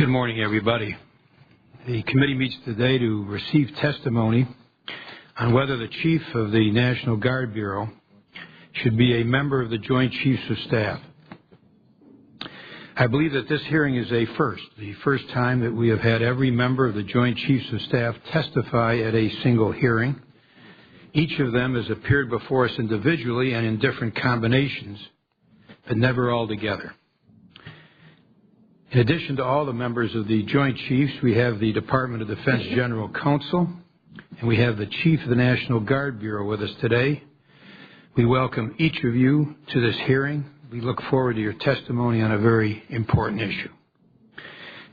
Good morning, everybody. The committee meets today to receive testimony on whether the Chief of the National Guard Bureau should be a member of the Joint Chiefs of Staff. I believe that this hearing is the first time that we have had every member of the Joint Chiefs of Staff testify at a single hearing. Each of them has appeared before us individually and in different combinations, but never all together. In addition to all the members of the Joint Chiefs, we have the Department of Defense General Counsel, and we have the Chief of the National Guard Bureau with us today. We welcome each of you to this hearing. We look forward to your testimony on a very important issue.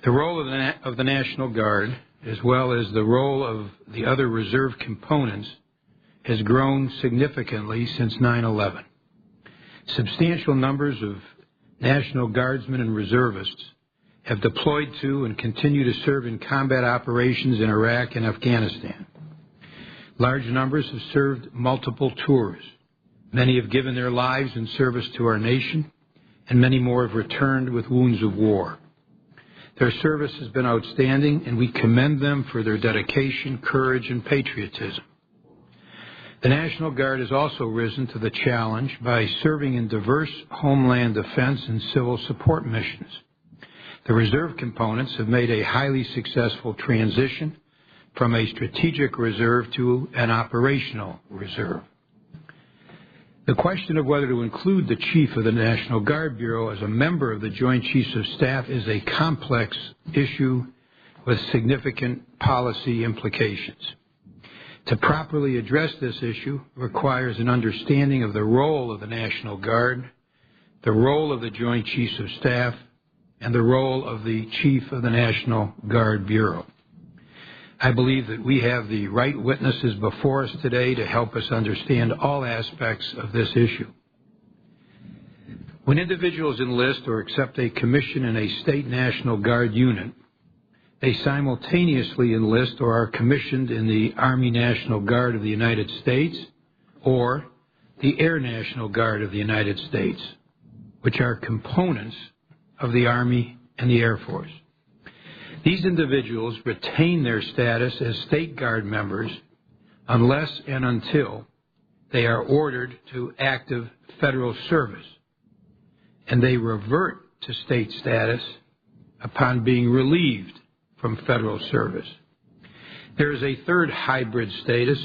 The role of the National Guard, as well as the role of the other reserve components, has grown significantly since 9/11. Substantial numbers of National Guardsmen and reservists have deployed to and continue to serve in combat operations in Iraq and Afghanistan. Large numbers have served multiple tours. Many have given their lives in service to our nation, and many more have returned with wounds of war. Their service has been outstanding, and we commend them for their dedication, courage, and patriotism. The National Guard has also risen to the challenge by serving in diverse homeland defense and civil support missions. The reserve components have made a highly successful transition from a strategic reserve to an operational reserve. The question of whether to include the Chief of the National Guard Bureau as a member of the Joint Chiefs of Staff is a complex issue with significant policy implications. To properly address this issue requires an understanding of the role of the National Guard, the role of the Joint Chiefs of Staff, and the role of the Chief of the National Guard Bureau. I believe that we have the right witnesses before us today to help us understand all aspects of this issue. When individuals enlist or accept a commission in a state National Guard unit, they simultaneously enlist or are commissioned in the Army National Guard of the United States or the Air National Guard of the United States, which are components of the Army and the Air Force. These individuals retain their status as State Guard members unless and until they are ordered to active federal service, and they revert to state status upon being relieved from federal service. There is a third hybrid status,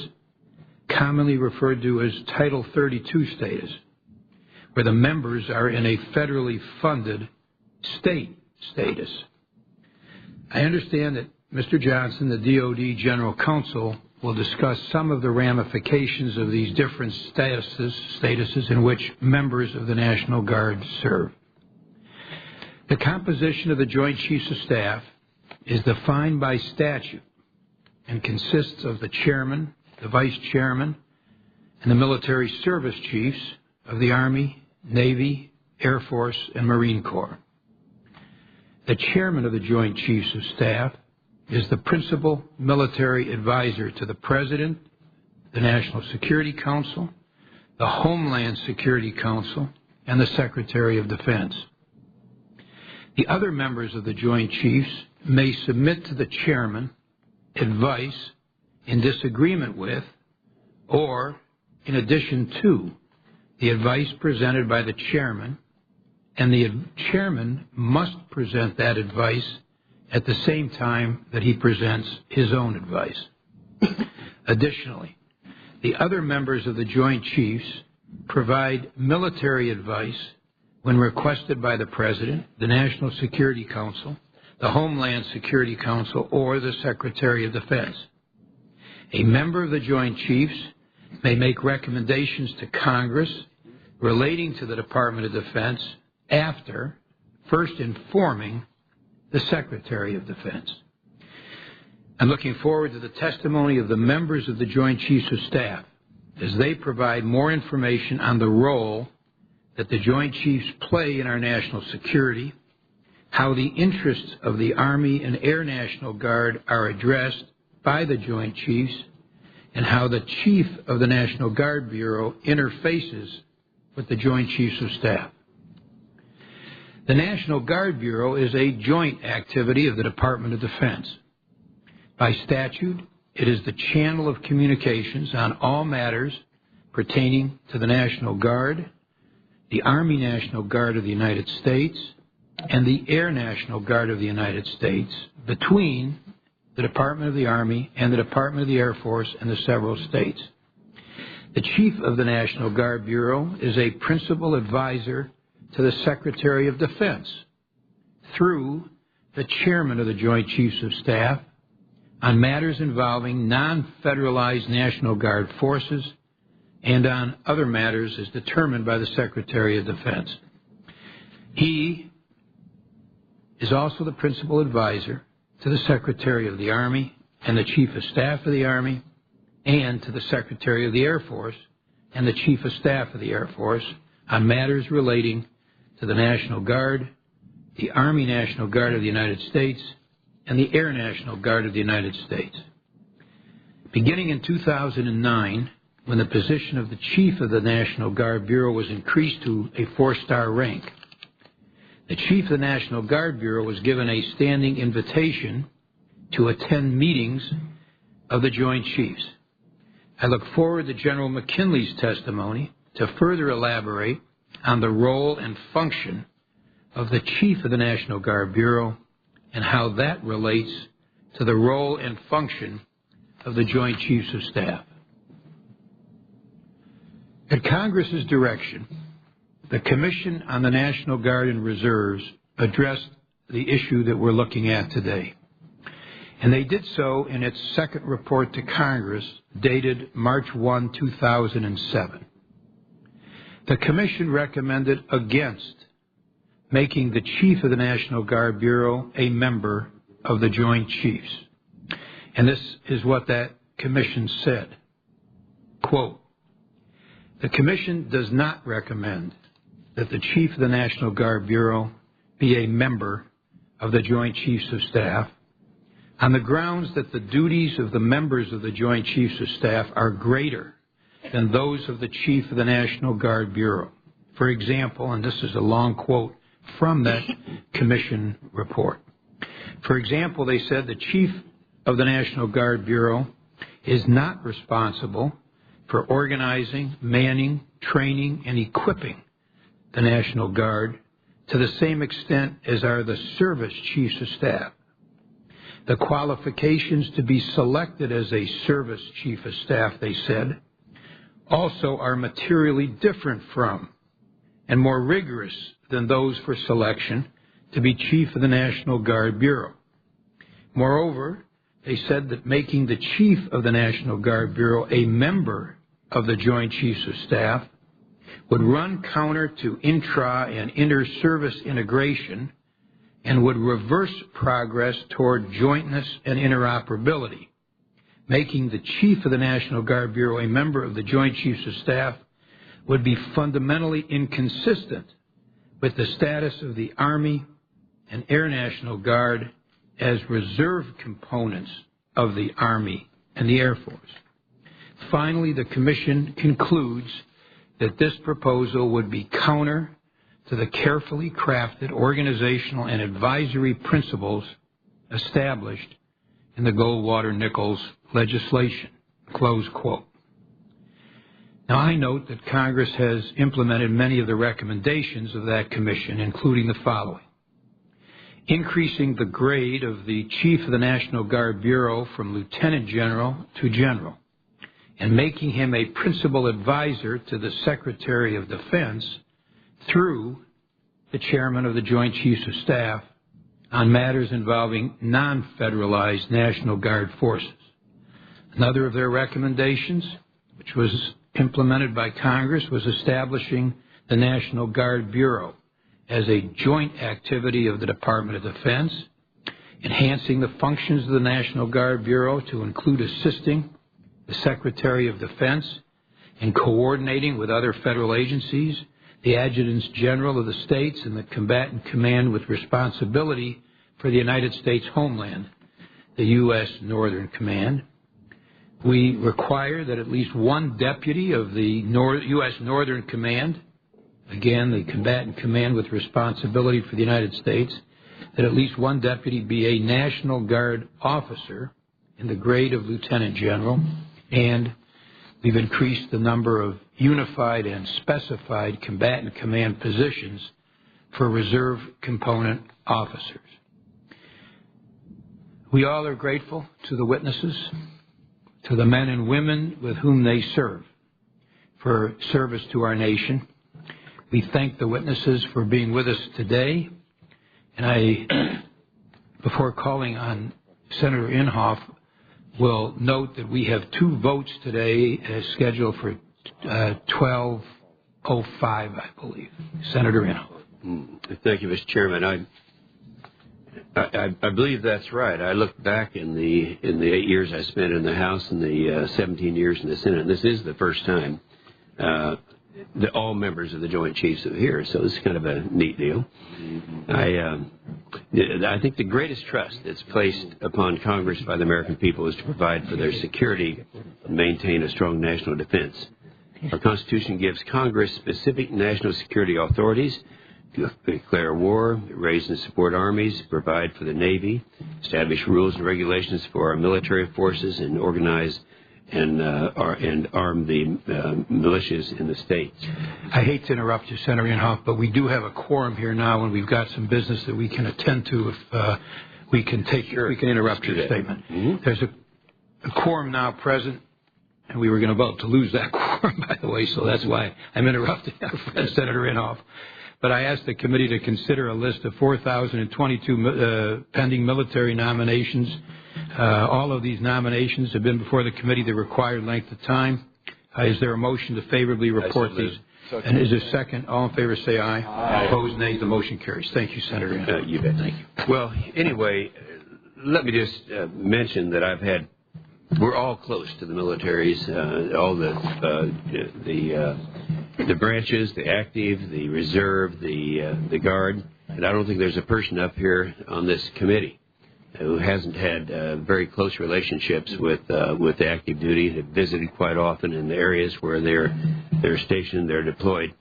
commonly referred to as Title 32 status, where the members are in a federally funded state status. I understand that Mr. Johnson, the DoD General Counsel, will discuss some of the ramifications of these different statuses in which members of the National Guard serve. The composition of the Joint Chiefs of Staff is defined by statute and consists of the chairman, the vice chairman, and the military service chiefs of the Army, Navy, Air Force, and Marine Corps. The chairman of the Joint Chiefs of Staff is the principal military advisor to the President, the National Security Council, the Homeland Security Council, and the Secretary of Defense. The other members of the Joint Chiefs may submit to the chairman advice in disagreement with or in addition to the advice presented by the chairman, and the chairman must present that advice at the same time that he presents his own advice. Additionally, the other members of the Joint Chiefs provide military advice when requested by the President, the National Security Council, the Homeland Security Council, or the Secretary of Defense. A member of the Joint Chiefs may make recommendations to Congress relating to the Department of Defense after first informing the Secretary of Defense. I'm looking forward to the testimony of the members of the Joint Chiefs of Staff as they provide more information on the role that the Joint Chiefs play in our national security, how the interests of the Army and Air National Guard are addressed by the Joint Chiefs, and how the Chief of the National Guard Bureau interfaces with the Joint Chiefs of Staff. The National Guard Bureau is a joint activity of the Department of Defense. By statute, it is the channel of communications on all matters pertaining to the National Guard, the Army National Guard of the United States, and the Air National Guard of the United States between the Department of the Army and the Department of the Air Force and the several states. The Chief of the National Guard Bureau is a principal advisor to the Secretary of Defense through the Chairman of the Joint Chiefs of Staff on matters involving non-federalized National Guard forces and on other matters as determined by the Secretary of Defense. He is also the principal advisor to the Secretary of the Army and the Chief of Staff of the Army and to the Secretary of the Air Force and the Chief of Staff of the Air Force on matters relating to the National Guard, the Army National Guard of the United States, and the Air National Guard of the United States. Beginning in 2009, when the position of the Chief of the National Guard Bureau was increased to a 4-star rank, the Chief of the National Guard Bureau was given a standing invitation to attend meetings of the Joint Chiefs. I look forward to General McKinley's testimony to further elaborate on the role and function of the Chief of the National Guard Bureau and how that relates to the role and function of the Joint Chiefs of Staff. At Congress's direction, the Commission on the National Guard and Reserves addressed the issue that we're looking at today. And they did so in its second report to Congress, dated March 1, 2007. The Commission recommended against making the Chief of the National Guard Bureau a member of the Joint Chiefs. And this is what that Commission said. Quote, "The Commission does not recommend that the Chief of the National Guard Bureau be a member of the Joint Chiefs of Staff on the grounds that the duties of the members of the Joint Chiefs of Staff are greater than those of the Chief of the National Guard Bureau." For example, and this is a long quote from that Commission report. For example, they said the Chief of the National Guard Bureau is not responsible for organizing, manning, training, and equipping the National Guard to the same extent as are the service Chiefs of Staff. The qualifications to be selected as a service Chief of Staff, they said, also are materially different from and more rigorous than those for selection to be Chief of the National Guard Bureau. Moreover, they said that making the Chief of the National Guard Bureau a member of the Joint Chiefs of Staff would run counter to intra- and inter-service integration and would reverse progress toward jointness and interoperability. Making the Chief of the National Guard Bureau a member of the Joint Chiefs of Staff would be fundamentally inconsistent with the status of the Army and Air National Guard as reserve components of the Army and the Air Force. Finally, the Commission concludes that this proposal would be counter to the carefully crafted organizational and advisory principles established in the Goldwater-Nichols legislation. Close quote. Now, I note that Congress has implemented many of the recommendations of that Commission, including the following: increasing the grade of the Chief of the National Guard Bureau from Lieutenant General to General, and making him a principal advisor to the Secretary of Defense through the Chairman of the Joint Chiefs of Staff on matters involving non-federalized National Guard forces. Another of their recommendations, which was implemented by Congress, was establishing the National Guard Bureau as a joint activity of the Department of Defense, enhancing the functions of the National Guard Bureau to include assisting the Secretary of Defense in coordinating with other federal agencies, the Adjutants General of the states, and the combatant command with responsibility for the United States homeland, the U.S. Northern Command. We require that at least one deputy of the U.S. Northern Command again, the combatant command with responsibility for the United States, that at least one deputy be a National Guard officer in the grade of Lieutenant General, and we've increased the number of unified and specified combatant command positions for reserve component officers. We all are grateful to the witnesses, to the men and women with whom they serve, for service to our nation. We thank the witnesses for being with us today. And before calling on Senator Inhofe, will note that we have 2 votes today scheduled for 12:05, I believe. Senator Inhofe. Thank you, Mr. Chairman. I believe that's right. I look back in the 8 years I spent in the House and the 17 years in the Senate, and this is the first time that all members of the Joint Chiefs are here, so it's kind of a neat deal. I think the greatest trust that's placed upon Congress by the American people is to provide for their security and maintain a strong national defense. Our Constitution gives Congress specific national security authorities to declare war, raise and support armies, provide for the Navy, establish rules and regulations for our military forces, and organize and arm the militias in the states. I hate to interrupt you, Senator Inhofe, but we do have a quorum here now, and we've got some business that we can attend to if we can interrupt your statement. Mm-hmm. There's a quorum now present, and we were going to vote to lose that quorum, by the way, so that's why I'm interrupting our friend Senator Inhofe. But I asked the committee to consider a list of 4,022 pending military nominations. All of these nominations have been before the committee the required length of time. Is there a motion to favorably report these? And is there a second? All in favor say aye. Aye. Opposed, nay. The motion carries. Thank you, Senator. You bet. Thank you. Well, anyway, let me just mention that we're all close to the militaries, all the branches, the active, the reserve, the guard, and I don't think there's a person up here on this committee who hasn't had very close relationships with the active duty. They've visited quite often in the areas where they're stationed, they're deployed.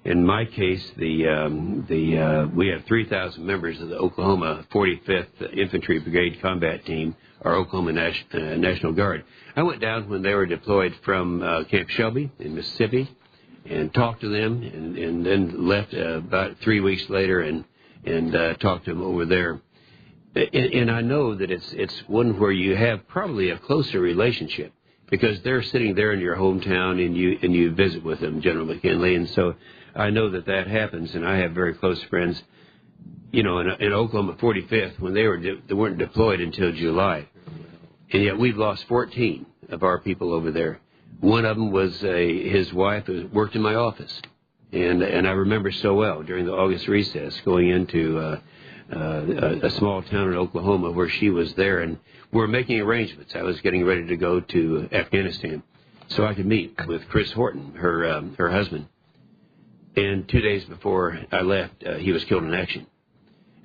In my case, we have 3,000 members of the Oklahoma 45th Infantry Brigade Combat Team, our Oklahoma National Guard. I went down when they were deployed from Camp Shelby in Mississippi and talked to them, and then left about 3 weeks later and talked to them over there. And I know that it's one where you have probably a closer relationship because they're sitting there in your hometown and you visit with them, General McKinley, and so I know that happens, and I have very close friends. You know, in Oklahoma 45th, when they weren't deployed until July, and yet we've lost 14 of our people over there. One of them was his wife who worked in my office, and I remember so well during the August recess going into a small town in Oklahoma where she was there, and we're making arrangements. I was getting ready to go to Afghanistan so I could meet with Chris Horton, her husband. And 2 days before I left, he was killed in action.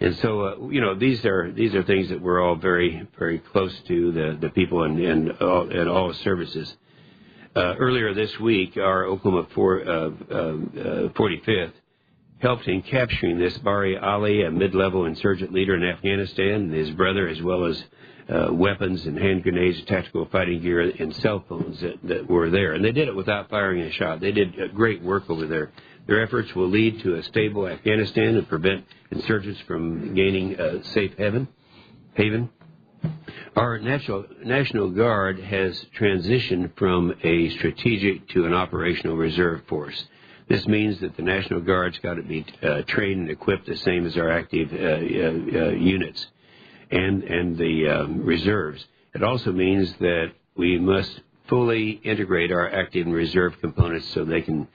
And so, these are things that we're all very, very close to, the people and all services. Earlier this week, our Oklahoma 45th helped in capturing this Bari Ali, a mid-level insurgent leader in Afghanistan, and his brother, as well as weapons and hand grenades, tactical fighting gear, and cell phones that were there. And they did it without firing a shot. They did great work over there. Their efforts will lead to a stable Afghanistan and prevent insurgents from gaining a safe haven. Our National Guard has transitioned from a strategic to an operational reserve force. This means that the National Guard's got to be trained and equipped the same as our active units and the reserves. It also means that we must fully integrate our active and reserve components so they can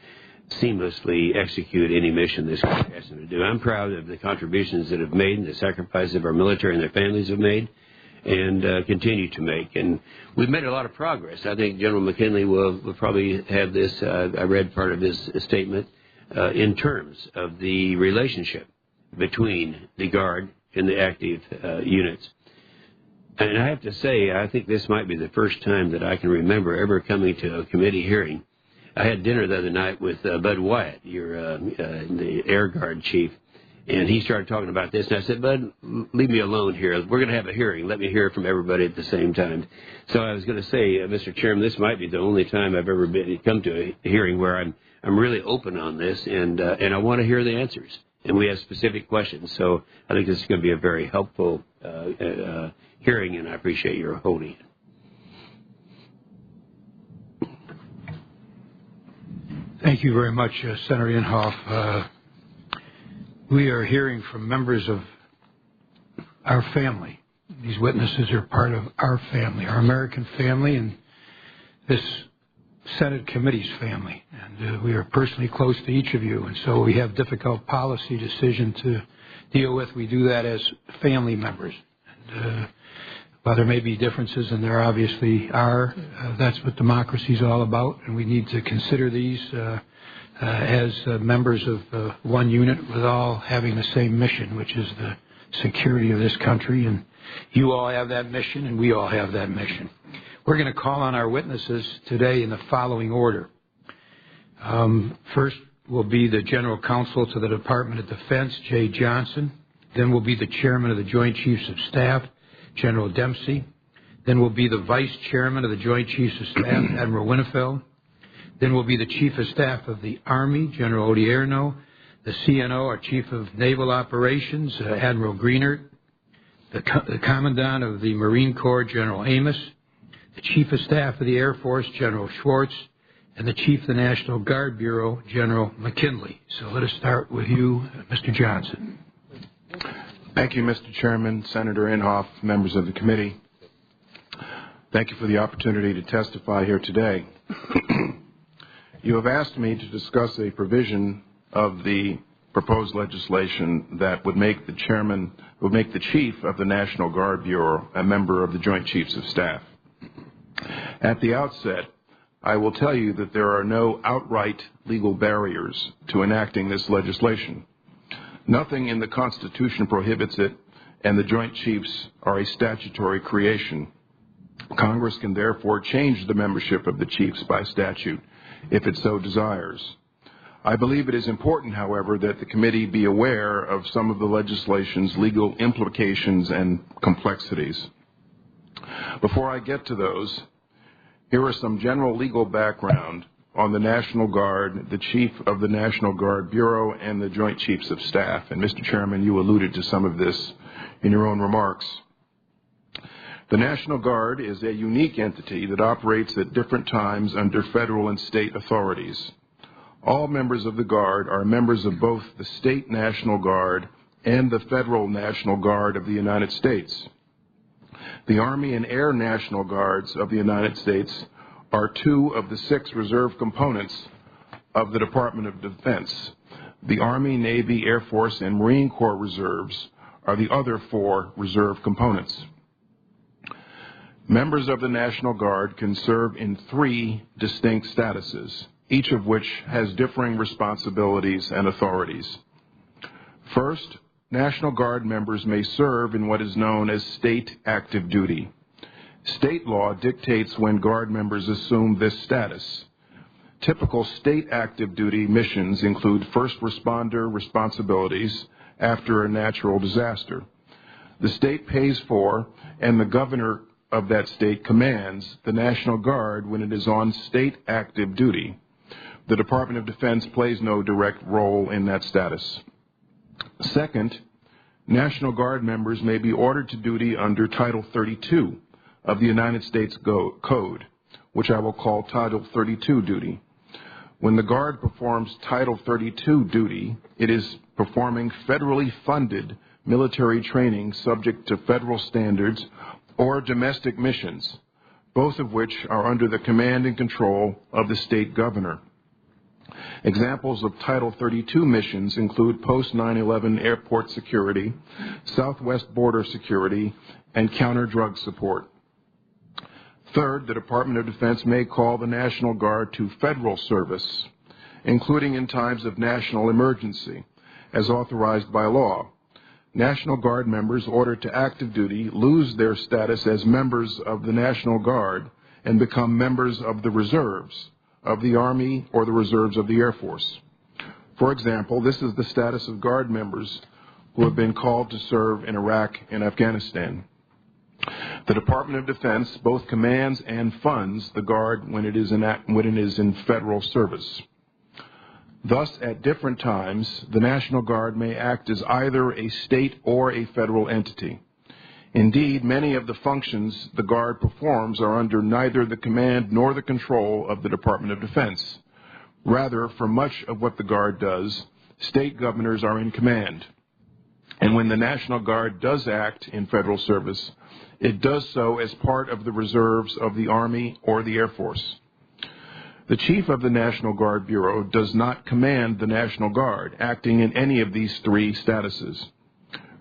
seamlessly execute any mission this country asks them to do. I'm proud of the contributions that have made and the sacrifices of our military and their families have made and continue to make. And we've made a lot of progress. I think General McKinley will probably have this. I read part of his statement in terms of the relationship between the Guard and the active units. And I have to say, I think this might be the first time that I can remember ever coming to a committee hearing I had dinner the other night with Bud Wyatt, the Air Guard chief, and he started talking about this, and I said, Bud, leave me alone here. We're going to have a hearing. Let me hear from everybody at the same time. So I was going to say, Mr. Chairman, this might be the only time I've ever come to a hearing where I'm really open on this, and I want to hear the answers. And we have specific questions. So I think this is going to be a very helpful hearing, and I appreciate your holding it. Thank you very much, Senator Inhofe. We are hearing from members of our family. These witnesses are part of our family, our American family, and this Senate committee's family. And we are personally close to each of you, and so we have difficult policy decision to deal with. We do that as family members. And while there may be differences, and there obviously are, that's what democracy is all about, and we need to consider these as members of one unit with all having the same mission, which is the security of this country. And you all have that mission, and we all have that mission. We're going to call on our witnesses today in the following order. First will be the General Counsel to the Department of Defense, Jay Johnson. Then will be the Chairman of the Joint Chiefs of Staff, General Dempsey. Then will be the Vice Chairman of the Joint Chiefs of Staff, Admiral Winnefeld. Then will be the Chief of Staff of the Army, General Odierno. The CNO, our Chief of Naval Operations, Admiral Greenert. The Commandant of the Marine Corps, General Amos. The Chief of Staff of the Air Force, General Schwartz. And the Chief of the National Guard Bureau, General McKinley. So let us start with you, Mr. Johnson. Thank you, Mr. Chairman, Senator Inhofe, members of the committee. Thank you for the opportunity to testify here today. You have asked me to discuss a provision of the proposed legislation that would make the Chief of the National Guard Bureau a member of the Joint Chiefs of Staff. At the outset, I will tell you that there are no outright legal barriers to enacting this legislation. Nothing in the Constitution prohibits it, and the Joint Chiefs are a statutory creation. Congress can therefore change the membership of the Chiefs by statute if it so desires. I believe it is important, however, that the committee be aware of some of the legislation's legal implications and complexities. Before I get to those, here are some general legal background on the National Guard, the Chief of the National Guard Bureau, and the Joint Chiefs of Staff. And Mr. Chairman, you alluded to some of this in your own remarks. The National Guard is a unique entity that operates at different times under federal and state authorities. All members of the Guard are members of both the State National Guard and the Federal National Guard of the United States. The Army and Air National Guards of the United States are two of the 6 reserve components of the Department of Defense. The Army, Navy, Air Force, and Marine Corps reserves are the other 4 reserve components. Members of the National Guard can serve in 3 distinct statuses, each of which has differing responsibilities and authorities. First, National Guard members may serve in what is known as state active duty. State law dictates when Guard members assume this status. Typical state active duty missions include first responder responsibilities after a natural disaster. The state pays for, and the governor of that state commands, the National Guard when it is on state active duty. The Department of Defense plays no direct role in that status. Second, National Guard members may be ordered to duty under Title 32 of the United States Code, which I will call Title 32 duty. When the Guard performs Title 32 duty, it is performing federally funded military training subject to federal standards or domestic missions, both of which are under the command and control of the state governor. Examples of Title 32 missions include post-9/11 airport security, southwest border security, and counter-drug support. Third, the Department of Defense may call the National Guard to federal service, including in times of national emergency, as authorized by law. National Guard members ordered to active duty lose their status as members of the National Guard and become members of the reserves, of the Army or the reserves of the Air Force. For example, this is the status of Guard members who have been called to serve in Iraq and Afghanistan. The Department of Defense both commands and funds the Guard when it is in federal service. Thus, at different times, the National Guard may act as either a state or a federal entity. Indeed, many of the functions the Guard performs are under neither the command nor the control of the Department of Defense. Rather, for much of what the Guard does, state governors are in command. And when the National Guard does act in federal service, it does so as part of the reserves of the Army or the Air Force. The Chief of the National Guard Bureau does not command the National Guard, acting in any of these three statuses.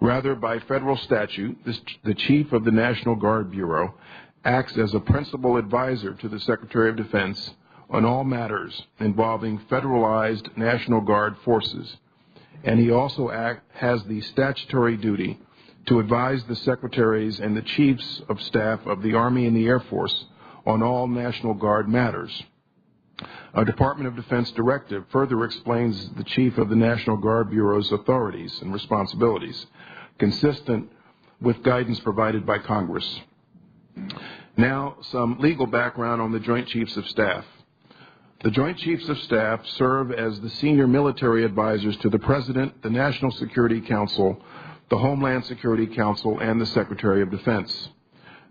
Rather, by federal statute, the Chief of the National Guard Bureau acts as a principal advisor to the Secretary of Defense on all matters involving federalized National Guard forces, and he also has the statutory duty to advise the Secretaries and the Chiefs of Staff of the Army and the Air Force on all National Guard matters. A Department of Defense directive further explains the Chief of the National Guard Bureau's authorities and responsibilities, consistent with guidance provided by Congress. Now, some legal background on the Joint Chiefs of Staff. The Joint Chiefs of Staff serve as the senior military advisors to the President, the National Security Council, the Homeland Security Council, and the Secretary of Defense.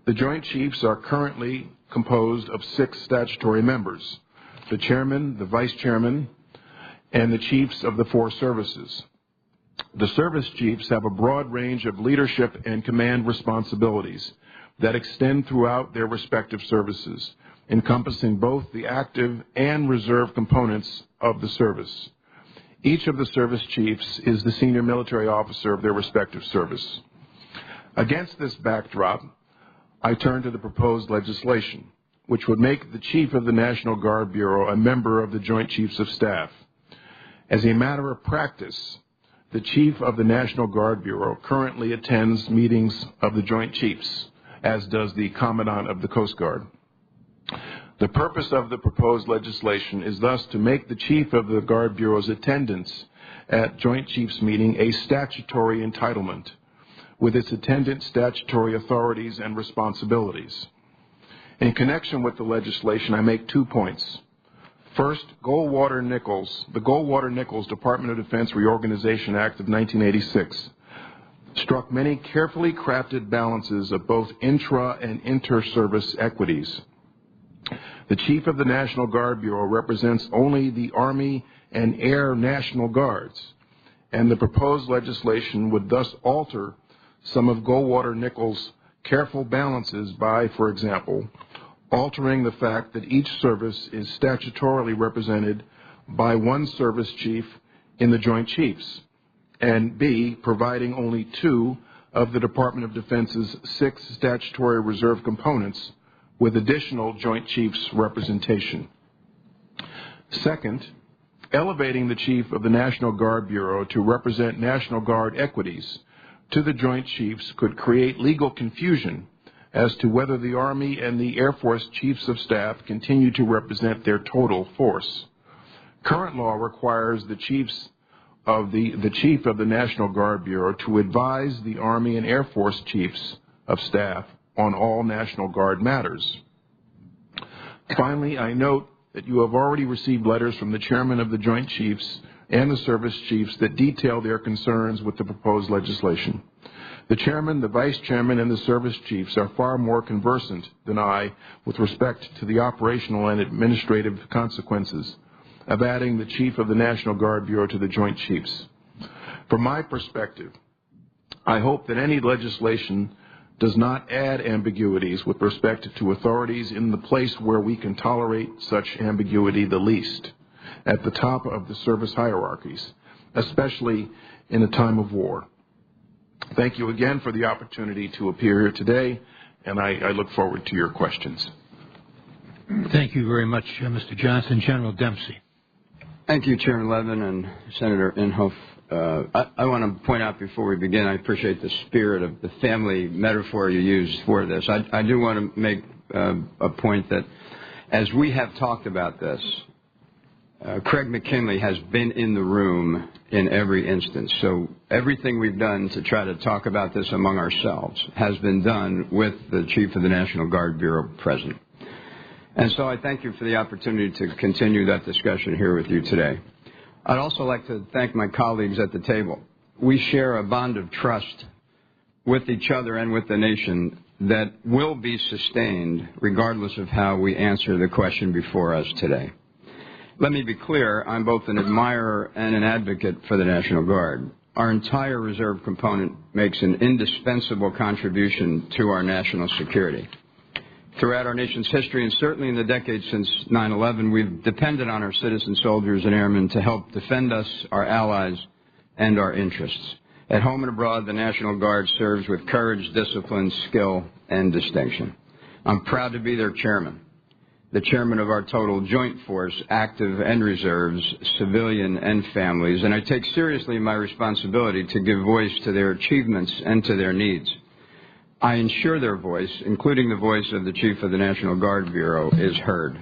The Joint Chiefs are currently composed of 6 statutory members: the Chairman, the Vice Chairman, and the Chiefs of the 4 services. The service chiefs have a broad range of leadership and command responsibilities that extend throughout their respective services, encompassing both the active and reserve components of the service. Each of the service chiefs is the senior military officer of their respective service. Against this backdrop, I turn to the proposed legislation, which would make the Chief of the National Guard Bureau a member of the Joint Chiefs of Staff. As a matter of practice, the Chief of the National Guard Bureau currently attends meetings of the Joint Chiefs, as does the Commandant of the Coast Guard. The purpose of the proposed legislation is thus to make the Chief of the Guard Bureau's attendance at Joint Chiefs meeting a statutory entitlement, with its attendant statutory authorities and responsibilities. In connection with the legislation, I make 2 points. First, the Goldwater-Nichols Department of Defense Reorganization Act of 1986 struck many carefully crafted balances of both intra- and inter-service equities. The Chief of the National Guard Bureau represents only the Army and Air National Guards, and the proposed legislation would thus alter some of Goldwater-Nichols' careful balances by, for example, altering the fact that each service is statutorily represented by one service chief in the Joint Chiefs, and B, providing only 2 of the Department of Defense's 6 statutory reserve components with additional Joint Chiefs representation. Second, elevating the Chief of the National Guard Bureau to represent National Guard equities to the Joint Chiefs could create legal confusion as to whether the Army and the Air Force Chiefs of Staff continue to represent their total force. Current law requires the Chief of the National Guard Bureau to advise the Army and Air Force Chiefs of Staff on all National Guard matters. Finally, I note that you have already received letters from the Chairman of the Joint Chiefs and the Service Chiefs that detail their concerns with the proposed legislation. The Chairman, the Vice Chairman, and the Service Chiefs are far more conversant than I with respect to the operational and administrative consequences of adding the Chief of the National Guard Bureau to the Joint Chiefs. From my perspective, I hope that any legislation does not add ambiguities with respect to authorities in the place where we can tolerate such ambiguity the least, at the top of the service hierarchies, especially in a time of war. Thank you again for the opportunity to appear here today, and I look forward to your questions. Thank you very much, Mr. Johnson. General Dempsey. Thank you, Chairman Levin and Senator Inhofe. I want to point out before we begin, I appreciate the spirit of the family metaphor you used for this. I do want to make a point that As we have talked about this, Craig McKinley has been in the room in every instance. So everything we've done to try to talk about this among ourselves has been done with the Chief of the National Guard Bureau present. And so I thank you for the opportunity to continue that discussion here with you today. I'd also like to thank my colleagues at the table. We share a bond of trust with each other and with the nation that will be sustained regardless of how we answer the question before us today. Let me be clear, I'm both an admirer and an advocate for the National Guard. Our entire reserve component makes an indispensable contribution to our national security. Throughout our nation's history, and certainly in the decades since 9/11, we've depended on our citizen soldiers and airmen to help defend us, our allies, and our interests. At home and abroad, the National Guard serves with courage, discipline, skill, and distinction. I'm proud to be their chairman, the chairman of our total joint force, active and reserves, civilian and families, and I take seriously my responsibility to give voice to their achievements and to their needs. I ensure their voice, including the voice of the Chief of the National Guard Bureau, is heard.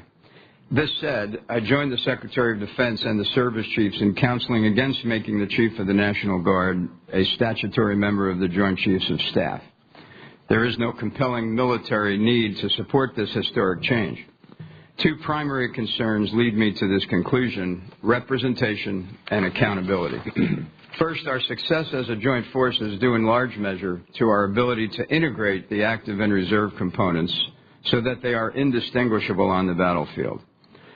This said, I joined the Secretary of Defense and the service chiefs in counseling against making the Chief of the National Guard a statutory member of the Joint Chiefs of Staff. There is no compelling military need to support this historic change. Two primary concerns lead me to this conclusion: representation and accountability. First, our success as a joint force is due in large measure to our ability to integrate the active and reserve components so that they are indistinguishable on the battlefield.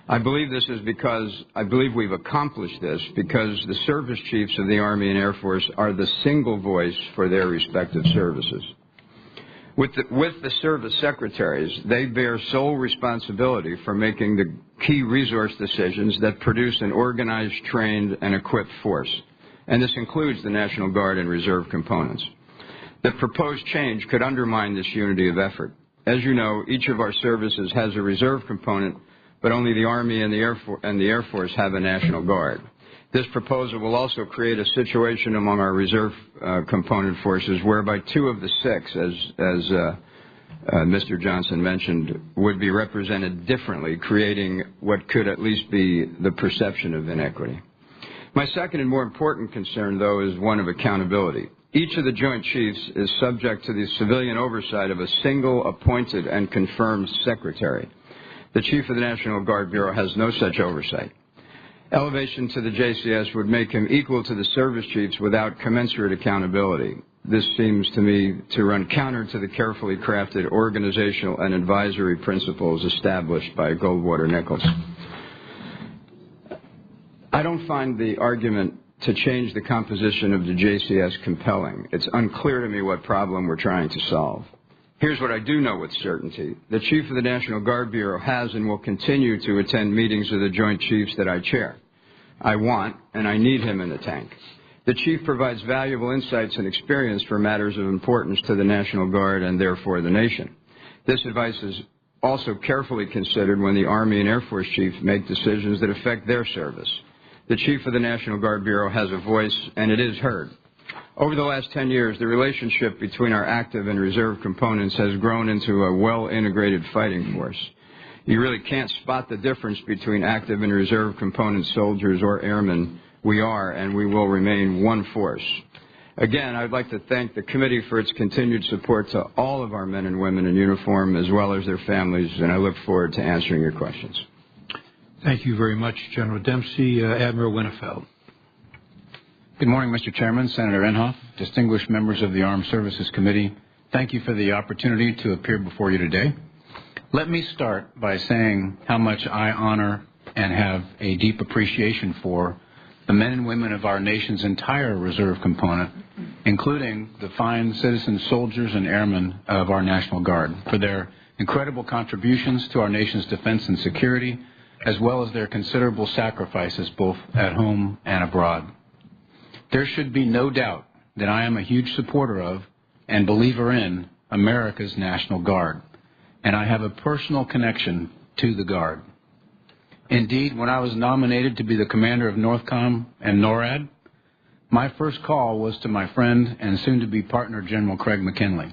I believe we've accomplished this because the service chiefs of the Army and Air Force are the single voice for their respective services. With the service secretaries, they bear sole responsibility for making the key resource decisions that produce an organized, trained, and equipped force. And this includes the National Guard and Reserve components. The proposed change could undermine this unity of effort. As you know, each of our services has a reserve component, but only the Army and the Air Force have a National Guard. This proposal will also create a situation among our reserve component forces whereby two of the six, as Mr. Johnson mentioned, would be represented differently, creating what could at least be the perception of inequity. My second and more important concern, though, is one of accountability. Each of the Joint Chiefs is subject to the civilian oversight of a single appointed and confirmed secretary. The Chief of the National Guard Bureau has no such oversight. Elevation to the JCS would make him equal to the service chiefs without commensurate accountability. This seems to me to run counter to the carefully crafted organizational and advisory principles established by Goldwater-Nichols. I don't find the argument to change the composition of the JCS compelling. It's unclear to me what problem we're trying to solve. Here's what I do know with certainty. The Chief of the National Guard Bureau has and will continue to attend meetings of the Joint Chiefs that I chair. I want and I need him in the tank. The Chief provides valuable insights and experience for matters of importance to the National Guard and therefore the nation. This advice is also carefully considered when the Army and Air Force Chiefs make decisions that affect their service. The Chief of the National Guard Bureau has a voice, and it is heard. Over the last 10 years, the relationship between our active and reserve components has grown into a well-integrated fighting force. You really can't spot the difference between active and reserve component soldiers or airmen. We are and we will remain one force. Again, I'd like to thank the committee for its continued support to all of our men and women in uniform as well as their families, and I look forward to answering your questions. Thank you very much, General Dempsey. Admiral Winnefeld. Good morning, Mr. Chairman, Senator Inhofe, distinguished members of the Armed Services Committee. Thank you for the opportunity to appear before you today. Let me start by saying how much I honor and have a deep appreciation for the men and women of our nation's entire reserve component, including the fine citizen soldiers and airmen of our National Guard, for their incredible contributions to our nation's defense and security, as well as their considerable sacrifices both at home and abroad. There should be no doubt that I am a huge supporter of and believer in America's National Guard, and I have a personal connection to the Guard. Indeed, when I was nominated to be the commander of NORTHCOM and NORAD, my first call was to my friend and soon-to-be partner, General Craig McKinley.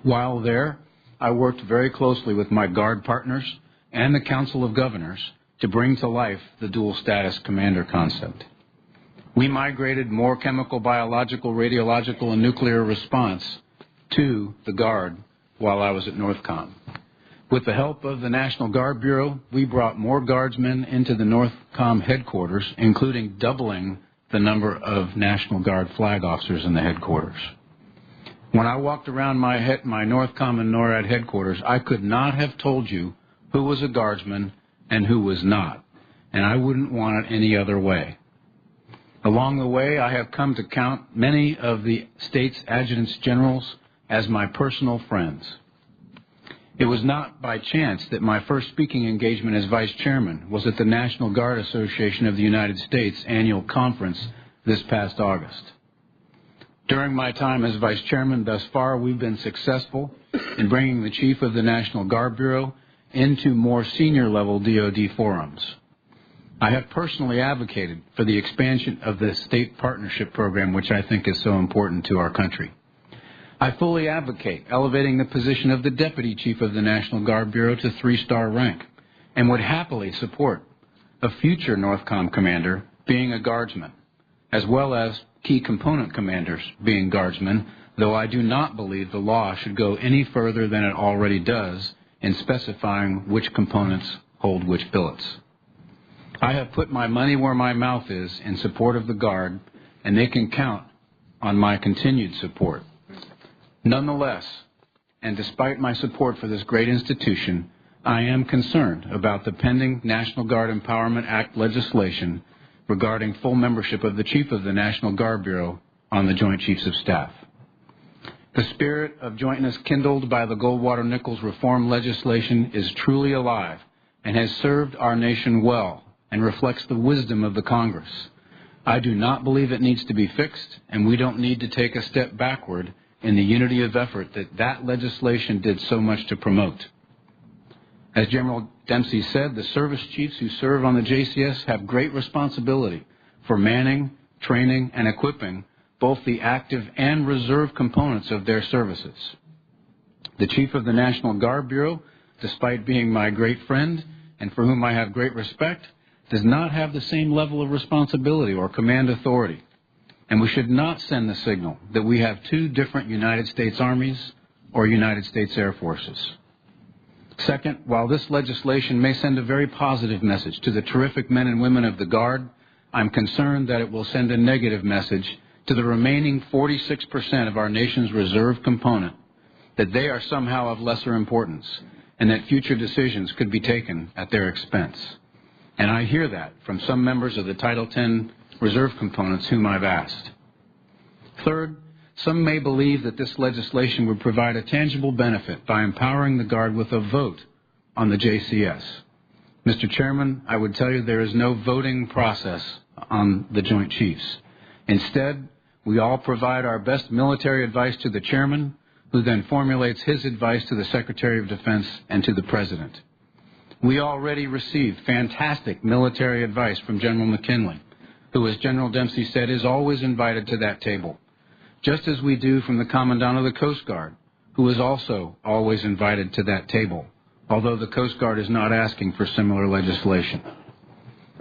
While there, I worked very closely with my Guard partners and the Council of Governors to bring to life the dual status commander concept. We migrated more chemical, biological, radiological, and nuclear response to the Guard while I was at NORTHCOM. With the help of the National Guard Bureau, we brought more Guardsmen into the NORTHCOM headquarters, including doubling the number of National Guard flag officers in the headquarters. When I walked around my NORTHCOM and NORAD headquarters, I could not have told you who was a Guardsman and who was not, and I wouldn't want it any other way. Along the way, I have come to count many of the state's adjutants generals as my personal friends. It was not by chance that my first speaking engagement as Vice Chairman was at the National Guard Association of the United States annual conference this past August. During my time as Vice Chairman thus far, we've been successful in bringing the Chief of the National Guard Bureau into more senior-level DoD forums. I have personally advocated for the expansion of the State Partnership Program, which I think is so important to our country. I fully advocate elevating the position of the Deputy Chief of the National Guard Bureau to 3-star rank, and would happily support a future NORTHCOM commander being a Guardsman, as well as key component commanders being Guardsmen, though I do not believe the law should go any further than it already does in specifying which components hold which billets. I have put my money where my mouth is in support of the Guard, and they can count on my continued support. Nonetheless, and despite my support for this great institution, I am concerned about the pending National Guard Empowerment Act legislation regarding full membership of the Chief of the National Guard Bureau on the Joint Chiefs of Staff. The spirit of jointness kindled by the Goldwater-Nichols reform legislation is truly alive and has served our nation well and reflects the wisdom of the Congress. I do not believe it needs to be fixed, and we don't need to take a step backward in the unity of effort that legislation did so much to promote. As General Dempsey said, the service chiefs who serve on the JCS have great responsibility for manning, training, and equipping both the active and reserve components of their services. The Chief of the National Guard Bureau, despite being my great friend and for whom I have great respect, does not have the same level of responsibility or command authority. And we should not send the signal that we have two different United States Armies or United States Air Forces. Second, while this legislation may send a very positive message to the terrific men and women of the Guard, I'm concerned that it will send a negative message to the remaining 46% of our nation's reserve component, that they are somehow of lesser importance and that future decisions could be taken at their expense. And I hear that from some members of the Title X reserve components whom I've asked. Third, some may believe that this legislation would provide a tangible benefit by empowering the Guard with a vote on the JCS. Mr. Chairman, I would tell you there is no voting process on the Joint Chiefs. Instead, we all provide our best military advice to the Chairman, who then formulates his advice to the Secretary of Defense and to the President. We already receive fantastic military advice from General McKinley, who, as General Dempsey said, is always invited to that table, just as we do from the Commandant of the Coast Guard, who is also always invited to that table, although the Coast Guard is not asking for similar legislation.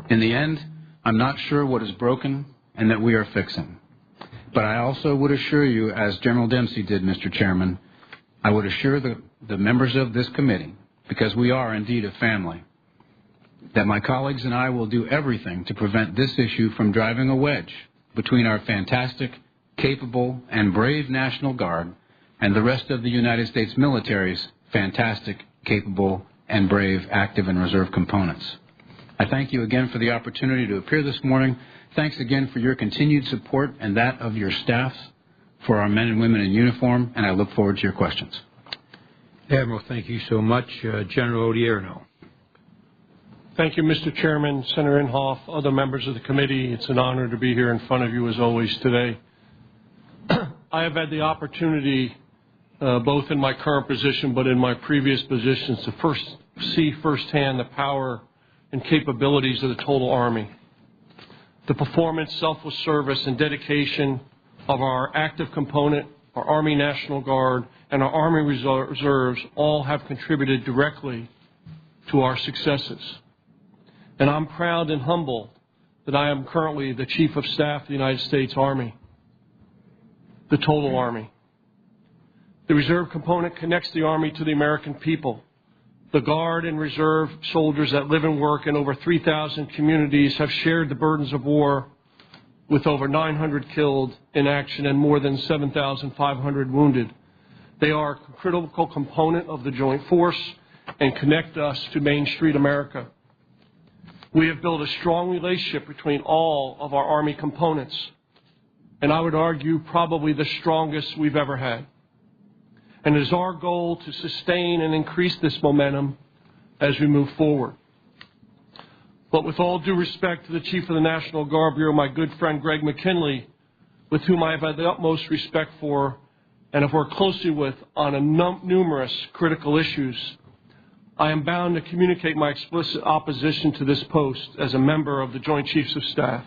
In the end, I'm not sure what is broken and that we are fixing. But I also would assure you, as General Dempsey did, Mr. Chairman, I would assure the members of this committee, because we are indeed a family, that my colleagues and I will do everything to prevent this issue from driving a wedge between our fantastic, capable, and brave National Guard and the rest of the United States military's fantastic, capable, and brave active and reserve components. I thank you again for the opportunity to appear this morning. Thanks again for your continued support and that of your staffs for our men and women in uniform, and I look forward to your questions. Admiral, thank you so much. General Odierno. Thank you, Mr. Chairman, Senator Inhofe, other members of the committee. It's an honor to be here in front of you as always today. I have had the opportunity, both in my current position but in my previous positions, to see firsthand the power and capabilities of the total Army. The performance, selfless service, and dedication of our active component, our Army National Guard, and our Army Reserves all have contributed directly to our successes. And I'm proud and humbled that I am currently the Chief of Staff of the United States Army, the total Army. The reserve component connects the Army to the American people. The Guard and Reserve soldiers that live and work in over 3,000 communities have shared the burdens of war, with over 900 killed in action and more than 7,500 wounded. They are a critical component of the joint force and connect us to Main Street America. We have built a strong relationship between all of our Army components, and I would argue probably the strongest we've ever had. And it is our goal to sustain and increase this momentum as we move forward. But with all due respect to the Chief of the National Guard Bureau, my good friend Greg McKinley, with whom I have had the utmost respect for and have worked closely with on numerous critical issues, I am bound to communicate my explicit opposition to this post as a member of the Joint Chiefs of Staff.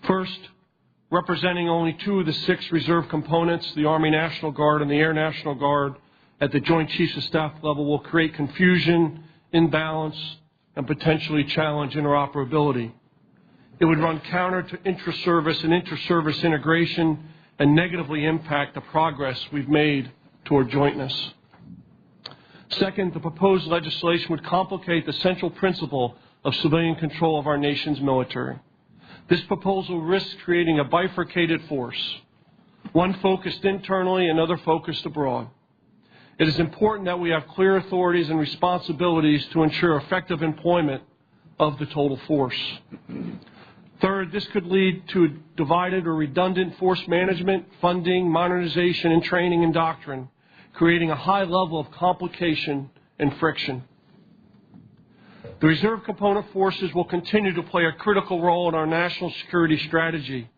First, representing only 2 of the 6 reserve components, the Army National Guard and the Air National Guard, at the Joint Chiefs of Staff level will create confusion, imbalance, and potentially challenge interoperability. It would run counter to intra-service and inter-service integration and negatively impact the progress we've made toward jointness. Second, the proposed legislation would complicate the central principle of civilian control of our nation's military. This proposal risks creating a bifurcated force, one focused internally and another focused abroad. It is important that we have clear authorities and responsibilities to ensure effective employment of the total force. Third, this could lead to divided or redundant force management, funding, modernization, and training and doctrine, creating a high level of complication and friction. The reserve component forces will continue to play a critical role in our national security strategy,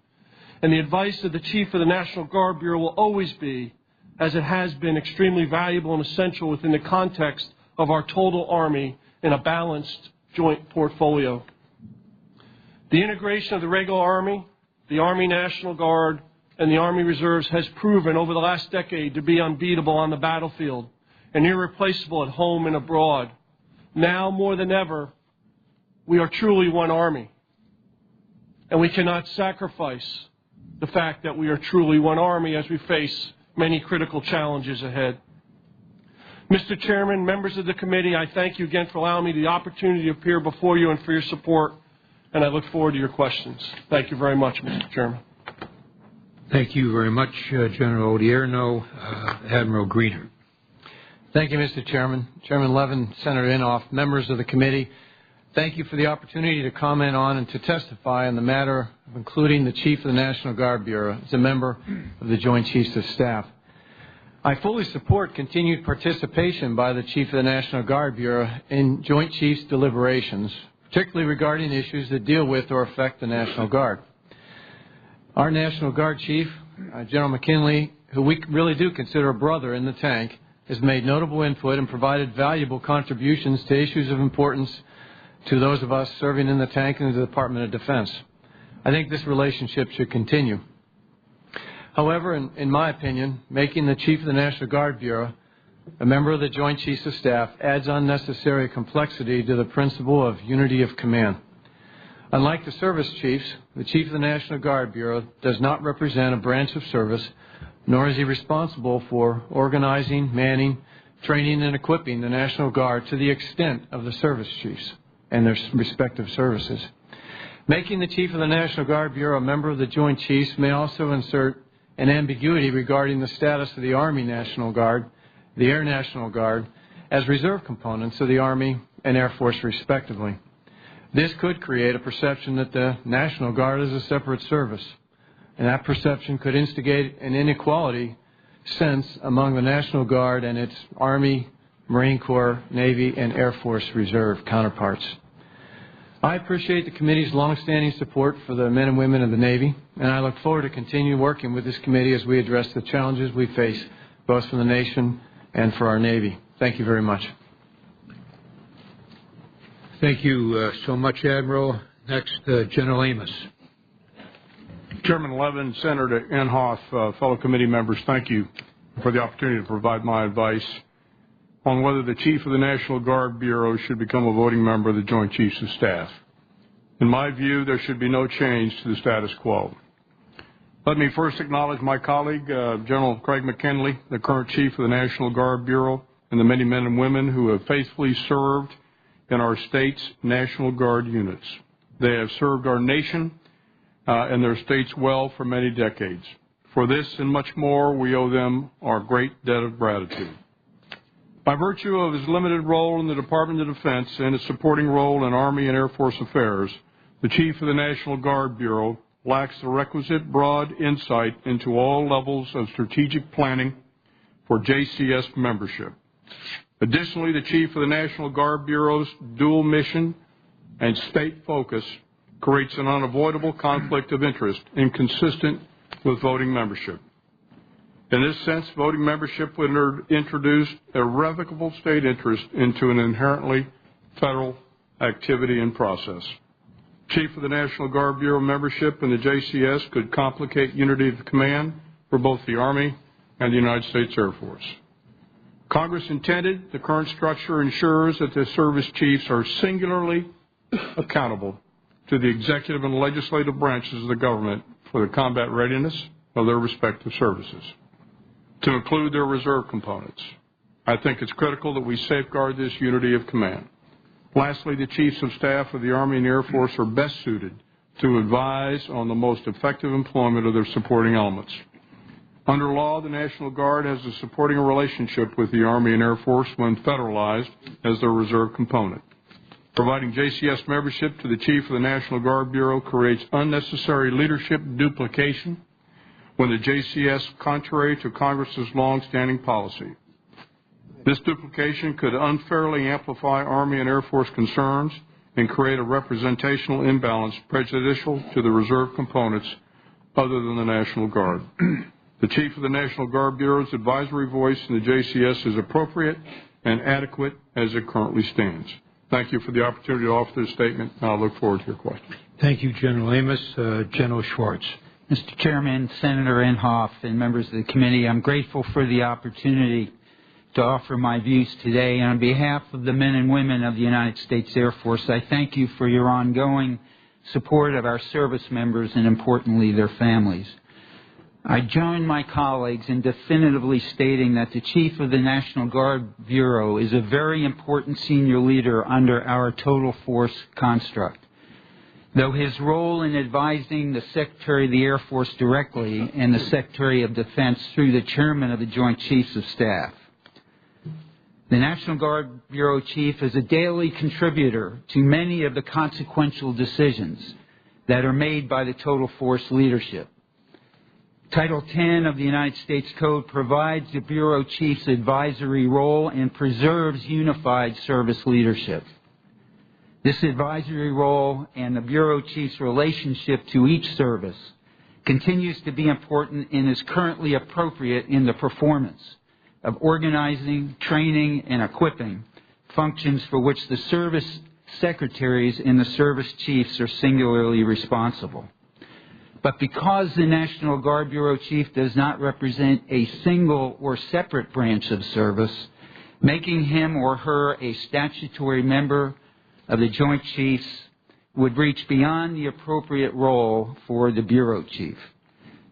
and the advice of the Chief of the National Guard Bureau will always be, as it has been, extremely valuable and essential within the context of our total Army in a balanced joint portfolio. The integration of the regular Army, the Army National Guard, and the Army Reserves has proven over the last decade to be unbeatable on the battlefield and irreplaceable at home and abroad. Now more than ever, we are truly one Army, and we cannot sacrifice the fact that we are truly one Army as we face many critical challenges ahead. Mr. Chairman, members of the committee, I thank you again for allowing me the opportunity to appear before you and for your support, and I look forward to your questions. Thank you very much, Mr. Chairman. Thank you very much, General Odierno. Admiral Greener. Thank you, Mr. Chairman. Chairman Levin, Senator Inhofe, members of the committee, thank you for the opportunity to comment on and to testify on the matter of including the Chief of the National Guard Bureau as a member of the Joint Chiefs of Staff. I fully support continued participation by the Chief of the National Guard Bureau in Joint Chiefs deliberations, particularly regarding issues that deal with or affect the National Guard. Our National Guard Chief, General McKinley, who we really do consider a brother in the tank, has made notable input and provided valuable contributions to issues of importance to those of us serving in the tank and the Department of Defense. I think this relationship should continue. However, in my opinion, making the Chief of the National Guard Bureau a member of the Joint Chiefs of Staff adds unnecessary complexity to the principle of unity of command. Unlike the service chiefs, the Chief of the National Guard Bureau does not represent a branch of service, nor is he responsible for organizing, manning, training, and equipping the National Guard to the extent of the service chiefs and their respective services. Making the Chief of the National Guard Bureau a member of the Joint Chiefs may also insert an ambiguity regarding the status of the Army National Guard, the Air National Guard, as reserve components of the Army and Air Force respectively. This could create a perception that the National Guard is a separate service, and that perception could instigate an inequality sense among the National Guard and its Army, Marine Corps, Navy, and Air Force Reserve counterparts. I appreciate the committee's longstanding support for the men and women of the Navy, and I look forward to continue working with this committee as we address the challenges we face, both for the nation and for our Navy. Thank you very much. Thank you so much, Admiral. Next, General Amos. Chairman Levin, Senator Inhofe, fellow committee members, thank you for the opportunity to provide my advice on whether the Chief of the National Guard Bureau should become a voting member of the Joint Chiefs of Staff. In my view, there should be no change to the status quo. Let me first acknowledge my colleague, General Craig McKinley, the current Chief of the National Guard Bureau, and the many men and women who have faithfully served in our state's National Guard units. They have served our nation and their states well for many decades. For this and much more, we owe them our great debt of gratitude. By virtue of his limited role in the Department of Defense and his supporting role in Army and Air Force affairs, the Chief of the National Guard Bureau lacks the requisite broad insight into all levels of strategic planning for JCS membership. Additionally, the Chief of the National Guard Bureau's dual mission and state focus creates an unavoidable conflict of interest inconsistent with voting membership. In this sense, voting membership would introduce irrevocable state interest into an inherently federal activity and process. Chief of the National Guard Bureau membership in the JCS could complicate unity of command for both the Army and the United States Air Force. Congress intended the current structure ensures that the service chiefs are singularly accountable to the executive and legislative branches of the government for the combat readiness of their respective services, to include their reserve components. I think it's critical that we safeguard this unity of command. Lastly, the Chiefs of Staff of the Army and Air Force are best suited to advise on the most effective employment of their supporting elements. Under law, the National Guard has a supporting relationship with the Army and Air Force when federalized as their reserve component. Providing JCS membership to the Chief of the National Guard Bureau creates unnecessary leadership duplication when the JCS contrary to Congress's long-standing policy. This duplication could unfairly amplify Army and Air Force concerns and create a representational imbalance prejudicial to the reserve components other than the National Guard. The Chief of the National Guard Bureau's advisory voice in the JCS is appropriate and adequate as it currently stands. Thank you for the opportunity to offer this statement, and I look forward to your questions. Thank you, General Amos. General Schwartz. Mr. Chairman, Senator Inhofe, and members of the committee, I'm grateful for the opportunity to offer my views today. And on behalf of the men and women of the United States Air Force, I thank you for your ongoing support of our service members and, importantly, their families. I join my colleagues in definitively stating that the Chief of the National Guard Bureau is a very important senior leader under our total force construct. Though his role in advising the Secretary of the Air Force directly and the Secretary of Defense through the Chairman of the Joint Chiefs of Staff. The National Guard Bureau Chief is a daily contributor to many of the consequential decisions that are made by the total force leadership. Title 10 of the United States Code provides the Bureau Chief's advisory role and preserves unified service leadership. This advisory role and the Bureau Chief's relationship to each service continues to be important and is currently appropriate in the performance of organizing, training, and equipping functions for which the service secretaries and the service chiefs are singularly responsible. But because the National Guard Bureau Chief does not represent a single or separate branch of service, making him or her a statutory member of the Joint Chiefs would reach beyond the appropriate role for the Bureau Chief.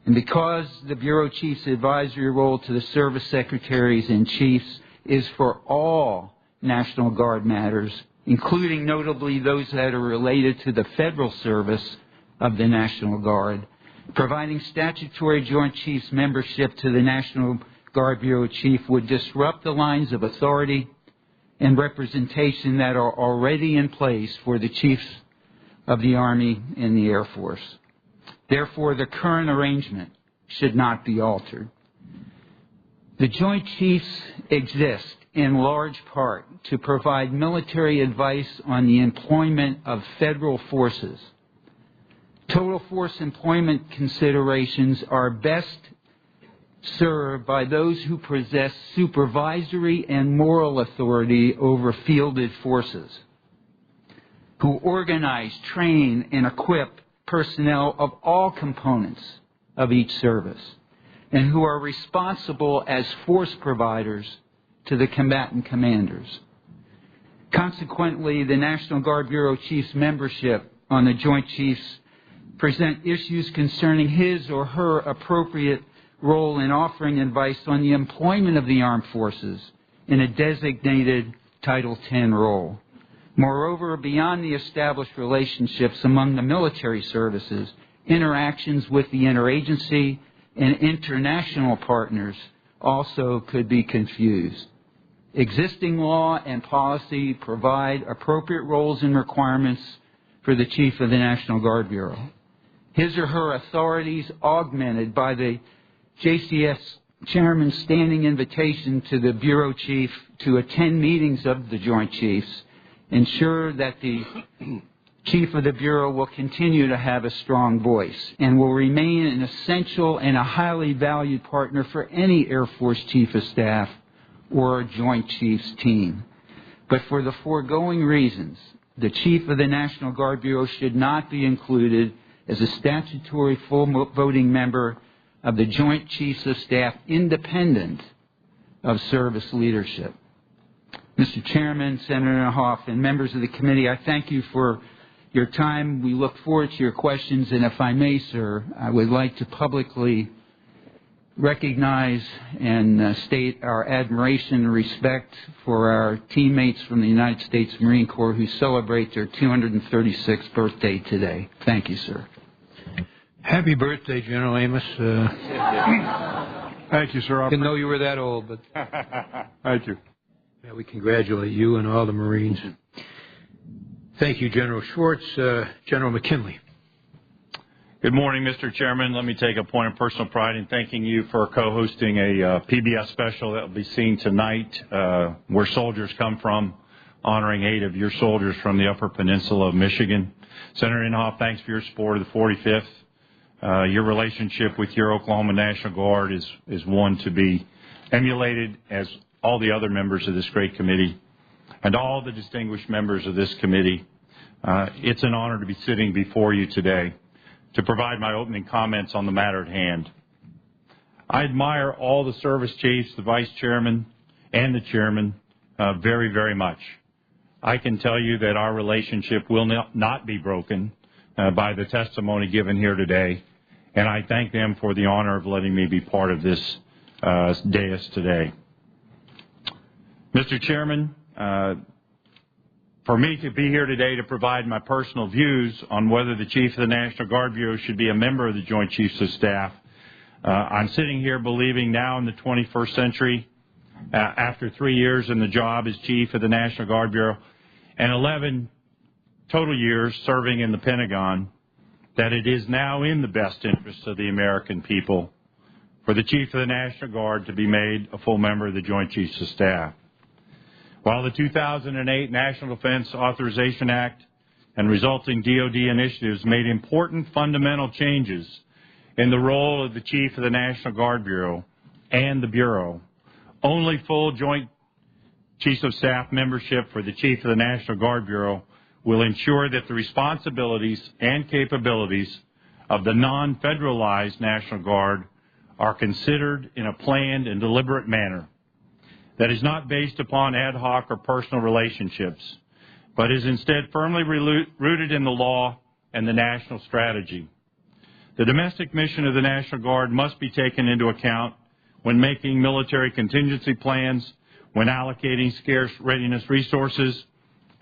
And because the Bureau Chief's advisory role to the service secretaries and chiefs is for all National Guard matters, including notably those that are related to the federal service of the National Guard, providing statutory Joint Chiefs membership to the National Guard Bureau Chief would disrupt the lines of authority and representation that are already in place for the Chiefs of the Army and the Air Force. Therefore, the current arrangement should not be altered. The Joint Chiefs exist in large part to provide military advice on the employment of federal forces. Total force employment considerations are best served by those who possess supervisory and moral authority over fielded forces, who organize, train, and equip personnel of all components of each service, and who are responsible as force providers to the combatant commanders. Consequently, the National Guard Bureau Chief's membership on the Joint Chiefs present issues concerning his or her appropriate role in offering advice on the employment of the armed forces in a designated Title X role. Moreover, beyond the established relationships among the military services, interactions with the interagency and international partners also could be confused. Existing law and policy provide appropriate roles and requirements for the Chief of the National Guard Bureau. His or her authorities, augmented by the JCS Chairman's standing invitation to the Bureau Chief to attend meetings of the Joint Chiefs, ensure that the Chief of the Bureau will continue to have a strong voice and will remain an essential and a highly valued partner for any Air Force Chief of Staff or a Joint Chiefs team. But for the foregoing reasons, the Chief of the National Guard Bureau should not be included as a statutory full voting member of the Joint Chiefs of Staff independent of service leadership. Mr. Chairman, Senator Inhofe, and members of the committee, I thank you for your time. We look forward to your questions, and if I may, sir, I would like to publicly recognize and state our admiration and respect for our teammates from the United States Marine Corps who celebrate their 236th birthday today. Thank you, sir. Happy birthday, General Amos. Thank you, sir. Didn't know you were that old, but Thank you. yeah, we congratulate you and all the Marines. Thank you, General Schwartz. General McKinley. Good morning, Mr. Chairman. Let me take a point of personal pride in thanking you for co-hosting a PBS special that will be seen tonight, Where Soldiers Come From, honoring 8 of your soldiers from the Upper Peninsula of Michigan. Senator Inhofe, thanks for your support of the 45th. Your relationship with your Oklahoma National Guard is one to be emulated, as all the other members of this great committee and all the distinguished members of this committee. It's an honor to be sitting before you today to provide my opening comments on the matter at hand. I admire all the service chiefs, the vice chairman, and the chairman very, very much. I can tell you that our relationship will not be broken by the testimony given here today, and I thank them for the honor of letting me be part of this dais today. Mr. Chairman, for me to be here today to provide my personal views on whether the Chief of the National Guard Bureau should be a member of the Joint Chiefs of Staff, I'm sitting here believing now in the 21st century, after 3 years in the job as Chief of the National Guard Bureau and 11 total years serving in the Pentagon, that it is now in the best interest of the American people for the Chief of the National Guard to be made a full member of the Joint Chiefs of Staff. While the 2008 National Defense Authorization Act and resulting DoD initiatives made important fundamental changes in the role of the Chief of the National Guard Bureau and the Bureau, only full Joint Chiefs of Staff membership for the Chief of the National Guard Bureau will ensure that the responsibilities and capabilities of the non-federalized National Guard are considered in a planned and deliberate manner that is not based upon ad hoc or personal relationships, but is instead firmly rooted in the law and the national strategy. The domestic mission of the National Guard must be taken into account when making military contingency plans, when allocating scarce readiness resources,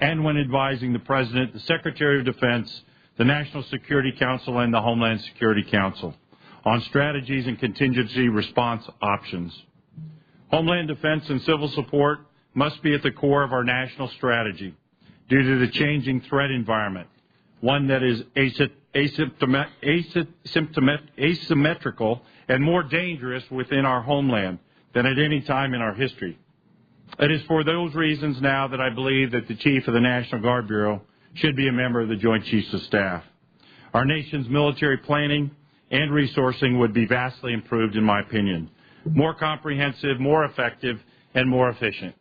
and when advising the President, the Secretary of Defense, the National Security Council, and the Homeland Security Council on strategies and contingency response options. Homeland defense and civil support must be at the core of our national strategy due to the changing threat environment, one that is asymmetrical and more dangerous within our homeland than at any time in our history. It is for those reasons now that I believe that the Chief of the National Guard Bureau should be a member of the Joint Chiefs of Staff. Our nation's military planning and resourcing would be vastly improved, in my opinion, more comprehensive, more effective, and more efficient.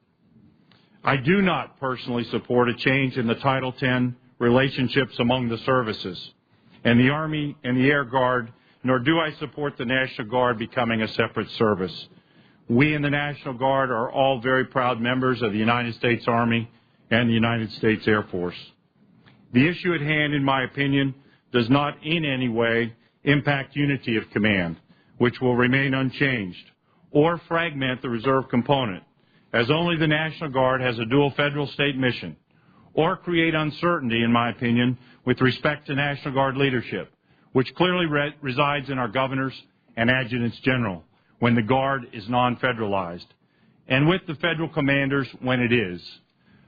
I do not personally support a change in the Title X relationships among the services and the Army and the Air Guard, nor do I support the National Guard becoming a separate service. we in the National Guard are all very proud members of the United States Army and the United States Air Force. The issue at hand, in my opinion, does not in any way impact unity of command, which will remain unchanged, or fragment the reserve component, as only the National Guard has a dual federal-state mission, or create uncertainty, in my opinion, with respect to National Guard leadership, which clearly resides in our governors and adjutants general when the Guard is non-federalized, and with the federal commanders when it is.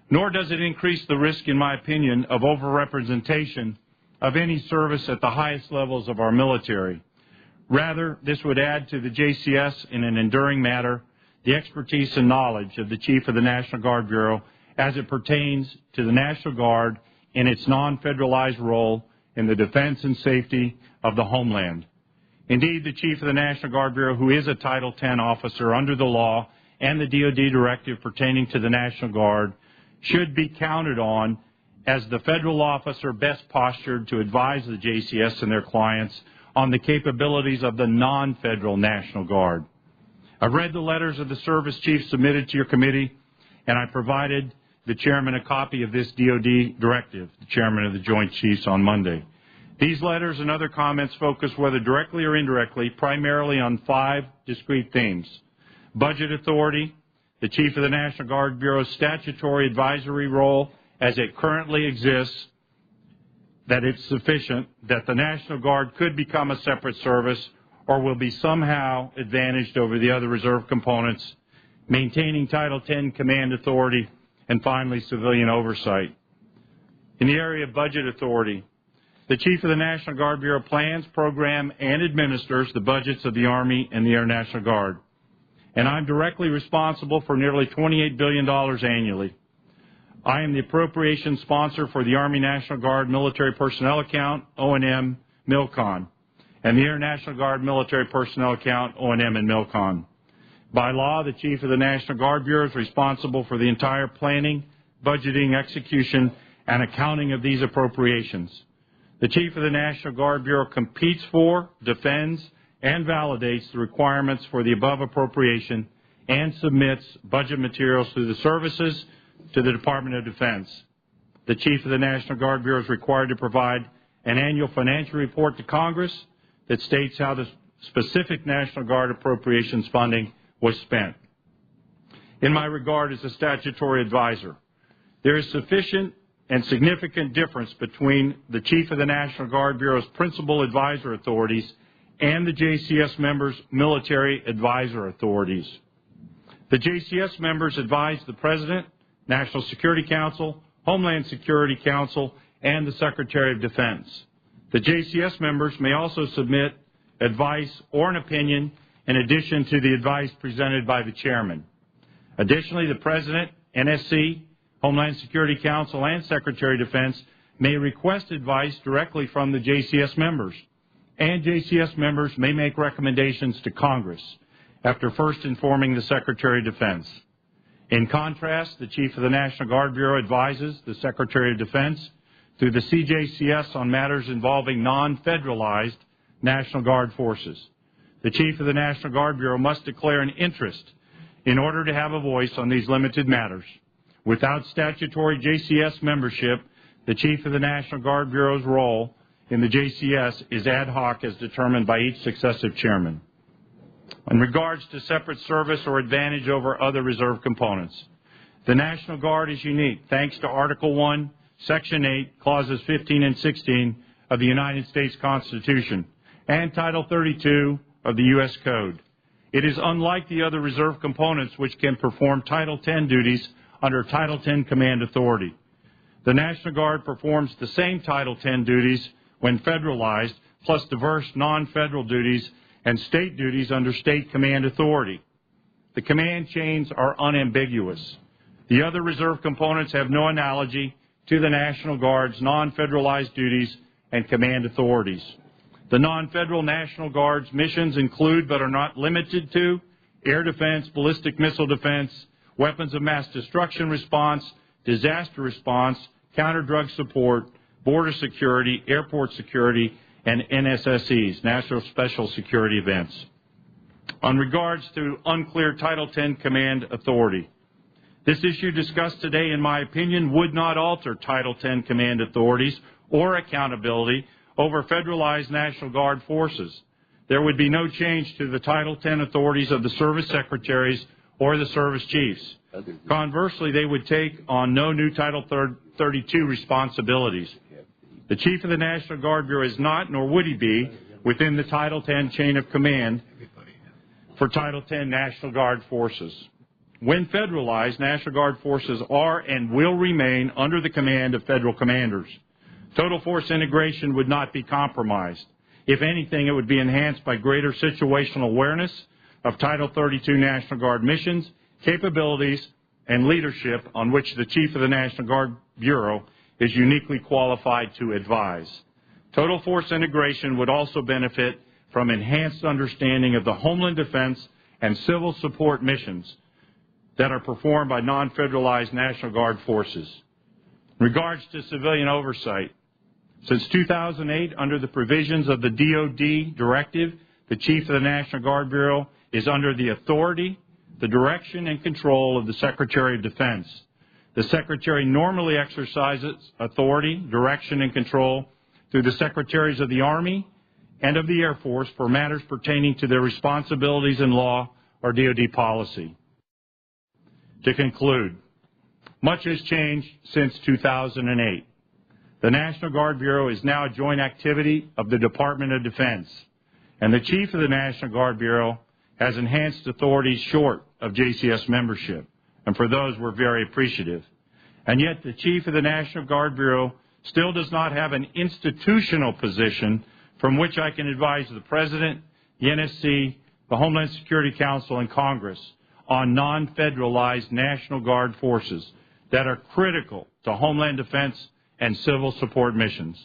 Nor does it increase the risk, in my opinion, of overrepresentation of any service at the highest levels of our military. Rather, this would add to the JCS in an enduring manner the expertise and knowledge of the Chief of the National Guard Bureau as it pertains to the National Guard in its non-federalized role in the defense and safety of the homeland. Indeed, the Chief of the National Guard Bureau, who is a Title X officer under the law and the DoD directive pertaining to the National Guard, should be counted on as the federal officer best postured to advise the JCS and their clients on the capabilities of the non-federal National Guard. I've read the letters of the service chiefs submitted to your committee, and I provided the chairman a copy of this DoD directive, the chairman of the Joint Chiefs, on Monday. These letters and other comments focus, whether directly or indirectly, primarily on 5 discrete themes: budget authority, the Chief of the National Guard Bureau's statutory advisory role as it currently exists, that it's sufficient, that the National Guard could become a separate service or will be somehow advantaged over the other reserve components, maintaining Title X command authority, and finally civilian oversight. In the area of budget authority, the Chief of the National Guard Bureau plans, programs, and administers the budgets of the Army and the Air National Guard, and I'm directly responsible for nearly $28 billion annually. I am the appropriation sponsor for the Army National Guard Military Personnel Account, O&M, MILCON, and the Air National Guard Military Personnel Account, O&M and MILCON. By law, the Chief of the National Guard Bureau is responsible for the entire planning, budgeting, execution, and accounting of these appropriations. The Chief of the National Guard Bureau competes for, defends, and validates the requirements for the above appropriation and submits budget materials to the services to the Department of Defense. The Chief of the National Guard Bureau is required to provide an annual financial report to Congress that states how the specific National Guard appropriations funding was spent. In my regard as a statutory advisor, there is sufficient and significant difference between the Chief of the National Guard Bureau's principal advisor authorities and the JCS members' military advisor authorities. The JCS members advise the President, National Security Council, Homeland Security Council, and the Secretary of Defense. The JCS members may also submit advice or an opinion in addition to the advice presented by the Chairman. Additionally, the President, NSC, Homeland Security Council, and Secretary of Defense may request advice directly from the JCS members, and JCS members may make recommendations to Congress after first informing the Secretary of Defense. In contrast, the Chief of the National Guard Bureau advises the Secretary of Defense through the CJCS on matters involving non-federalized National Guard forces. The Chief of the National Guard Bureau must declare an interest in order to have a voice on these limited matters. Without statutory JCS membership, the Chief of the National Guard Bureau's role in the JCS is ad hoc as determined by each successive chairman. In regards to separate service or advantage over other reserve components, the National Guard is unique thanks to Article 1, Section 8, Clauses 15 and 16 of the United States Constitution and Title 32 of the U.S. Code. It is unlike the other reserve components which can perform Title X duties under Title X command authority. The National Guard performs the same Title X duties when federalized, plus diverse non-federal duties and state duties under state command authority. The command chains are unambiguous. The other reserve components have no analogy to the National Guard's non-federalized duties and command authorities. The non-federal National Guard's missions include, but are not limited to, air defense, ballistic missile defense, weapons of mass destruction response, disaster response, counter-drug support, border security, airport security, and NSSEs, National Special Security Events. on regards to unclear Title X command authority. This issue discussed today, in my opinion, would not alter Title X command authorities or accountability over federalized National Guard forces. There would be no change to the Title X authorities of the service secretaries or the service chiefs. Conversely, they would take on no new Title 32 responsibilities. The Chief of the National Guard Bureau is not, nor would he be, within the Title X chain of command for Title X National Guard forces. When federalized, National Guard forces are and will remain under the command of federal commanders. Total force integration would not be compromised. If anything, it would be enhanced by greater situational awareness of Title 32 National Guard missions, capabilities, and leadership on which the Chief of the National Guard Bureau is uniquely qualified to advise. Total force integration would also benefit from enhanced understanding of the Homeland Defense and civil support missions that are performed by non-federalized National Guard forces. In regards to civilian oversight, since 2008, under the provisions of the DoD directive, the Chief of the National Guard Bureau is under the authority, the direction, and control of the Secretary of Defense. The Secretary normally exercises authority, direction, and control through the Secretaries of the Army and of the Air Force for matters pertaining to their responsibilities in law or DoD policy. To conclude, much has changed since 2008. The National Guard Bureau is now a joint activity of the Department of Defense, and the Chief of the National Guard Bureau has enhanced authorities short of JCS membership, and for those we're very appreciative. And yet the Chief of the National Guard Bureau still does not have an institutional position from which I can advise the President, the NSC, the Homeland Security Council, and Congress on non-federalized National Guard forces that are critical to Homeland Defense and civil support missions.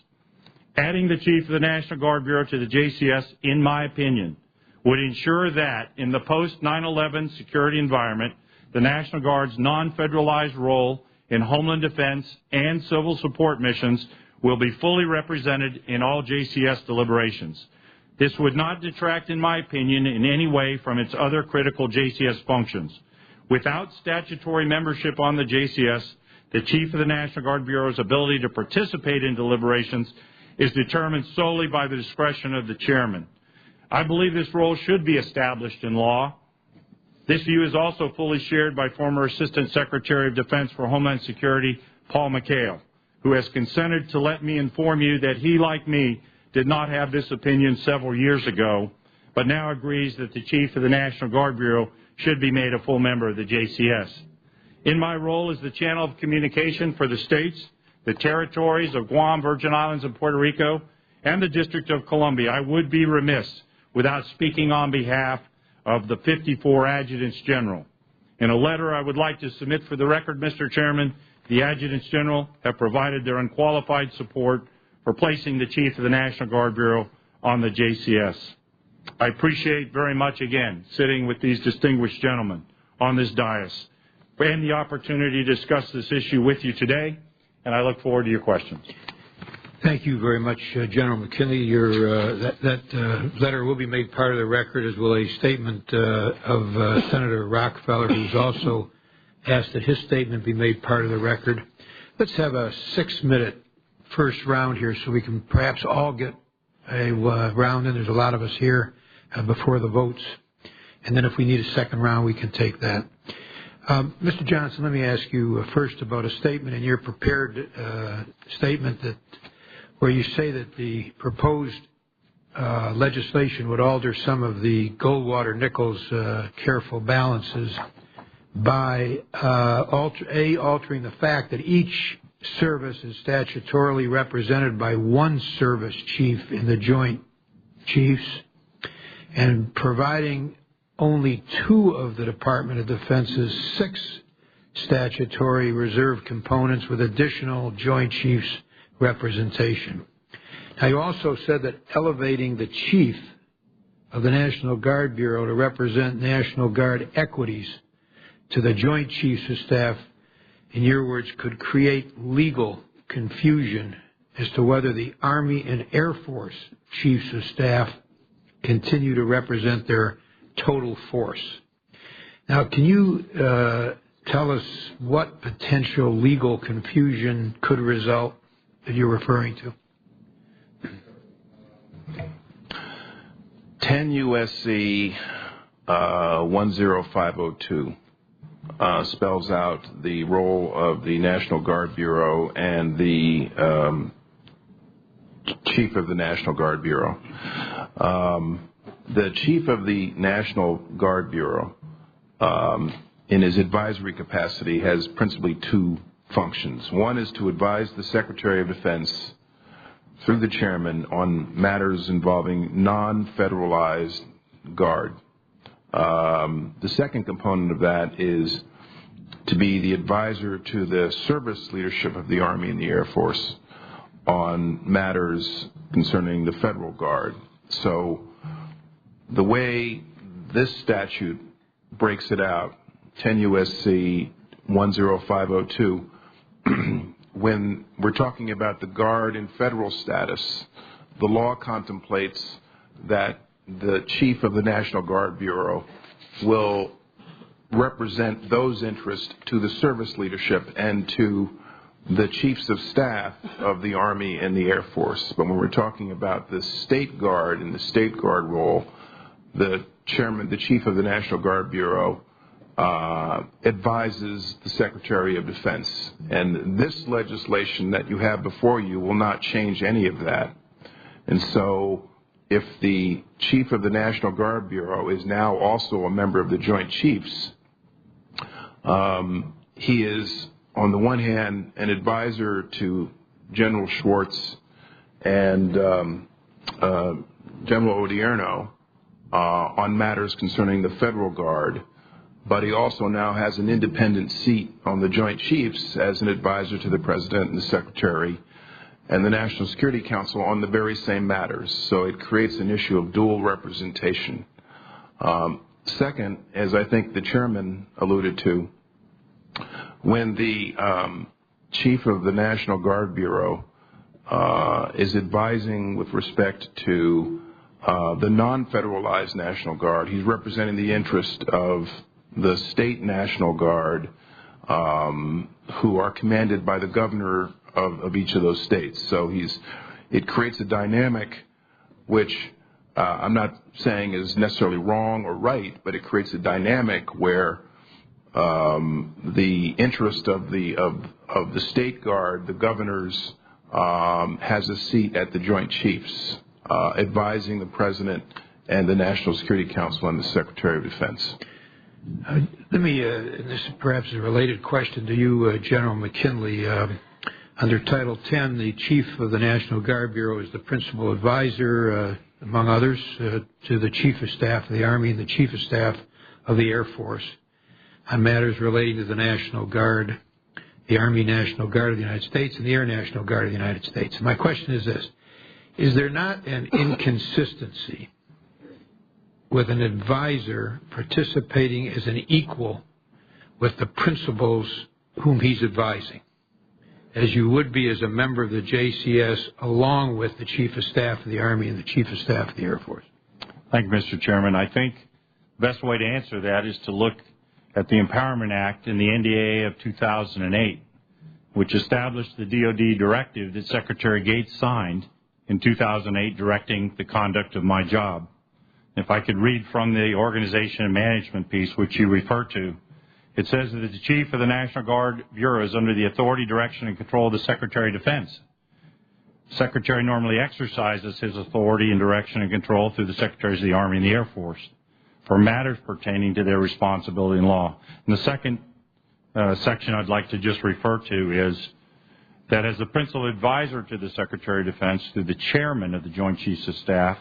Adding the Chief of the National Guard Bureau to the JCS, in my opinion, would ensure that in the post-9/11 security environment, the National Guard's non-federalized role in Homeland Defense and civil support missions will be fully represented in all JCS deliberations. This would not detract, in my opinion, in any way from its other critical JCS functions. Without statutory membership on the JCS, the Chief of the National Guard Bureau's ability to participate in deliberations is determined solely by the discretion of the chairman. I believe this role should be established in law. This view is also fully shared by former Assistant Secretary of Defense for Homeland Security, Paul McHale, who has consented to let me inform you that he, like me, did not have this opinion several years ago, but now agrees that the Chief of the National Guard Bureau should be made a full member of the JCS. In my role as the channel of communication for the states, the territories of Guam, Virgin Islands, and Puerto Rico, and the District of Columbia, I would be remiss without speaking on behalf of the 54 Adjutants General. In a letter I would like to submit for the record, Mr. Chairman, the Adjutants General have provided their unqualified support for placing the Chief of the National Guard Bureau on the JCS. I appreciate very much, again, sitting with these distinguished gentlemen on this dais and the opportunity to discuss this issue with you today, and I look forward to your questions. Thank you very much, General McKinley. That letter will be made part of the record, as will a statement of Senator Rockefeller, who's also asked that his statement be made part of the record. Let's have a 6-minute first round here so we can perhaps all get a round in. There's a lot of us here before the votes. And then if we need a second round, we can take that. Mr. Johnson, let me ask you first about a statement in your prepared statement where you say that the proposed legislation would alter some of the Goldwater-Nichols careful balances by altering the fact that each service is statutorily represented by one service chief in the Joint Chiefs and providing only 2 of the Department of Defense's 6 statutory reserve components with additional Joint Chiefs representation. Now, you also said that elevating the Chief of the National Guard Bureau to represent National Guard equities to the Joint Chiefs of Staff, in your words, could create legal confusion as to whether the Army and Air Force Chiefs of Staff continue to represent their total force. Now, can you tell us what potential legal confusion could result that you're referring to? 10 U.S.C. 10502 spells out the role of the National Guard Bureau and the Chief of the National Guard Bureau. The Chief of the National Guard Bureau, in his advisory capacity, has principally two functions. One is to advise the Secretary of Defense through the chairman on matters involving non-federalized Guard. The second component of that is to be the advisor to the service leadership of the Army and the Air Force on matters concerning the Federal Guard. So the way this statute breaks it out, 10 U.S.C. 10502, when we're talking about the Guard in federal status, the law contemplates that the Chief of the National Guard Bureau will represent those interests to the service leadership and to the Chiefs of Staff of the Army and the Air Force. But when we're talking about the State Guard and the State Guard role, the Chairman, the Chief of the National Guard Bureau, advises the Secretary of Defense. And this legislation that you have before you will not change any of that. And so if the Chief of the National Guard Bureau is now also a member of the Joint Chiefs, he is, on the one hand, an advisor to General Schwartz and General Odierno on matters concerning the Federal Guard, but he also now has an independent seat on the Joint Chiefs as an advisor to the President and the Secretary and the National Security Council on the very same matters. So it creates an issue of dual representation. Second, as I think the Chairman alluded to, when the Chief of the National Guard Bureau is advising with respect to the non-federalized National Guard, he's representing the interest of the state National Guard who are commanded by the governor of each of those states. So it creates a dynamic which I'm not saying is necessarily wrong or right, but it creates a dynamic where the interest of the State Guard, the governors, has a seat at the Joint Chiefs, advising the President and the National Security Council and the Secretary of Defense. Let me, this is perhaps a related question to you, General McKinley. Under Title 10, the Chief of the National Guard Bureau is the principal advisor, among others, to the Chief of Staff of the Army and the Chief of Staff of the Air Force on matters relating to the National Guard, the Army National Guard of the United States, and the Air National Guard of the United States. And my question is this: is there not an inconsistency with an advisor participating as an equal with the principals whom he's advising, as you would be as a member of the JCS, along with the Chief of Staff of the Army and the Chief of Staff of the Air Force? Thank you, Mr. Chairman. I think the best way to answer that is to look at the Empowerment Act and the NDAA of 2008, which established the DoD directive that Secretary Gates signed in 2008 directing the conduct of my job. If I could read from the organization and management piece, which you refer to, it says that the Chief of the National Guard Bureau is under the authority, direction, and control of the Secretary of Defense. The Secretary normally exercises his authority and direction and control through the Secretaries of the Army and the Air Force for matters pertaining to their responsibility in law. And the second section I'd like to just refer to is that as the principal advisor to the Secretary of Defense through the Chairman of the Joint Chiefs of Staff,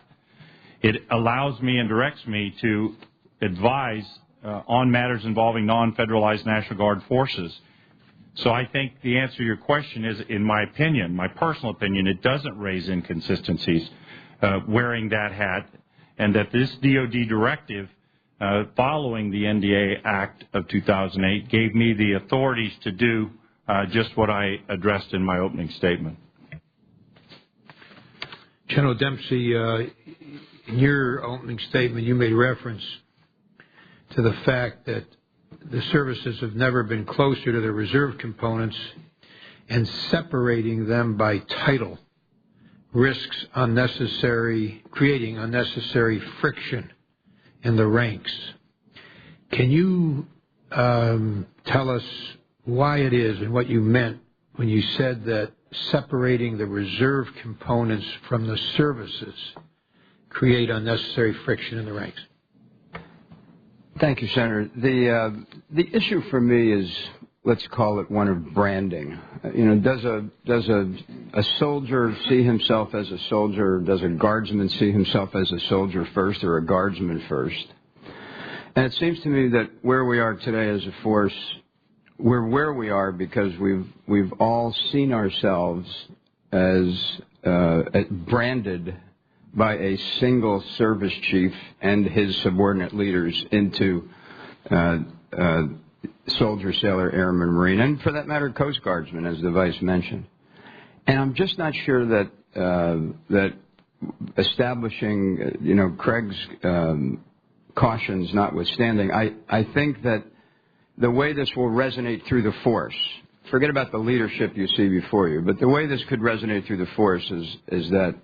it allows me and directs me to advise on matters involving non-federalized National Guard forces. So I think the answer to your question is, in my opinion, my personal opinion, it doesn't raise inconsistencies wearing that hat, and that this DoD directive following the NDA Act of 2008 gave me the authorities to do just what I addressed in my opening statement. General Dempsey, in your opening statement, you made reference to the fact that the services have never been closer to the reserve components, and separating them by title risks creating unnecessary friction in the ranks. Can you tell us why it is and what you meant when you said that separating the reserve components from the services create unnecessary friction in the ranks? Thank you, Senator. The issue for me is, let's call it one of branding. Does a soldier see himself as a soldier? Does a guardsman see himself as a soldier first or a guardsman first? And it seems to me that where we are today as a force, we're where we are because we've all seen ourselves as branded by a single service chief and his subordinate leaders into soldier, sailor, airman, marine, and for that matter, Coast Guardsmen, as the Vice mentioned. And I'm just not sure that that establishing, Craig's cautions notwithstanding, I think that the way this will resonate through the force, forget about the leadership you see before you, but the way this could resonate through the force is that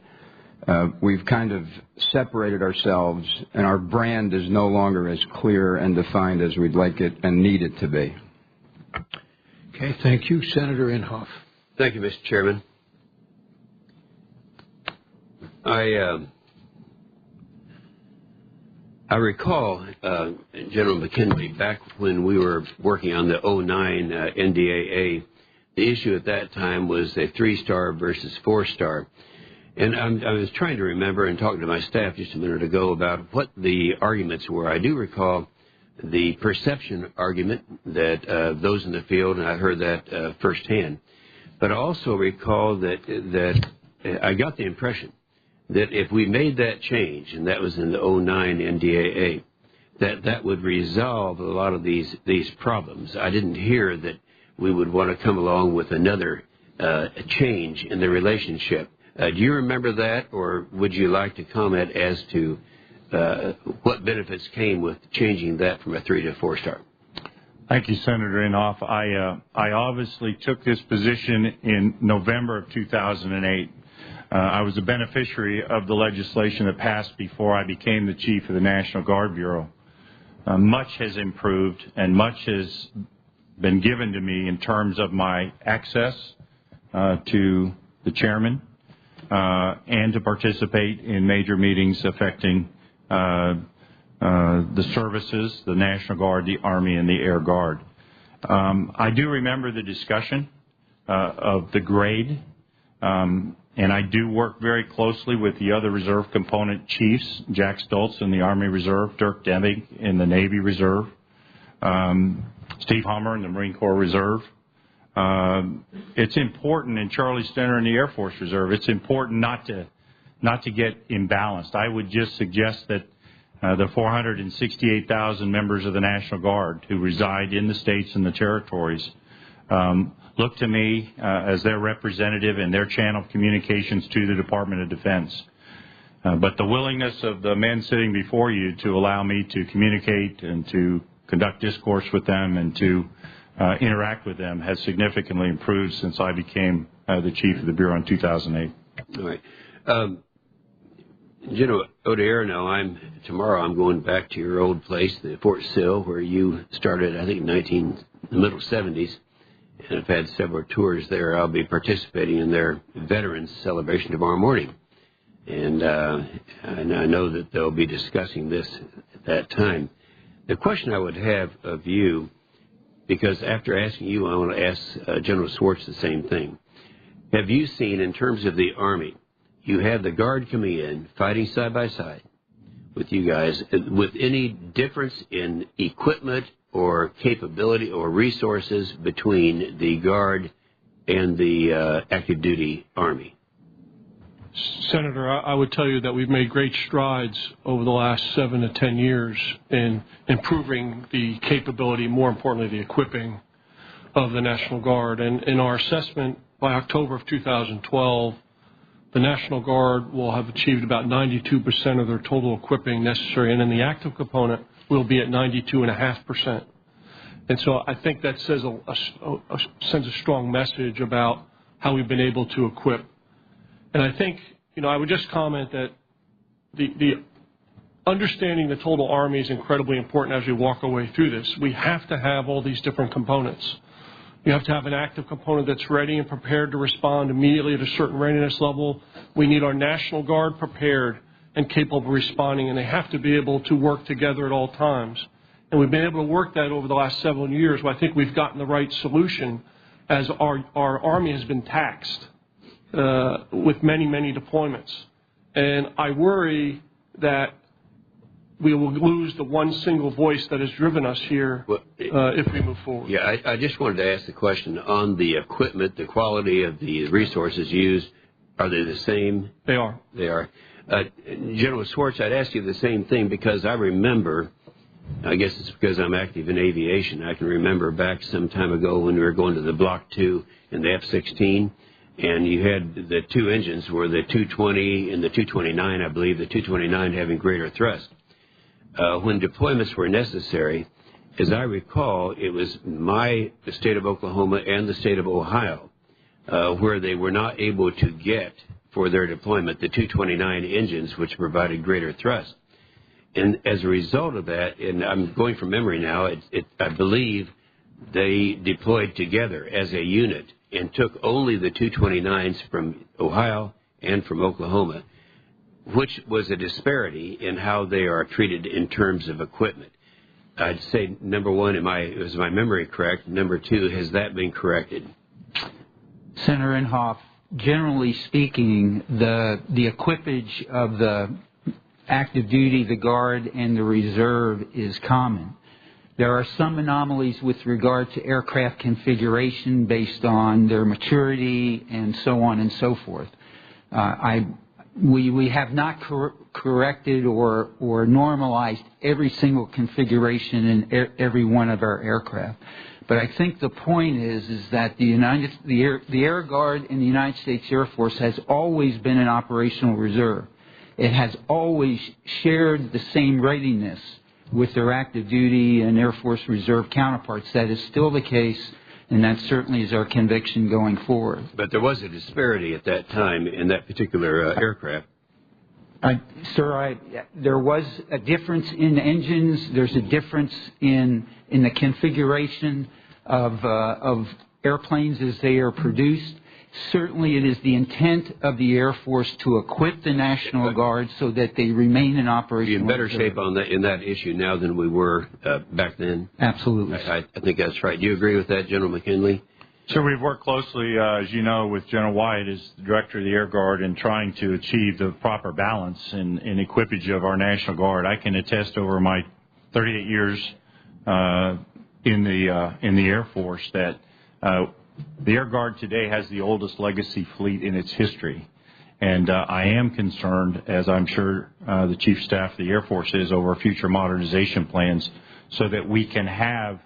we've kind of separated ourselves, and our brand is no longer as clear and defined as we'd like it and need it to be. Okay, thank you. Senator Inhofe. Thank you, Mr. Chairman. I recall, General McKinley, back when we were working on the 09 NDAA, the issue at that time was a 3-star versus 4-star. And I was trying to remember and talking to my staff just a minute ago about what the arguments were. I do recall the perception argument that those in the field, and I heard that firsthand. But I also recall that I got the impression that if we made that change, and that was in the 09 NDAA, that would resolve a lot of these problems. I didn't hear that we would want to come along with another change in the relationship. Do you remember that, or would you like to comment as to what benefits came with changing that from a 3 to 4-star? Thank you, Senator Inhofe. I obviously took this position in November of 2008. I was a beneficiary of the legislation that passed before I became the chief of the National Guard Bureau. Much has improved, and much has been given to me in terms of my access to the chairman and to participate in major meetings affecting the services, the National Guard, the Army, and the Air Guard. I do remember the discussion of the grade, and I do work very closely with the other reserve component chiefs, Jack Stoltz in the Army Reserve, Dirk Deming in the Navy Reserve, Steve Hummer in the Marine Corps Reserve. It's important, and Charlie Stenner in the Air Force Reserve, it's important not to get imbalanced. I would just suggest that the 468,000 members of the National Guard who reside in the states and the territories look to me as their representative and their channel of communications to the Department of Defense. But the willingness of the men sitting before you to allow me to communicate and to conduct discourse with them and to interact with them has significantly improved since I became the chief of the Bureau in 2008. All right. General Odierno, tomorrow I'm going back to your old place, the Fort Sill, where you started, I think, in the middle 70s, and I've had several tours there. I'll be participating in their Veterans Celebration tomorrow morning, and I know that they'll be discussing this at that time. The question I would have of you, because after asking you, I want to ask General Swartz the same thing. Have you seen, in terms of the Army, you have the Guard coming in, fighting side by side with you guys, with any difference in equipment or capability or resources between the Guard and the active duty Army? Senator, I would tell you that we've made great strides over the last 7 to 10 years in improving the capability, more importantly, the equipping of the National Guard. And in our assessment, by October of 2012, the National Guard will have achieved about 92% of their total equipping necessary. And in the active component, we'll be at 92.5%. And so I think that says sends a strong message about how we've been able to equip. And I think, I would just comment that the understanding the total Army is incredibly important as we walk our way through this. We have to have all these different components. You have to have an active component that's ready and prepared to respond immediately at a certain readiness level. We need our National Guard prepared and capable of responding, and they have to be able to work together at all times. And we've been able to work that over the last several years, but I think we've gotten the right solution as our Army has been taxed with many, many deployments. And I worry that we will lose the one single voice that has driven us here if we move forward. Yeah, I just wanted to ask the question on the equipment, the quality of the resources used. Are they the same? They are. They are. General Schwartz, I'd ask you the same thing because I remember, I guess it's because I'm active in aviation, I can remember back some time ago when we were going to the Block 2 in the F-16, and you had the two engines were the 220 and the 229, I believe, the 229 having greater thrust. When deployments were necessary, as I recall, it was the state of Oklahoma and the state of Ohio where they were not able to get for their deployment the 229 engines, which provided greater thrust. And as a result of that, and I'm going from memory now, I believe they deployed together as a unit and took only the 229s from Ohio and from Oklahoma, which was a disparity in how they are treated in terms of equipment. I'd say, number one, is my memory correct? Number two, has that been corrected? Senator Inhofe, generally speaking, the equipage of the active duty, the Guard, and the Reserve is common. There are some anomalies with regard to aircraft configuration based on their maturity and so on and so forth. We have not corrected or normalized every single configuration in every one of our aircraft. But I think the point is that the Air Guard in the United States Air Force has always been an operational reserve. It has always shared the same readiness with their active duty and Air Force Reserve counterparts. That is still the case, and that certainly is our conviction going forward. But there was a disparity at that time in that particular aircraft. Sir, there was a difference in engines. There's a difference in the configuration of airplanes as they are produced. Certainly, it is the intent of the Air Force to equip the National Guard so that they remain in operational. Are you in better shape in that issue now than we were back then? Absolutely. I think that's right. Do you agree with that, General McKinley? Sir, we've worked closely, as you know, with General White as the Director of the Air Guard in trying to achieve the proper balance in equipage of our National Guard. I can attest over my 38 years in the Air Force that the Air Guard today has the oldest legacy fleet in its history. And I am concerned, as I'm sure the Chief of Staff of the Air Force is, over future modernization plans so that we can have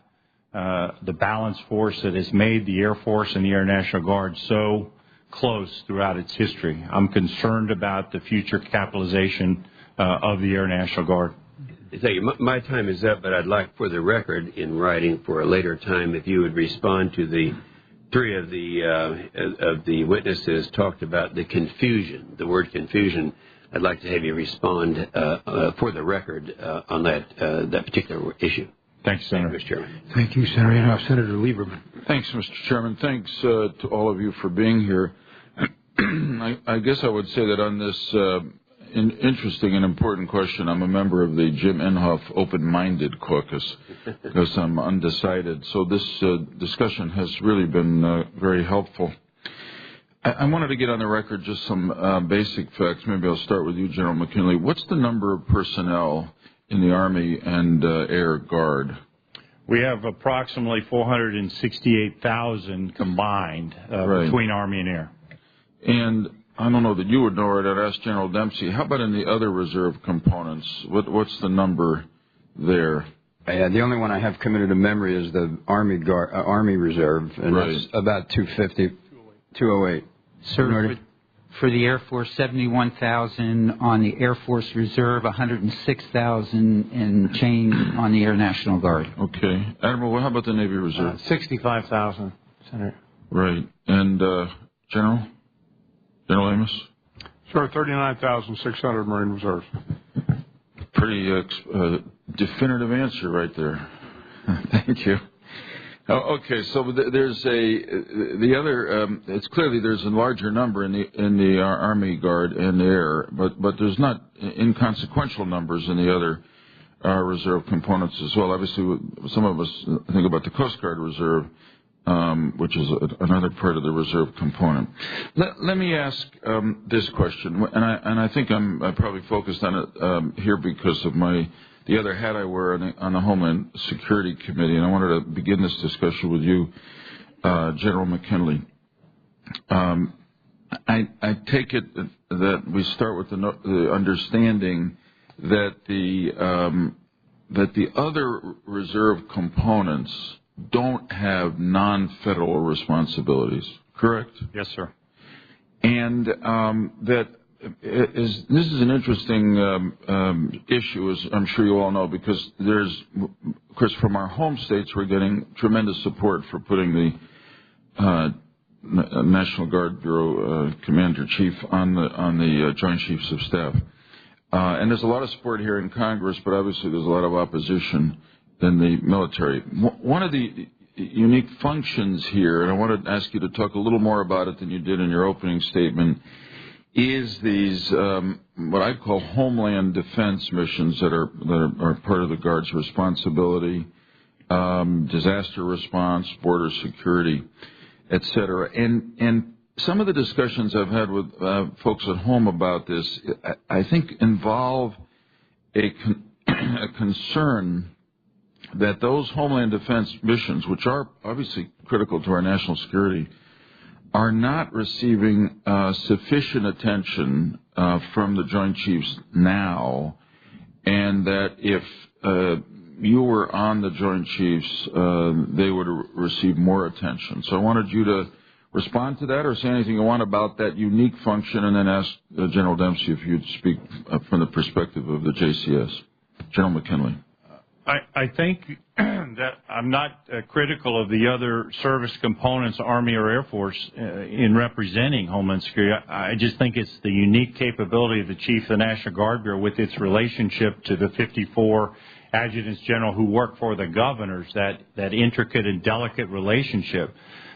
the balanced force that has made the Air Force and the Air National Guard so close throughout its history. I'm concerned about the future capitalization of the Air National Guard. Thank you. My time is up, but I'd like for the record in writing for a later time if you would respond to the three of the witnesses talked about the confusion, the word confusion. I'd like to have you respond for the record on that particular issue. Thanks, Senator. Mr. Chairman. Thank you, Senator Inhofe. Senator Lieberman. Thanks, Mr. Chairman. Thanks to all of you for being here. I guess I would say that on this interesting and important question, I'm a member of the Jim Inhofe Open-Minded Caucus because I'm undecided. So this discussion has really been very helpful. I wanted to get on the record just some basic facts. Maybe I'll start with you, General McKinley. What's the number of personnel in the Army and Air Guard? We have approximately 468,000 combined between Army and Air. And I don't know that you would know it. I'd ask General Dempsey. How about in the other reserve components? What's the number there? The only one I have committed to memory is the Army Reserve, and that's about 250, 208. Sir, for the Air Force, $71,000 on the Air Force Reserve, $106,000 and change on the Air National Guard. Okay. Admiral, well, how about the Navy Reserve? $65,000, Senator. Right. And General Amos? Sir, 39,600 Marine Reserve. Pretty definitive answer right there. Thank you. Okay, so there's the other. It's clearly there's a larger number in the Army Guard and the Air, but there's not inconsequential numbers in the other reserve components as well. Obviously, some of us think about the Coast Guard Reserve, which is another part of the reserve component. Let me ask this question, and I think I'm probably focused on it here because of the other hat I wear on the Homeland Security Committee, and I wanted to begin this discussion with you, General McKinley. I take it that we start with the understanding that the other reserve components don't have non-federal responsibilities, correct? Yes, sir. And that this is an interesting issue, as I'm sure you all know, because of course, from our home states, we're getting tremendous support for putting the National Guard Bureau Commander-Chief on the Joint Chiefs of Staff. And there's a lot of support here in Congress, but obviously there's a lot of opposition in the military. One of the unique functions here, and I wanted to ask you to talk a little more about it than you did in your opening statement, is these what I call homeland defense missions that are part of the Guard's responsibility, disaster response, border security, et cetera. And some of the discussions I've had with folks at home about this, I think, involve a concern that those homeland defense missions, which are obviously critical to our national security, are not receiving sufficient attention from the Joint Chiefs now, and that if you were on the Joint Chiefs, they would receive more attention. So I wanted you to respond to that or say anything you want about that unique function, and then ask General Dempsey if you'd speak from the perspective of the JCS. General McKinley. I think that I'm not critical of the other service components, Army or Air Force, in representing Homeland Security. I just think it's the unique capability of the Chief of the National Guard Bureau with its relationship to the 54 adjutants general who work for the governors, that intricate and delicate relationship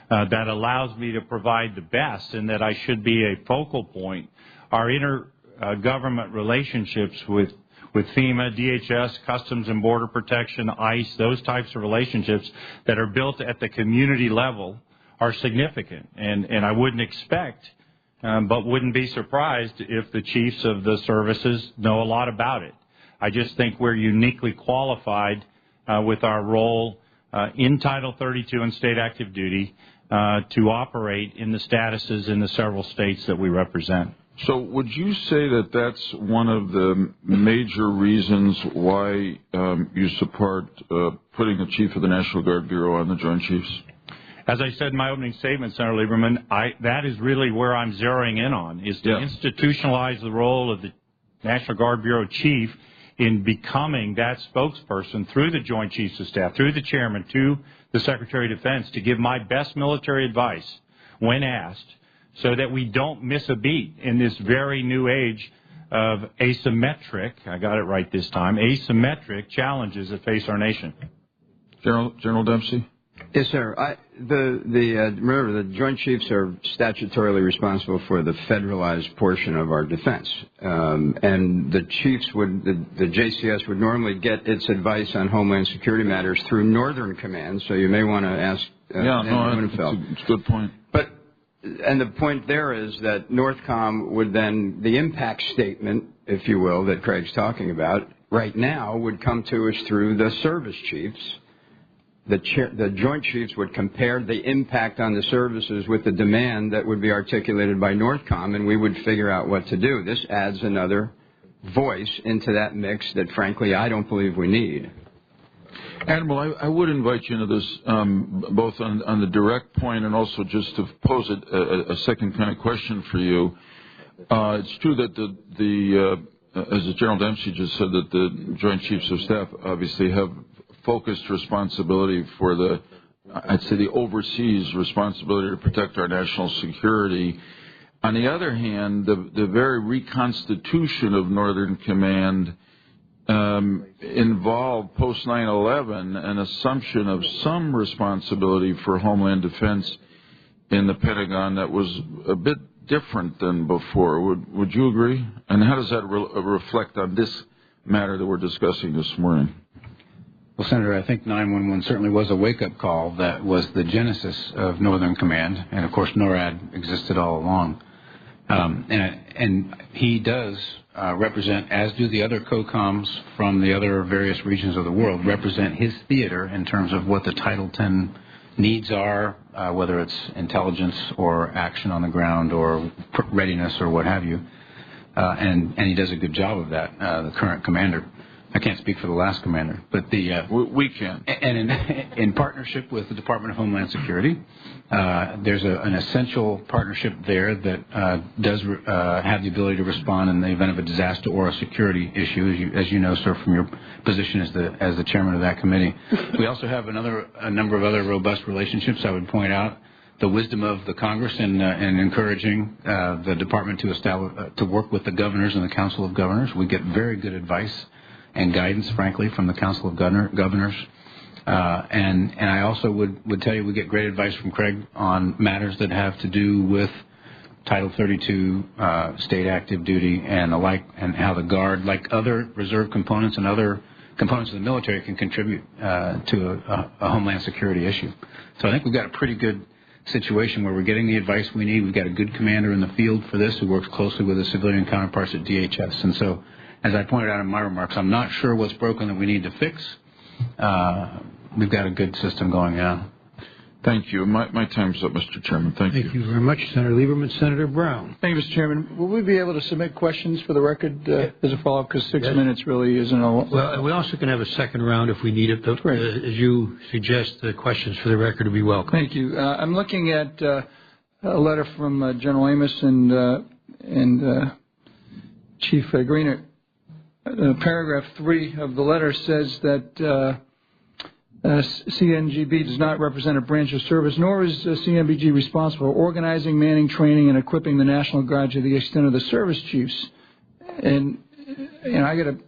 that allows me to provide the best, and that I should be a focal point. Our intergovernment relationships with FEMA, DHS, Customs and Border Protection, ICE, those types of relationships that are built at the community level are significant. And I wouldn't expect, but wouldn't be surprised if the chiefs of the services know a lot about it. I just think we're uniquely qualified with our role in Title 32 and state active duty to operate in the statuses in the several states that we represent. So would you say that that's one of the major reasons why you support putting the Chief of the National Guard Bureau on the Joint Chiefs? As I said in my opening statement, Senator Lieberman, that is really where I'm zeroing in on, is to institutionalize the role of the National Guard Bureau Chief in becoming that spokesperson through the Joint Chiefs of Staff, through the Chairman, to the Secretary of Defense, to give my best military advice when asked, so that we don't miss a beat in this very new age of asymmetric, I got it right this time, asymmetric challenges that face our nation. General Dempsey? Yes, sir. Remember, the Joint Chiefs are statutorily responsible for the federalized portion of our defense. And the chiefs the JCS would normally get its advice on Homeland Security matters through Northern Command, so you may want to ask it's a good point. And the point there is that NORTHCOM would then, the impact statement, if you will, that Craig's talking about, right now would come to us through the service chiefs. The Joint Chiefs would compare the impact on the services with the demand that would be articulated by NORTHCOM, and we would figure out what to do. This adds another voice into that mix that, frankly, I don't believe we need. Admiral, I would invite you into this, both on the direct point and also just to pose a second kind of question for you. It's true that as General Dempsey just said, that the Joint Chiefs of Staff obviously have focused responsibility for the overseas responsibility to protect our national security. On the other hand, the very reconstitution of Northern Command involved post 9/11 an assumption of some responsibility for Homeland Defense in the Pentagon that was a bit different than before. Would you agree? And how does that reflect on this matter that we're discussing this morning? Well, Senator, I think 911 certainly was a wake-up call that was the genesis of Northern Command, and of course NORAD existed all along. And he does represent, as do the other COCOMs from the other various regions of the world, represent his theater in terms of what the Title 10 needs are, whether it's intelligence or action on the ground or readiness or what have you. And he does a good job of that, the current commander. I can't speak for the last commander, but we can. And in partnership with the Department of Homeland Security, there's an essential partnership there that does have the ability to respond in the event of a disaster or a security issue, as you know, sir, from your position as the chairman of that committee. We also have a number of other robust relationships. I would point out the wisdom of the Congress in encouraging the department to work with the governors and the Council of Governors. We get very good advice and guidance, frankly, from the Council of Governors. And I also would tell you we get great advice from Craig on matters that have to do with Title 32, state active duty, and the like, and how the Guard, like other reserve components and other components of the military, can contribute to a Homeland Security issue. So I think we've got a pretty good situation where we're getting the advice we need. We've got a good commander in the field for this who works closely with his civilian counterparts at DHS. And so, as I pointed out in my remarks, I'm not sure what's broken that we need to fix. We've got a good system going now. Thank you. My time's up, Mr. Chairman. Thank you. Thank you very much, Senator Lieberman. Senator Brown. Thank you, Mr. Chairman. Will we be able to submit questions for the record as a follow-up? Because 6 minutes really isn't a lot. Well, we also can have a second round if we need it. But, as you suggest, the questions for the record would be welcome. Thank you. I'm looking at a letter from General Amos and Chief Greenert. Paragraph 3 of the letter says that CNGB does not represent a branch of service, nor is CNBG responsible for organizing, manning, training, and equipping the National Guard to the extent of the service chiefs. And I got to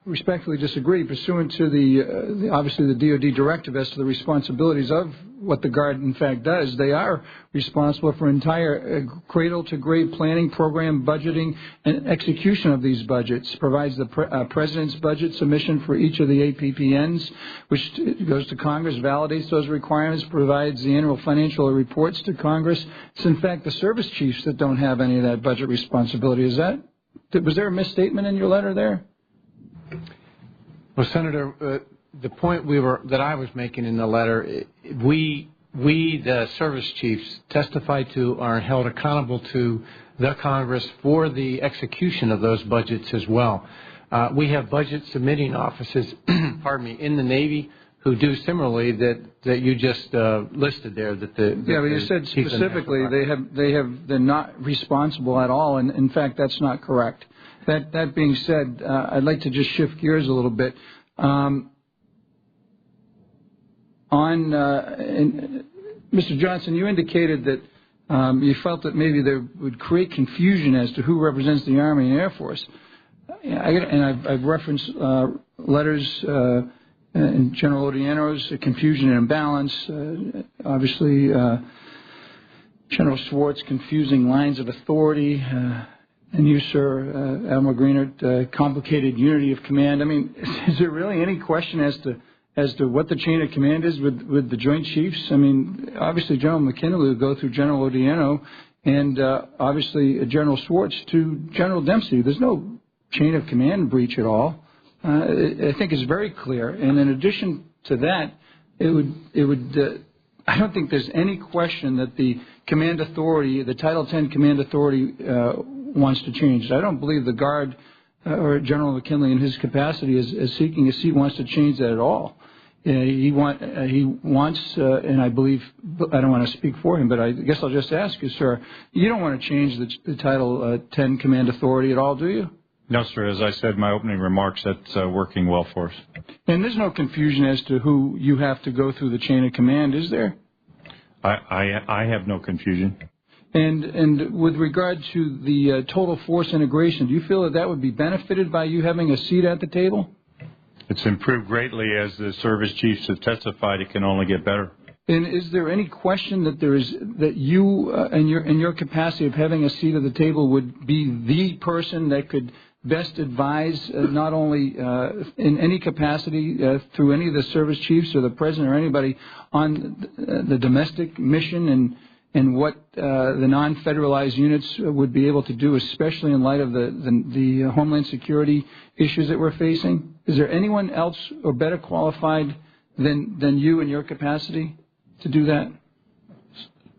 respectfully disagree. Pursuant to the obviously the DoD directive as to the responsibilities of what the Guard in fact does, they are responsible for entire cradle-to-grave planning, program, budgeting, and execution of these budgets. Provides the President's budget submission for each of the APPNs, which goes to Congress, validates those requirements, provides the annual financial reports to Congress. It's in fact the service chiefs that don't have any of that budget responsibility. Was there a misstatement in your letter there? Well, Senator, the point that I was making in the letter, we the service chiefs testified to are held accountable to the Congress for the execution of those budgets as well. We have budget submitting offices, in the Navy who do similarly that you just listed there. But you said specifically they're not responsible at all, and in fact that's not correct. That being said, I'd like to just shift gears a little bit. Mr. Johnson, you indicated that you felt that maybe there would create confusion as to who represents the Army and Air Force. I've referenced letters in General Odierno's confusion and imbalance. Obviously, General Schwartz confusing lines of authority. And you, sir, Admiral Greenert, complicated unity of command. I mean, is there really any question as to what the chain of command is with the Joint Chiefs? I mean, obviously General McKinley would go through General Odierno, and obviously General Schwartz to General Dempsey. There's no chain of command breach at all. I think it's very clear. And in addition to that, it would. I don't think there's any question that the command authority, the Title 10 command authority, wants to change. I don't believe the Guard or General McKinley in his capacity is seeking a seat wants to change that at all. He wants, and I believe, I don't want to speak for him, but I guess I'll just ask you, sir, you don't want to change the Title 10 Command Authority at all, do you? No, sir. As I said in my opening remarks, that's working well for us. And there's no confusion as to who you have to go through the chain of command, is there? I have no confusion. And with regard to the total force integration, do you feel that would be benefited by you having a seat at the table? It's improved greatly as the service chiefs have testified. It can only get better. And is there any question that you, in your capacity of having a seat at the table, would be the person that could best advise, not only in any capacity through any of the service chiefs or the president or anybody, on the domestic mission and what the non-federalized units would be able to do, especially in light of the Homeland Security issues that we're facing? Is there anyone else or better qualified than you in your capacity to do that?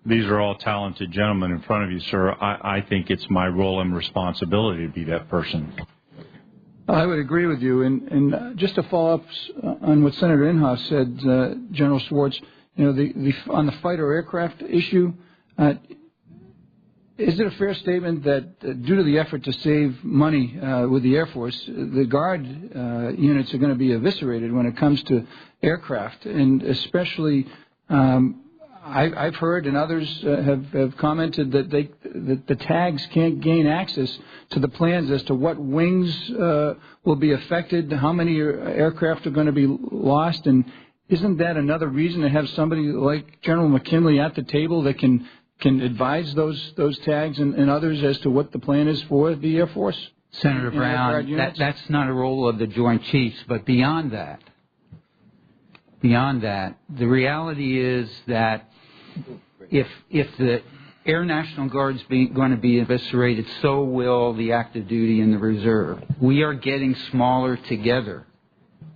These are all talented gentlemen in front of you, sir. I think it's my role and responsibility to be that person. I would agree with you. And just to follow up on what Senator Inhofe said, General Schwartz, on the fighter aircraft issue, is it a fair statement that due to the effort to save money with the Air Force, the Guard units are going to be eviscerated when it comes to aircraft? And especially, I've heard and others have commented that the tags can't gain access to the plans as to what wings will be affected, how many aircraft are going to be lost, and isn't that another reason to have somebody like General McKinley at the table that can advise those tags and others as to what the plan is for the Air Force? Senator Brown, that's not a role of the Joint Chiefs, but beyond that, the reality is that if the Air National Guard's going to be eviscerated, so will the active duty and the reserve. We are getting smaller together.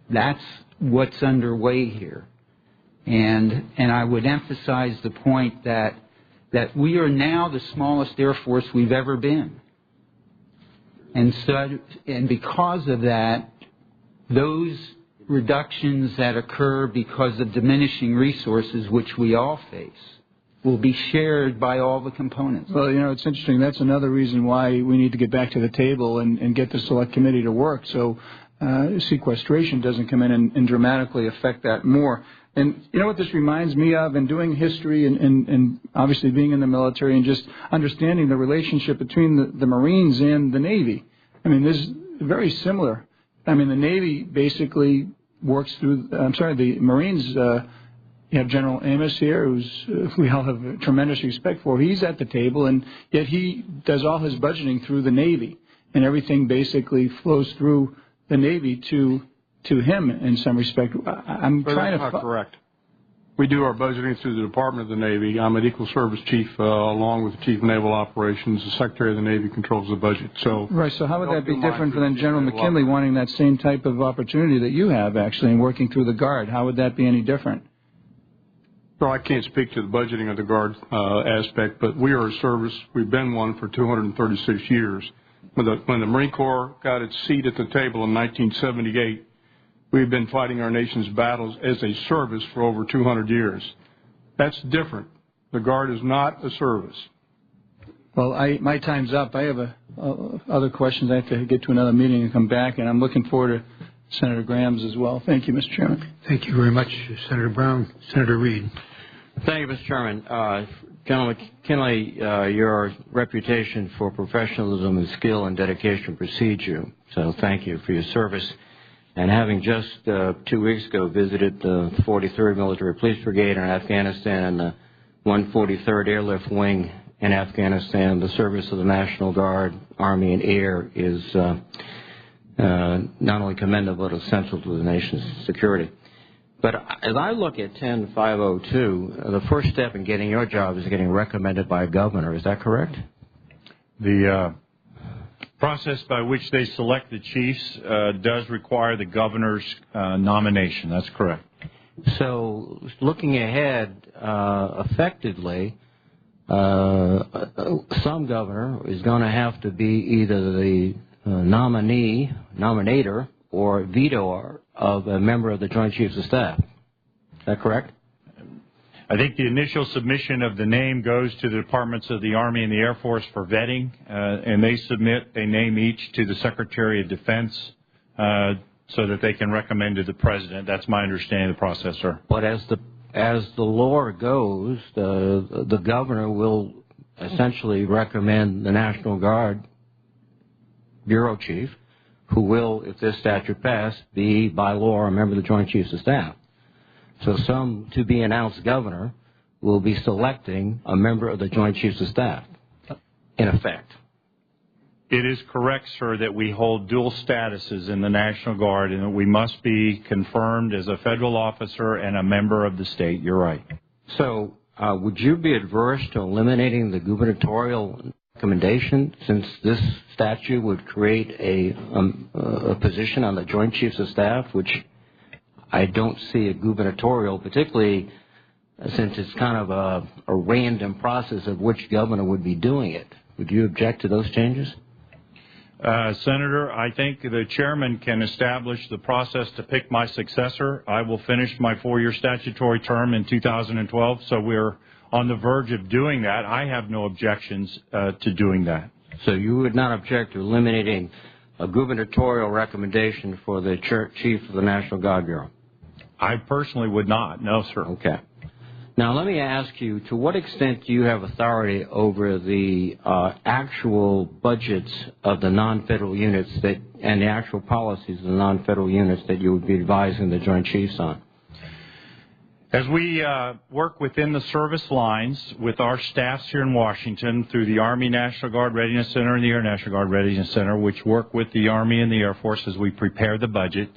That's what's underway here. And I would emphasize the point that we are now the smallest Air Force we've ever been. And because of that, those reductions that occur because of diminishing resources, which we all face, will be shared by all the components. Well, it's interesting. That's another reason why we need to get back to the table and get the Select Committee to work so sequestration doesn't come in and dramatically affect that more. And you know what this reminds me of, in doing history and obviously being in the military and just understanding the relationship between the Marines and the Navy. I mean, this is very similar. I mean, the Navy basically works through, the Marines, you have General Amos here, who's we all have tremendous respect for. He's at the table, and yet he does all his budgeting through the Navy, and everything basically flows through the Navy to him in some respect. I'm trying to... That's not correct. We do our budgeting through the Department of the Navy. I'm an Equal Service Chief along with the Chief of Naval Operations. The Secretary of the Navy controls the budget. Right, so how would that be different than General McKinley wanting that same type of opportunity that you have, actually, in working through the Guard? How would that be any different? Well, I can't speak to the budgeting of the Guard aspect, but we are a service. We've been one for 236 years. When the Marine Corps got its seat at the table in 1978, we've been fighting our nation's battles as a service for over 200 years. That's different. The Guard is not a service. Well, my time's up. I have other questions. I have to get to another meeting and come back, and I'm looking forward to Senator Graham's as well. Thank you, Mr. Chairman. Thank you very much, Senator Brown. Senator Reed. Thank you, Mr. Chairman. General McKinley, your reputation for professionalism and skill and dedication precedes you, so thank you for your service. And having just 2 weeks ago visited the 43rd Military Police Brigade in Afghanistan and the 143rd Airlift Wing in Afghanistan, the service of the National Guard, Army, and Air is not only commendable but essential to the nation's security. But as I look at 10502, the first step in getting your job is getting recommended by a governor. Is that correct? The process by which they select the chiefs does require the governor's nomination. That's correct. So looking ahead, effectively, some governor is going to have to be either the nominator, or vetoer of a member of the Joint Chiefs of Staff. Is that correct? I think the initial submission of the name goes to the Departments of the Army and the Air Force for vetting, and they submit a name each to the Secretary of Defense so that they can recommend to the President. That's my understanding of the process, sir. But as the law goes, the governor will essentially recommend the National Guard bureau chief, who will, if this statute passed, be by law a member of the Joint Chiefs of Staff. So some to-be-announced governor will be selecting a member of the Joint Chiefs of Staff, in effect. It is correct, sir, that we hold dual statuses in the National Guard and that we must be confirmed as a federal officer and a member of the state. You're right. So would you be adverse to eliminating the gubernatorial recommendation, since this statute would create a position on the Joint Chiefs of Staff, which I don't see a gubernatorial, particularly since it's kind of a random process of which governor would be doing it. Would you object to those changes? Senator, I think the chairman can establish the process to pick my successor. I will finish my 4-year statutory term in 2012, so we're on the verge of doing that. I have no objections to doing that. So you would not object to eliminating a gubernatorial recommendation for the chief of the National Guard Bureau? I personally would not. No, sir. Okay. Now, let me ask you, to what extent do you have authority over the actual budgets of the non-federal units and the actual policies of the non-federal units that you would be advising the Joint Chiefs on? As we work within the service lines with our staffs here in Washington through the Army National Guard Readiness Center and the Air National Guard Readiness Center, which work with the Army and the Air Force as we prepare the budget,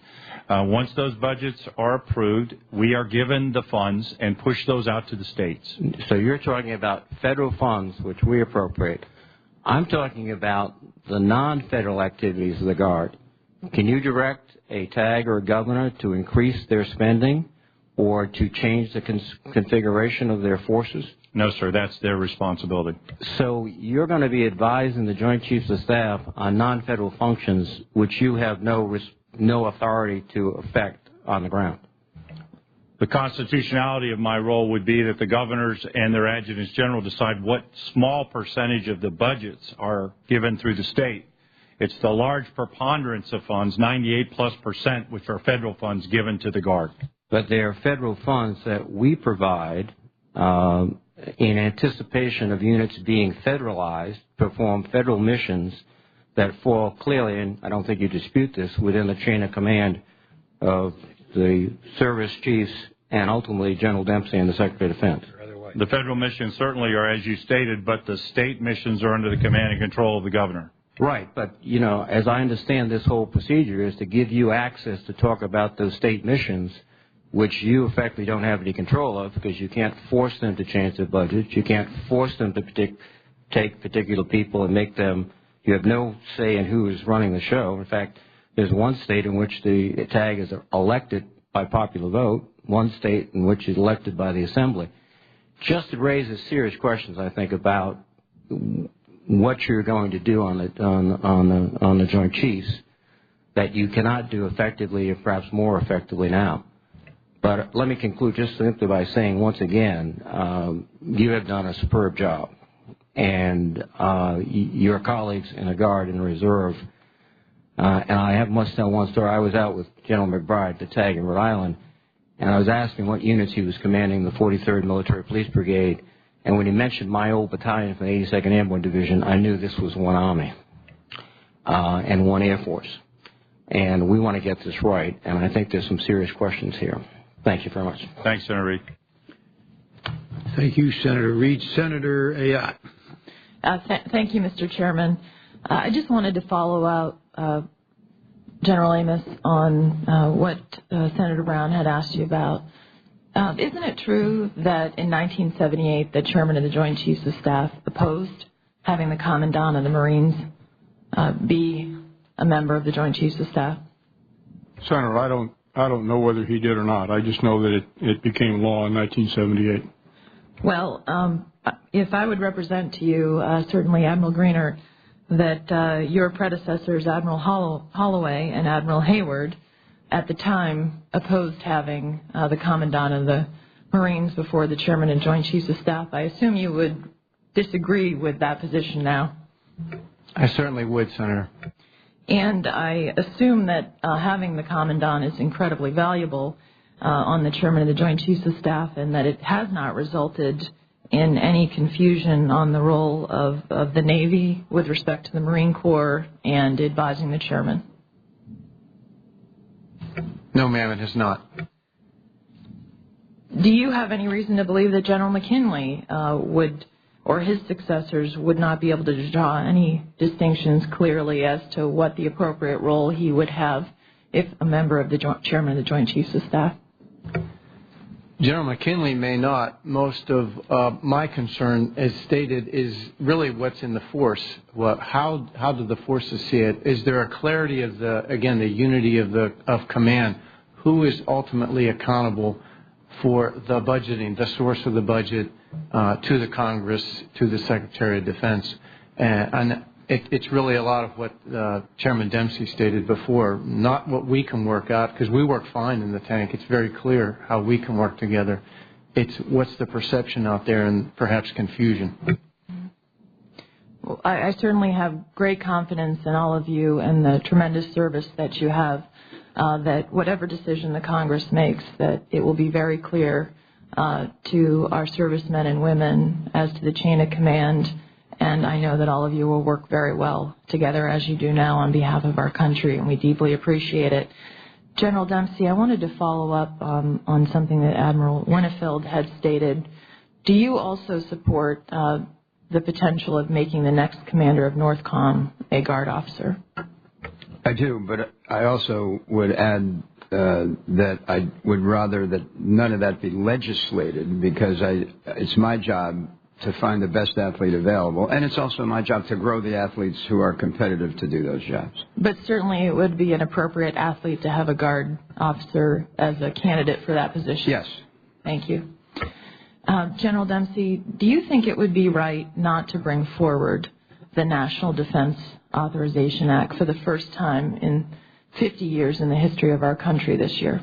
once those budgets are approved, we are given the funds and push those out to the states. So you're talking about federal funds, which we appropriate. I'm talking about the non-federal activities of the Guard. Can you direct a TAG or a governor to increase their spending or to change the configuration of their forces? No, sir. That's their responsibility. So you're going to be advising the Joint Chiefs of Staff on non-federal functions which you have no authority to affect on the ground. The constitutionality of my role would be that the governors and their adjutants general decide what small percentage of the budgets are given through the state. It's the large preponderance of funds, 98+%, which are federal funds given to the Guard. But they are federal funds that we provide in anticipation of units being federalized, perform federal missions that fall clearly, and I don't think you dispute this, within the chain of command of the service chiefs and ultimately General Dempsey and the Secretary of Defense. The federal missions certainly are, as you stated, but the state missions are under the command and control of the governor. Right, but, you know, as I understand this whole procedure is to give you access to talk about those state missions, which you effectively don't have any control of because you can't force them to change their budgets. You can't force them to take particular people and make them. You have no say in who is running the show. In fact, there's one state in which the TAG is elected by popular vote, one state in which it's elected by the Assembly. Just it raises serious questions, I think, about what you're going to do on the Joint Chiefs that you cannot do effectively or perhaps more effectively now. But let me conclude just simply by saying once again, you have done a superb job. And your colleagues in the Guard and the Reserve, and I must tell one story. I was out with General McBride, the TAG in Rhode Island, and I was asking what units he was commanding, the 43rd Military Police Brigade, and when he mentioned my old battalion from the 82nd Airborne Division, I knew this was one Army and one Air Force. And we want to get this right, and I think there's some serious questions here. Thank you very much. Thanks, Senator Reid. Thank you, Senator Reid. Senator Ayotte. Thank you, Mr. Chairman. I just wanted to follow out General Amos on what Senator Brown had asked you about. Isn't it true that in 1978 the chairman of the Joint Chiefs of Staff opposed having the Commandant of the Marines be a member of the Joint Chiefs of Staff? Senator, I don't know whether he did or not. I just know that it became law in 1978. Well, if I would represent to you, certainly Admiral Greenert, that your predecessors, Admiral Holloway and Admiral Hayward, at the time, opposed having the Commandant of the Marines before the Chairman and Joint Chiefs of Staff. I assume you would disagree with that position now. I certainly would, Senator. And I assume that having the Commandant is incredibly valuable on the Chairman of the Joint Chiefs of Staff, and that it has not resulted in any confusion on the role of the Navy with respect to the Marine Corps and advising the Chairman. No, ma'am, it has not. Do you have any reason to believe that General McKinley would, or his successors, would not be able to draw any distinctions clearly as to what the appropriate role he would have if a member of the Chairman of the Joint Chiefs of Staff? General McKinley may not. Most of my concern, as stated, is really what's in the force. How do the forces see it? Is there a clarity of the unity of command? Who is ultimately accountable for the budgeting, the source of the budget, to the Congress, to the Secretary of Defense? And it's really a lot of what Chairman Dempsey stated before, not what we can work out, because we work fine in the tank. It's very clear how we can work together. It's what's the perception out there and perhaps confusion. Well, I certainly have great confidence in all of you and the tremendous service that you have, that whatever decision the Congress makes, that it will be very clear to our servicemen and women as to the chain of command. And I know that all of you will work very well together as you do now on behalf of our country, and we deeply appreciate it. General Dempsey, I wanted to follow up on something that Admiral Winnefeld had stated. Do you also support the potential of making the next commander of NORTHCOM a Guard officer? I do, but I also would add that I would rather that none of that be legislated, because it's my job to find the best athlete available, and it's also my job to grow the athletes who are competitive to do those jobs. But certainly it would be an appropriate athlete to have a Guard officer as a candidate for that position. Yes. Thank you. General Dempsey, do you think it would be right not to bring forward the National Defense Authorization Act for the first time in 50 years in the history of our country this year?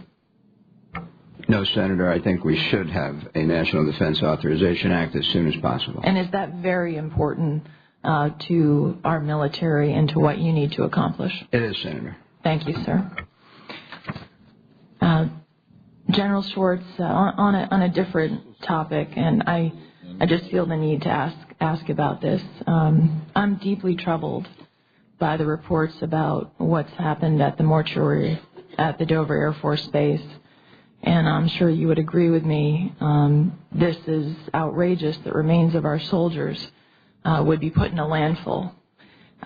No, Senator. I think we should have a National Defense Authorization Act as soon as possible. And is that very important to our military and to what you need to accomplish? It is, Senator. Thank you, sir. General Schwartz, on a different topic, and I just feel the need to ask about this. I'm deeply troubled by the reports about what's happened at the mortuary at the Dover Air Force Base. And I'm sure you would agree with me, this is outrageous that remains of our soldiers would be put in a landfill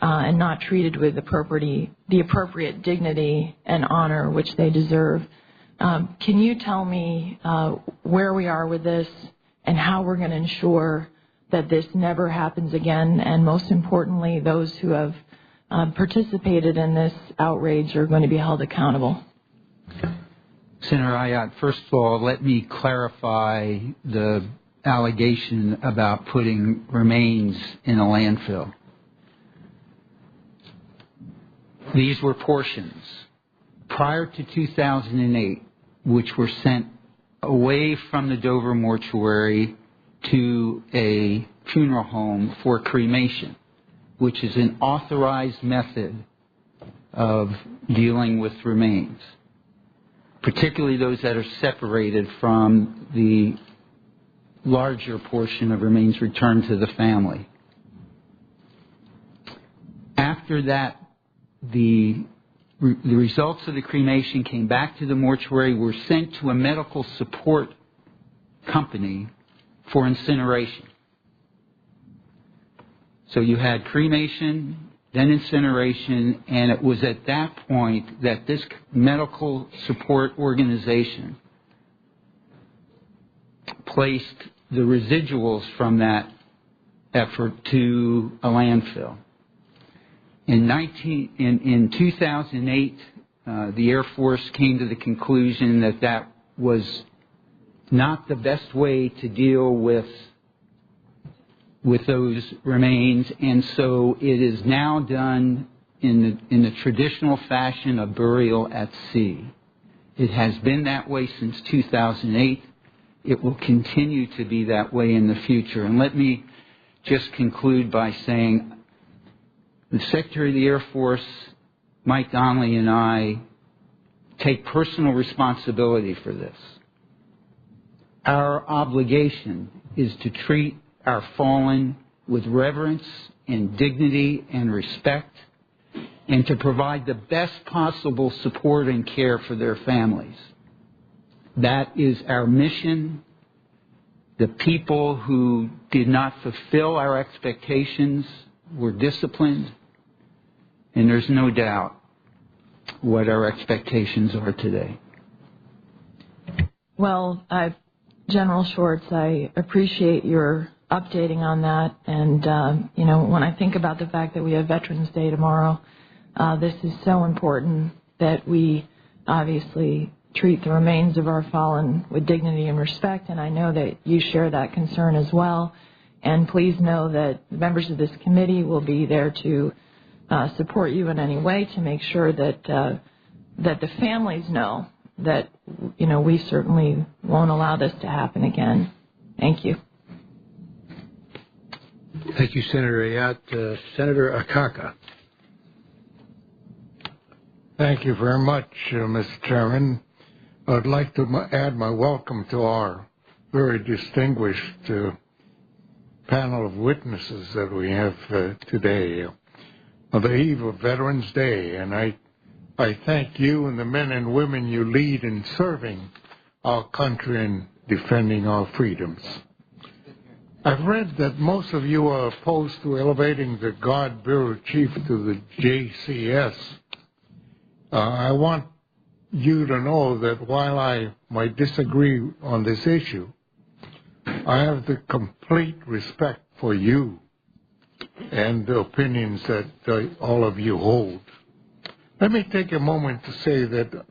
and not treated with the appropriate dignity and honor which they deserve. Can you tell me where we are with this and how we're going to ensure that this never happens again, and most importantly, those who have participated in this outrage are going to be held accountable? Senator Ayotte, first of all, let me clarify the allegation about putting remains in a landfill. These were portions prior to 2008, which were sent away from the Dover mortuary to a funeral home for cremation, which is an authorized method of dealing with remains, particularly those that are separated from the larger portion of remains returned to the family. After that, the results of the cremation came back to the mortuary, were sent to a medical support company for incineration. So you had cremation, then incineration, and it was at that point that this medical support organization placed the residuals from that effort to a landfill. In 2008, the Air Force came to the conclusion that that was not the best way to deal with those remains, and so it is now done in the traditional fashion of burial at sea. It has been that way since 2008. It will continue to be that way in the future. And let me just conclude by saying the Secretary of the Air Force, Mike Donnelly, and I take personal responsibility for this. Our obligation is to treat our fallen with reverence and dignity and respect, and to provide the best possible support and care for their families. That is our mission. The people who did not fulfill our expectations were disciplined, and there's no doubt what our expectations are today. Well, General Schwartz, I appreciate your updating on that. And, when I think about the fact that we have Veterans Day tomorrow, this is so important that we obviously treat the remains of our fallen with dignity and respect, and I know that you share that concern as well. And please know that members of this committee will be there to support you in any way to make sure that the families know that, we certainly won't allow this to happen again. Thank you. Thank you, Senator Ayotte. Senator Akaka. Thank you very much, Mr. Chairman. I'd like to add my welcome to our very distinguished panel of witnesses that we have today on the eve of Veterans Day, and I thank you and the men and women you lead in serving our country and defending our freedoms. I've read that most of you are opposed to elevating the Guard Bureau Chief to the JCS. I want you to know that while I might disagree on this issue, I have the complete respect for you and the opinions that all of you hold. Let me take a moment to say that,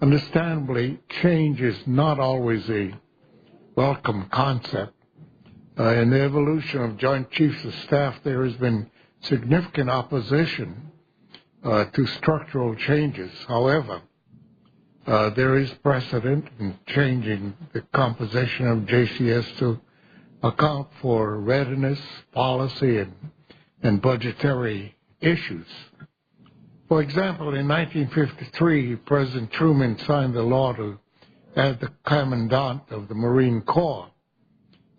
understandably, change is not always a welcome concept. In the evolution of Joint Chiefs of Staff, there has been significant opposition to structural changes. However, there is precedent in changing the composition of JCS to account for readiness, policy, and budgetary issues. For example, in 1953, President Truman signed the law to add the Commandant of the Marine Corps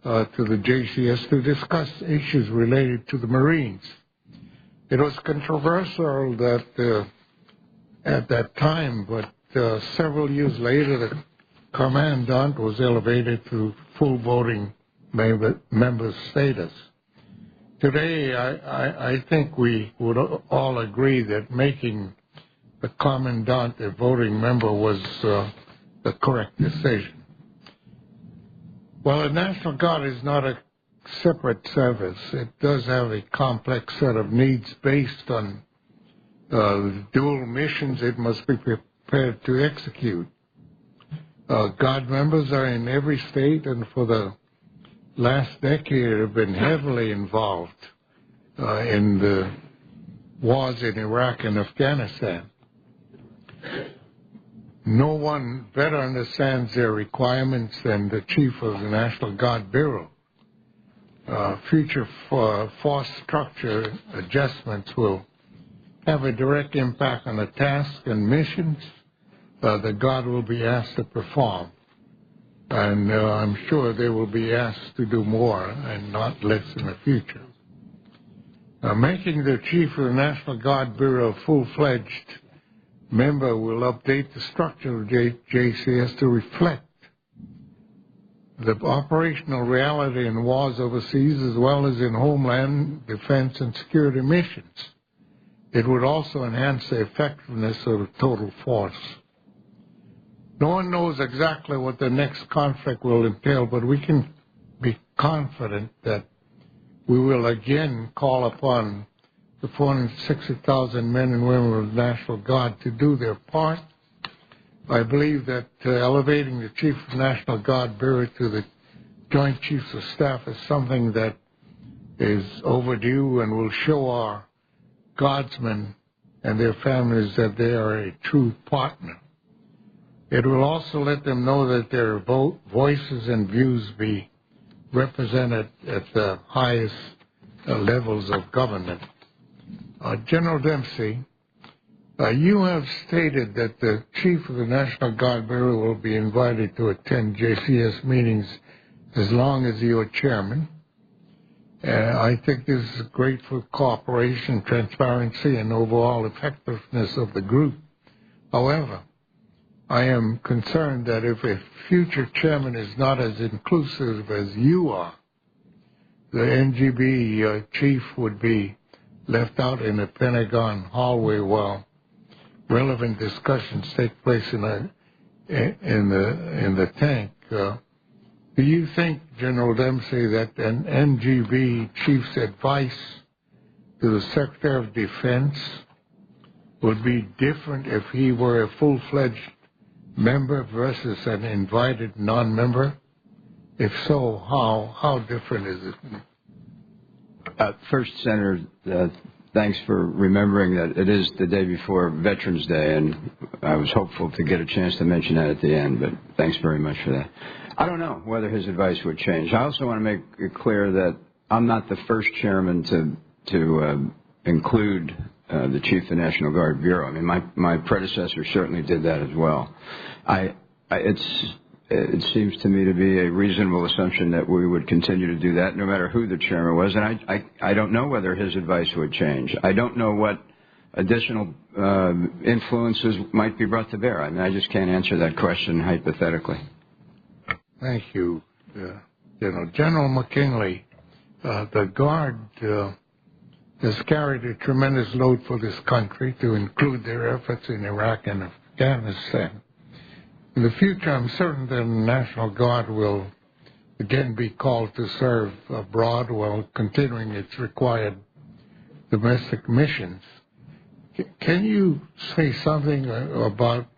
to the JCS to discuss issues related to the Marines. It was controversial that at that time, but several years later, the Commandant was elevated to full voting member status. Today, I think we would all agree that making the Commandant a voting member was the correct decision. While the National Guard is not a separate service, it does have a complex set of needs based on dual missions it must be prepared to execute. Guard members are in every state, and for the last decade have been heavily involved in the wars in Iraq and Afghanistan. No one better understands their requirements than the Chief of the National Guard Bureau. Future force structure adjustments will have a direct impact on the tasks and missions the Guard will be asked to perform. And I'm sure they will be asked to do more and not less in the future. Making the Chief of the National Guard Bureau a full-fledged member will update the structure of JCS to reflect the operational reality in wars overseas as well as in homeland defense and security missions. It would also enhance the effectiveness of the total force. No one knows exactly what the next conflict will entail, but we can be confident that we will again call upon the 460,000 men and women of the National Guard to do their part. I believe that elevating the Chief of the National Guard Bureau to the Joint Chiefs of Staff is something that is overdue and will show our Guardsmen and their families that they are a true partner. It will also let them know that their voices and views be represented at the highest levels of government. General Dempsey, you have stated that the Chief of the National Guard Bureau will be invited to attend JCS meetings as long as you are chairman. I think this is great for cooperation, transparency, and overall effectiveness of the group. However, I am concerned that if a future chairman is not as inclusive as you are, the NGB chief would be left out in the Pentagon hallway while relevant discussions take place in the tank. Do you think, General Dempsey, that an NGB chief's advice to the Secretary of Defense would be different if he were a full-fledged member versus an invited non-member? If so, how different is it? First, Senator, thanks for remembering that it is the day before Veterans Day, and I was hopeful to get a chance to mention that at the end, but thanks very much for that. I don't know whether his advice would change. I also want to make it clear that I'm not the first chairman to include the Chief of the National Guard Bureau. I mean, my predecessor certainly did that as well. It seems to me to be a reasonable assumption that we would continue to do that no matter who the chairman was, and I don't know whether his advice would change. I don't know what additional influences might be brought to bear. I mean, I just can't answer that question hypothetically. Thank you, General McKinley. The Guard has carried a tremendous load for this country, to include their efforts in Iraq and Afghanistan. In the future, I'm certain that the National Guard will again be called to serve abroad while continuing its required domestic missions. Can you say something about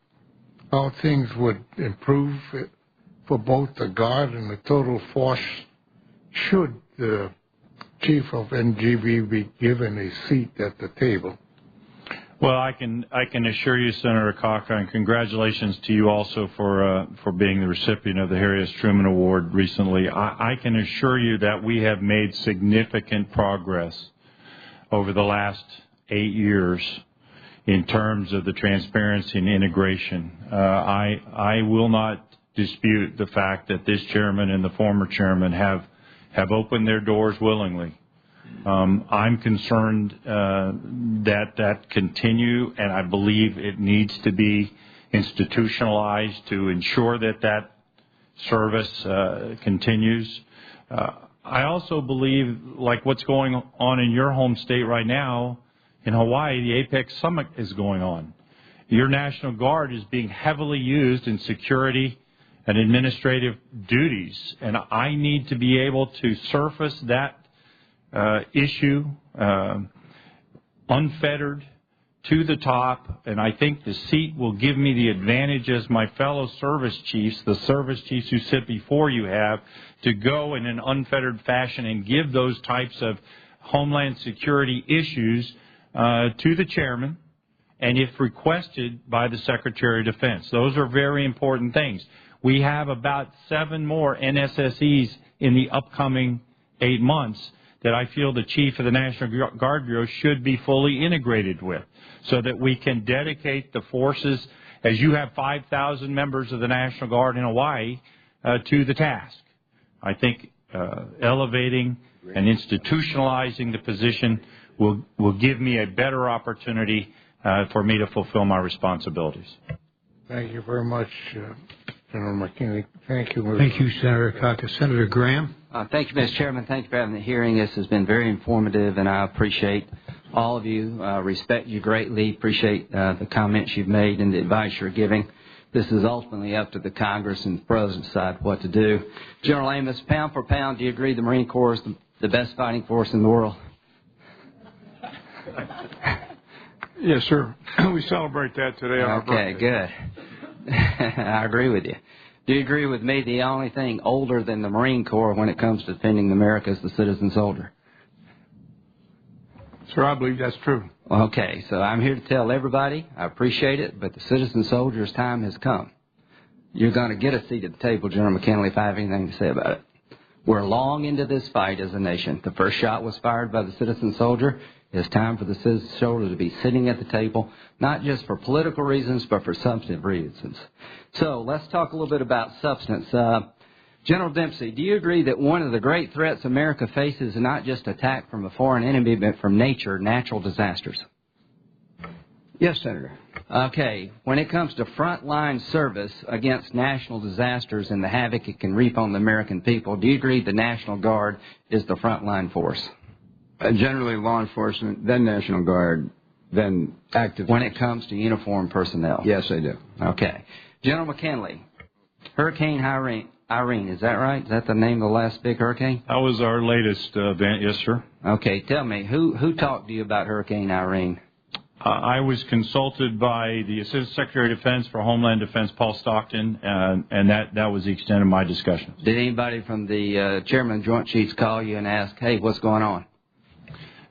how things would improve for both the Guard and the total force should the Chief of NGB be given a seat at the table? Well, I can assure you, Senator Akaka, and congratulations to you also for being the recipient of the Harry S. Truman Award recently. I can assure you that we have made significant progress over the last 8 years in terms of the transparency and integration. I will not dispute the fact that this chairman and the former chairman have opened their doors willingly. I'm concerned that continue, and I believe it needs to be institutionalized to ensure that service continues. I also believe, like what's going on in your home state right now, in Hawaii, the APEC Summit is going on. Your National Guard is being heavily used in security and administrative duties, and I need to be able to surface that issue unfettered to the top, and I think the seat will give me the advantage as my fellow service chiefs, the service chiefs who sit before you have, to go in an unfettered fashion and give those types of homeland security issues to the chairman, and if requested by the Secretary of Defense. Those are very important things. We have about 7 more NSSEs in the upcoming 8 months that I feel the Chief of the National Guard Bureau should be fully integrated with, so that we can dedicate the forces, as you have 5,000 members of the National Guard in Hawaii, to the task. I think elevating and institutionalizing the position will give me a better opportunity for me to fulfill my responsibilities. Thank you very much, General McKinley. Thank you. Thank you, Senator Akaka. Senator Graham. Thank you, Mr. Chairman. Thank you for having the hearing. This has been very informative, and I appreciate all of you, respect you greatly, appreciate the comments you've made and the advice you're giving. This is ultimately up to the Congress and the President to decide what to do. General Amos, pound for pound, do you agree the Marine Corps is the best fighting force in the world? Yes, sir. We celebrate that today on our birthday. Okay, good. I agree with you. Do you agree with me the only thing older than the Marine Corps when it comes to defending America is the citizen soldier? Sir, I believe that's true. Okay, so I'm here to tell everybody I appreciate it, but the citizen soldier's time has come. You're going to get a seat at the table, General McKinley, if I have anything to say about it. We're long into this fight as a nation. The first shot was fired by the citizen soldier. It's time for the citizen soldier to be sitting at the table, not just for political reasons, but for substantive reasons. So let's talk a little bit about substance. General Dempsey, do you agree that one of the great threats America faces is not just attack from a foreign enemy, but from nature, natural disasters? Yes, Senator. Okay. When it comes to frontline service against national disasters and the havoc it can reap on the American people, do you agree the National Guard is the frontline force? Generally law enforcement, then National Guard, then active. When it comes to uniformed personnel? Yes, I do. Okay. General McKinley, Hurricane Irene, is that right? Is that the name of the last big hurricane? That was our latest event, yes, sir. Okay. Tell me, who talked to you about Hurricane Irene? I was consulted by the Assistant Secretary of Defense for Homeland Defense, Paul Stockton, and that was the extent of my discussions. Did anybody from the Chairman of Joint Chiefs call you and ask, hey, what's going on?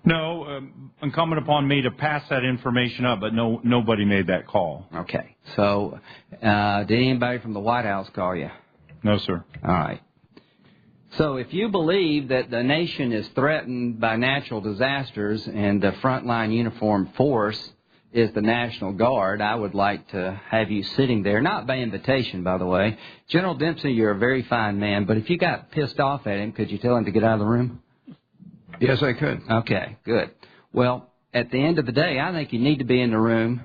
No, incumbent upon me to pass that information up, but nobody made that call. Okay. So, did anybody from the White House call you? No, sir. All right. So if you believe that the nation is threatened by natural disasters and the frontline uniformed force is the National Guard, I would like to have you sitting there, not by invitation, by the way. General Dempsey, you're a very fine man, but if you got pissed off at him, could you tell him to get out of the room? Yes, I could. Okay, good. Well, at the end of the day, I think you need to be in the room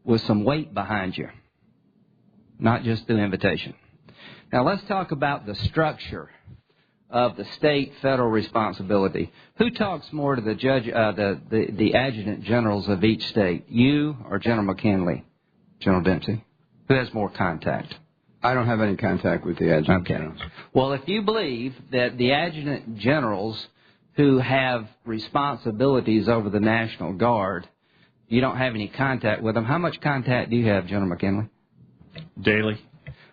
with some weight behind you, not just through invitation. Now, let's talk about the structure of the state-federal responsibility. Who talks more to the judge, the adjutant generals of each state, you or General McKinley? General Dempsey? Who has more contact? I don't have any contact with the adjutant generals. Well, if you believe that the adjutant generals who have responsibilities over the National Guard, you don't have any contact with them, how much contact do you have, General McKinley? Daily.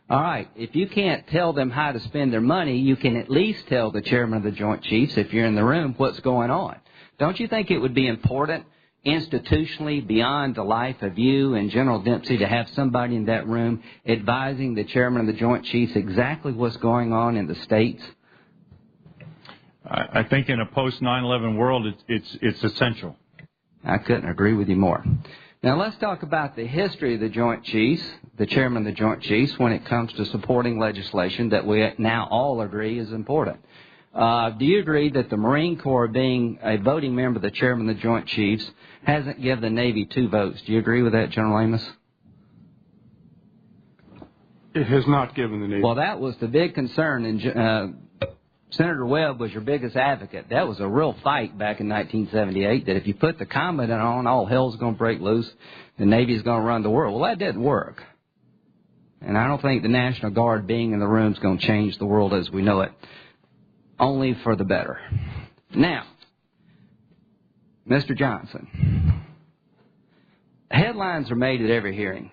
All right. If you can't tell them how to spend their money, you can at least tell the Chairman of the Joint Chiefs, if you're in the room, what's going on. Don't you think it would be important institutionally beyond the life of you and General Dempsey to have somebody in that room advising the Chairman of the Joint Chiefs exactly what's going on in the states? I think in a post-9/11 world, it's essential. I couldn't agree with you more. Now, let's talk about the history of the Joint Chiefs, the Chairman of the Joint Chiefs, when it comes to supporting legislation that we now all agree is important. Do you agree that the Marine Corps, being a voting member of the Chairman of the Joint Chiefs, hasn't given the Navy 2 votes? Do you agree with that, General Amos? It has not given the Navy. Well, that was the big concern, and Senator Webb was your biggest advocate. That was a real fight back in 1978, that if you put the Commandant on, all hell's going to break loose, the Navy's going to run the world. Well, that didn't work. And I don't think the National Guard being in the room is going to change the world as we know it, only for the better. Now, Mr. Johnson, headlines are made at every hearing.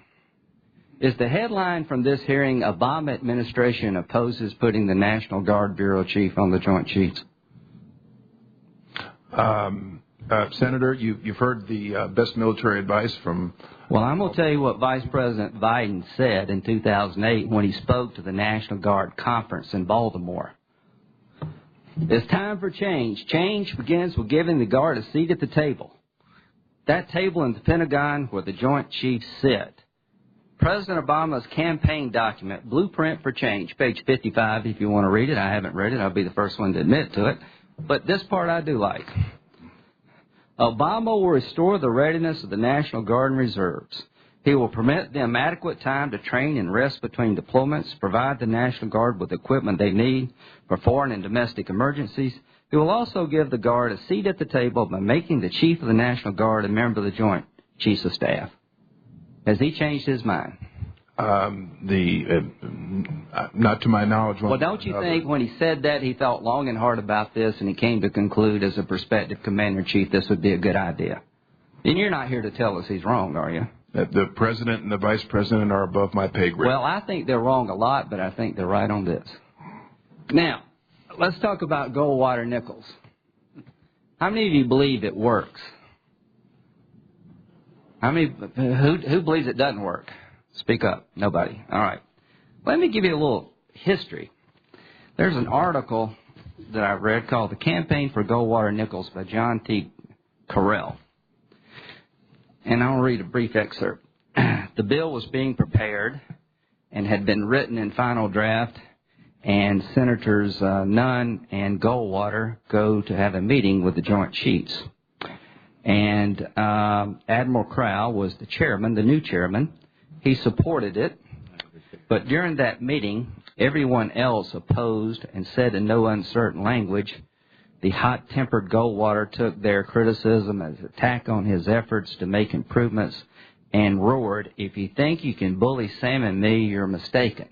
Is the headline from this hearing, Obama administration opposes putting the National Guard Bureau Chief on the Joint Chiefs? Senator, you've heard the best military advice from... Well, I'm going to tell you what Vice President Biden said in 2008 when he spoke to the National Guard conference in Baltimore. It's time for change. Change begins with giving the Guard a seat at the table. That table in the Pentagon where the Joint Chiefs sit. President Obama's campaign document, Blueprint for Change, page 55, if you want to read it. I haven't read it. I'll be the first one to admit to it. But this part I do like. Obama will restore the readiness of the National Guard and Reserves. He will permit them adequate time to train and rest between deployments, provide the National Guard with equipment they need for foreign and domestic emergencies. He will also give the Guard a seat at the table by making the Chief of the National Guard a member of the Joint Chiefs of Staff. Has he changed his mind? Not to my knowledge. Well, don't you think when he said that he thought long and hard about this and he came to conclude as a prospective commander-in-chief this would be a good idea? And you're not here to tell us he's wrong, are you? The president and the vice president are above my pay grade. Well, I think they're wrong a lot, but I think they're right on this. Now, let's talk about Goldwater Nichols. How many of you believe it works? How many? Who believes it doesn't work? Speak up. Nobody. All right. Let me give you a little history. There's an article that I read called The Campaign for Goldwater Nichols by John T. Carell. And I'll read a brief excerpt. The bill was being prepared and had been written in final draft, and Senators Nunn and Goldwater go to have a meeting with the Joint Chiefs. And Admiral Crowell was the chairman, the new chairman. He supported it. But during that meeting, everyone else opposed and said in no uncertain language, the hot-tempered Goldwater took their criticism as an attack on his efforts to make improvements and roared, "If you think you can bully Sam and me, you're mistaken."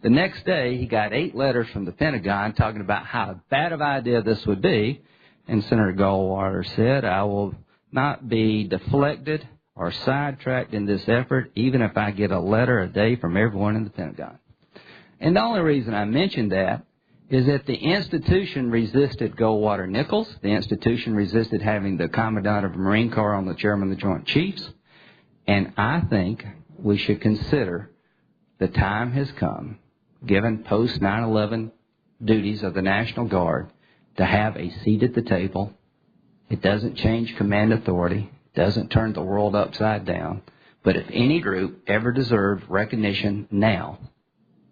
The next day, he got 8 letters from the Pentagon talking about how bad of an idea this would be, and Senator Goldwater said, "I will not be deflected or sidetracked in this effort, even if I get a letter a day from everyone in the Pentagon." And the only reason I mention that is that the institution resisted Goldwater Nichols. The institution resisted having the Commandant of the Marine Corps on the chairman of the Joint Chiefs. And I think we should consider the time has come, given post-9/11 duties of the National Guard, to have a seat at the table. It doesn't change command authority, doesn't turn the world upside down. But if any group ever deserved recognition now,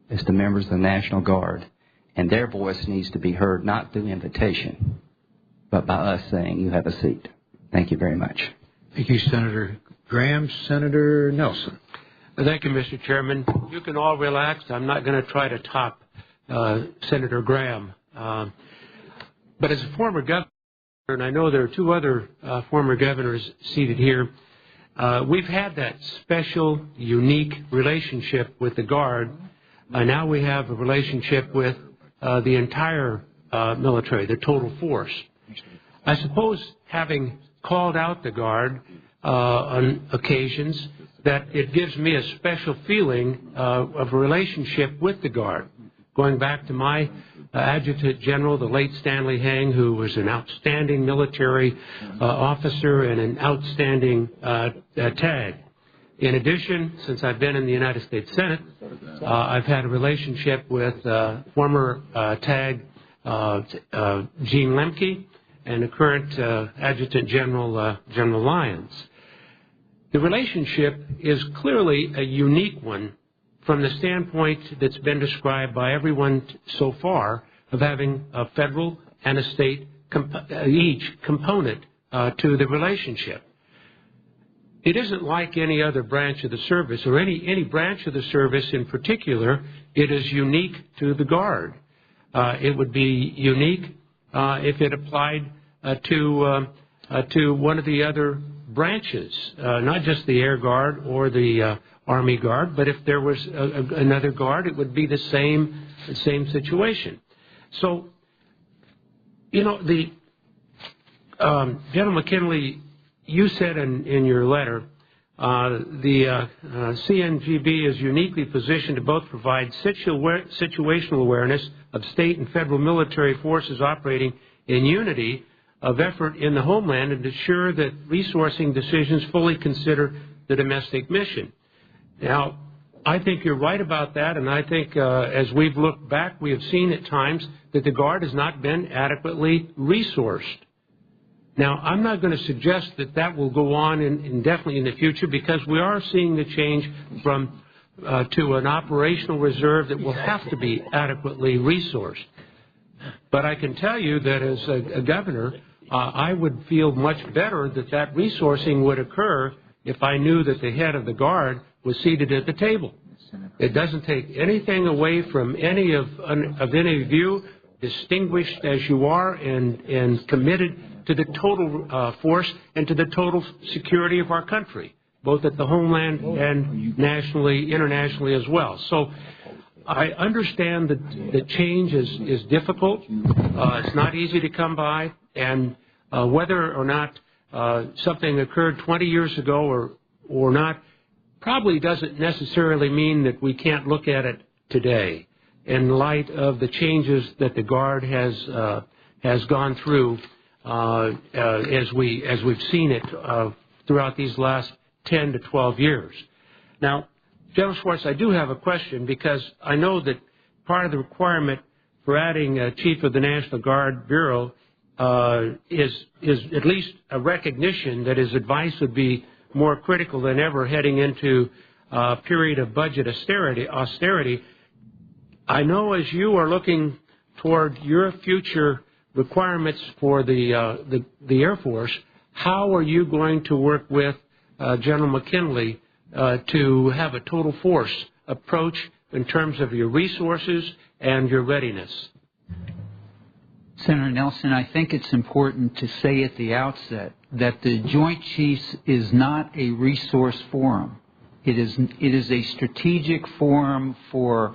it's the members of the National Guard. And their voice needs to be heard not through invitation, but by us saying, "You have a seat." Thank you very much. Thank you, Senator Graham. Senator Nelson. Thank you, Mr. Chairman. You can all relax. I'm not going to try to top Senator Graham. But as a former governor, and I know there are 2 other former governors seated here, we've had that special, unique relationship with the Guard. Now we have a relationship with the entire military, the total force. I suppose having called out the Guard on occasions, that it gives me a special feeling of a relationship with the Guard. Going back to my Adjutant General, the late Stanley Hang, who was an outstanding military officer and an outstanding TAG. In addition, since I've been in the United States Senate, I've had a relationship with former TAG Gene Lemke and the current Adjutant General General Lyons. The relationship is clearly a unique one from the standpoint that's been described by everyone so far of having a federal and a state each component to the relationship. It isn't like any other branch of the service, or any branch of the service in particular. It is unique to the Guard. It would be unique if it applied to one of the other branches, not just the Air Guard or the Army Guard, but if there was another Guard, it would be the same situation. So, you know, the General McKinley, you said in your letter, the CNGB is uniquely positioned to both provide situational awareness of state and federal military forces operating in unity of effort in the homeland and ensure that resourcing decisions fully consider the domestic mission. Now, I think you're right about that, and I think as we've looked back, we have seen at times that the Guard has not been adequately resourced. Now, I'm not going to suggest that that will go on indefinitely in the future, because we are seeing the change from to an operational reserve that will have to be adequately resourced. But I can tell you that as a governor, I would feel much better that resourcing would occur if I knew that the head of the Guard was seated at the table. It doesn't take anything away from any of any of you, distinguished as you are and committed to the total force and to the total security of our country, both at the homeland and nationally, internationally as well. So I understand that change is difficult. It's not easy to come by, and whether or not something occurred 20 years ago or not probably doesn't necessarily mean that we can't look at it today in light of the changes that the Guard has gone through as we've seen it throughout these last 10 to 12 years. Now, General Schwartz, I do have a question because I know that part of the requirement for adding a Chief of the National Guard Bureau is at least a recognition that his advice would be more critical than ever heading into a period of budget austerity. I know as you are looking toward your future requirements for the Air Force, how are you going to work with General McKinley to have a total force approach in terms of your resources and your readiness? Senator Nelson, I think it's important to say at the outset that the Joint Chiefs is not a resource forum. It is a strategic forum for,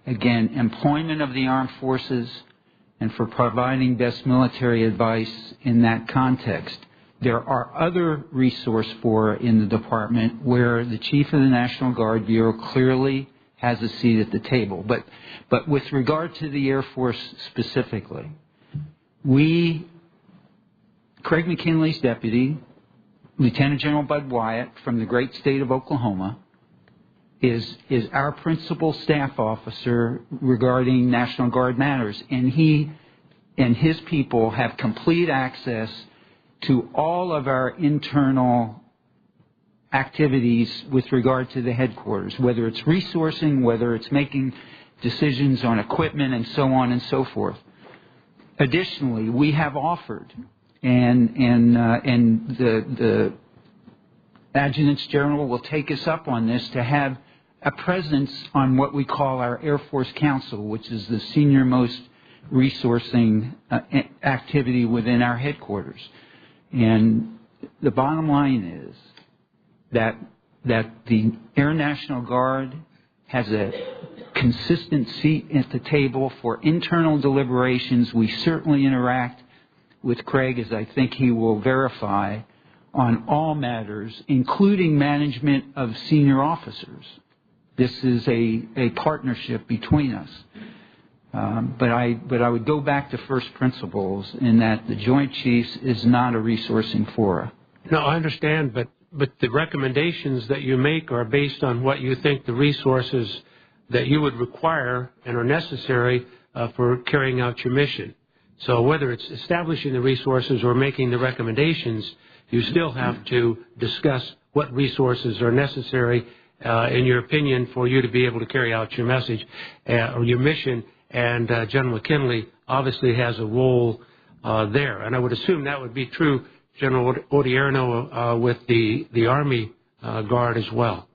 again, employment of the armed forces and for providing best military advice in that context. There are other resource fora in the department where the Chief of the National Guard Bureau clearly has a seat at the table. But with regard to the Air Force specifically, Craig McKinley's deputy, Lieutenant General Bud Wyatt from the great state of Oklahoma, is our principal staff officer regarding National Guard matters, and he and his people have complete access to all of our internal activities with regard to the headquarters, whether it's resourcing, whether it's making decisions on equipment, and so on and so forth. Additionally, we have offered, and the Adjutants General will take us up on this, to have a presence on what we call our Air Force Council, which is the senior-most resourcing activity within our headquarters. And the bottom line is that the Air National Guard has a consistent seat at the table for internal deliberations. We certainly interact with Craig, as I think he will verify, on all matters, including management of senior officers. This is a partnership between us. But I would go back to first principles in that the Joint Chiefs is not a resourcing fora. No, I understand, but the recommendations that you make are based on what you think the resources that you would require and are necessary for carrying out your mission. So whether it's establishing the resources or making the recommendations, you still have to discuss what resources are necessary, in your opinion, for you to be able to carry out your message or your mission. And General McKinley obviously has a role there. And I would assume that would be true, General Odierno, with the Army Guard as well.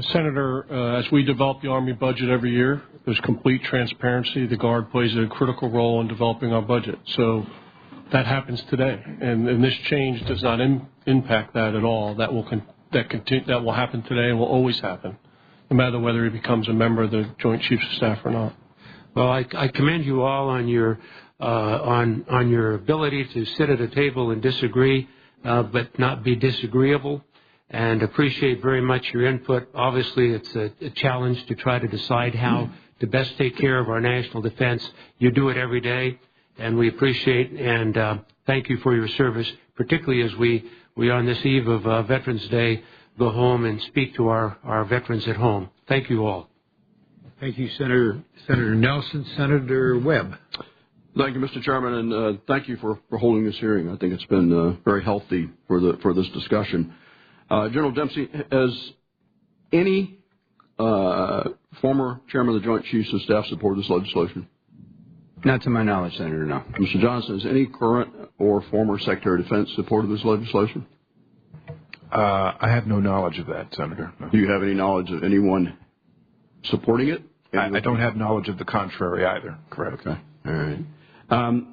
Senator, as we develop the Army budget every year, there's complete transparency. The Guard plays a critical role in developing our budget. So that happens today. And this change does not impact that at all. That will happen today and will always happen, no matter whether he becomes a member of the Joint Chiefs of Staff or not. Well, I commend you all on your ability to sit at a table and disagree, but not be disagreeable, and appreciate very much your input. Obviously, it's a challenge to try to decide how to best take care of our national defense. You do it every day, and we appreciate and thank you for your service, particularly as we on this eve of Veterans Day go home and speak to our veterans at home. Thank you all. Thank you, Senator Nelson. Senator Webb. Thank you, Mr. Chairman, and thank you for holding this hearing. I think it's been very healthy for this discussion. General Dempsey, has any former chairman of the Joint Chiefs of Staff support this legislation? Not to my knowledge, Senator, no. Mr. Johnson, has any current or former Secretary of Defense supported this legislation? I have no knowledge of that, Senator. No. Do you have any knowledge of anyone supporting it? I don't have knowledge of the contrary either. Correct. Okay. All right.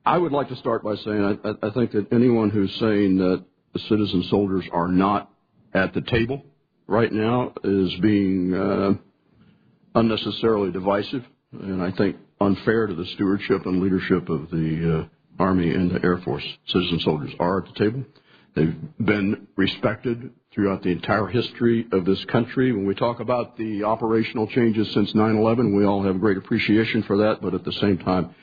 I would like to start by saying I think that anyone who's saying that the citizen soldiers are not at the table right now is being unnecessarily divisive, and I think unfair to the stewardship and leadership of the Army and the Air Force. Citizen soldiers are at the table. They've been respected throughout the entire history of this country. When we talk about the operational changes since 9/11, we all have great appreciation for that, but at the same time,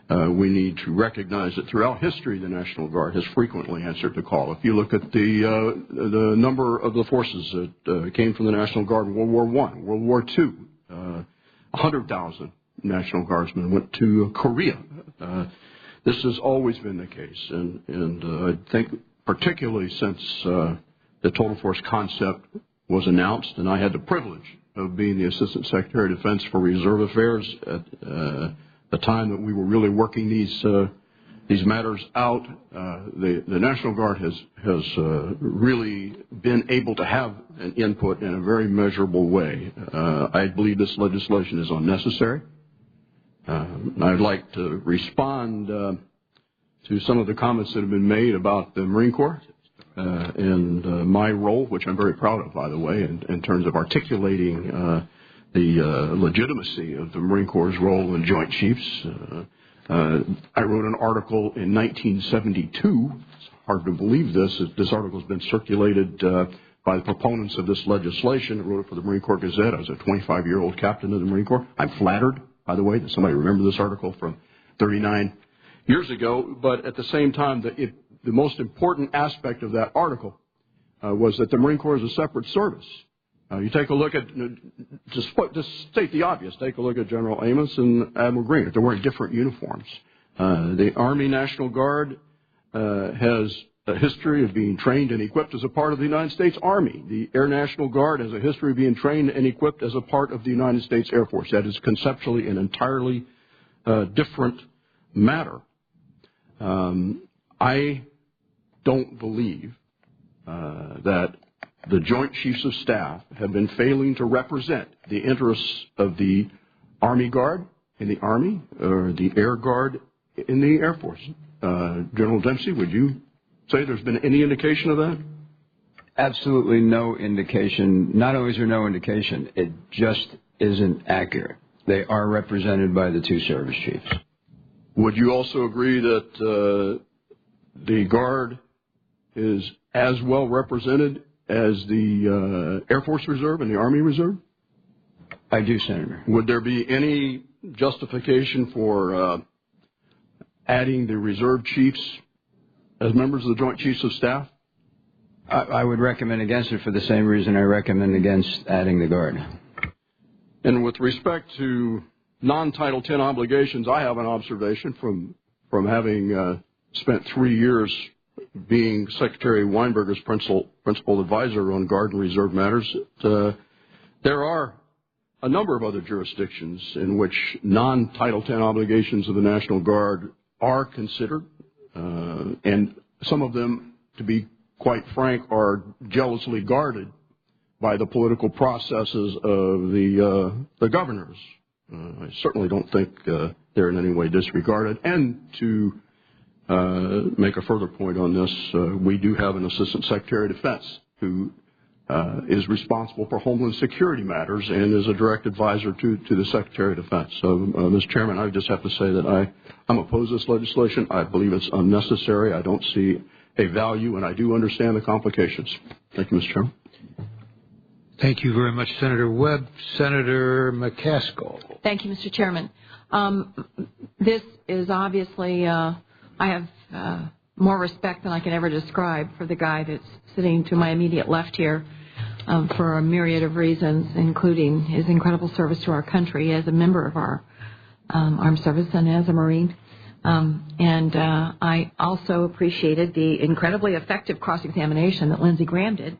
We need to recognize that throughout history, the National Guard has frequently answered the call. If you look at the number of the forces that came from the National Guard in World War I, World War II, 100,000 National Guardsmen went to Korea. This has always been the case, and I think particularly since the total force concept was announced, and I had the privilege of being the Assistant Secretary of Defense for Reserve Affairs at the time that we were really working these matters out. The National Guard has really been able to have an input in a very measurable way. I believe this legislation is unnecessary. I'd like to respond to some of the comments that have been made about the Marine Corps and my role, which I'm very proud of, by the way, in terms of articulating the legitimacy of the Marine Corps' role in Joint Chiefs. I wrote an article in 1972. It's hard to believe this. This article has been circulated by the proponents of this legislation. I wrote it for the Marine Corps Gazette. I was a 25-year-old captain of the Marine Corps. I'm flattered, by the way, that somebody remembered this article from 39 years ago. But at the same time, the most important aspect of that article was that the Marine Corps is a separate service. You take a look at, just state the obvious, take a look at General Amos and Admiral Green. They're wearing different uniforms. The Army National Guard has a history of being trained and equipped as a part of the United States Army. The Air National Guard has a history of being trained and equipped as a part of the United States Air Force. That is conceptually an entirely different matter. I don't believe that the Joint Chiefs of Staff have been failing to represent the interests of the Army Guard in the Army or the Air Guard in the Air Force. General Dempsey, would you say there's been any indication of that? Absolutely no indication. Not only is there no indication, it just isn't accurate. They are represented by the two service chiefs. Would you also agree that the Guard is as well represented as the Air Force Reserve and the Army Reserve? I do, Senator. Would there be any justification for adding the reserve chiefs as members of the Joint Chiefs of Staff? I would recommend against it for the same reason I recommend against adding the Guard. And with respect to non-Title X obligations, I have an observation from having spent 3 years being Secretary Weinberger's principal advisor on Guard and Reserve matters. There are a number of other jurisdictions in which non-Title X obligations of the National Guard are considered, and some of them, to be quite frank, are jealously guarded by the political processes of the governors. I certainly don't think they're in any way disregarded. And to make a further point on this, we do have an Assistant Secretary of Defense who is responsible for Homeland Security matters and is a direct advisor to the Secretary of Defense. So, Mr. Chairman, I just have to say that I'm opposed to this legislation. I believe it's unnecessary. I don't see a value, and I do understand the complications. Thank you, Mr. Chairman. Thank you very much, Senator Webb. Senator McCaskill. Thank you, Mr. Chairman. This is obviously, I have more respect than I can ever describe for the guy that's sitting to my immediate left here for a myriad of reasons, including his incredible service to our country as a member of our armed service and as a Marine. And I also appreciated the incredibly effective cross-examination that Lindsey Graham did.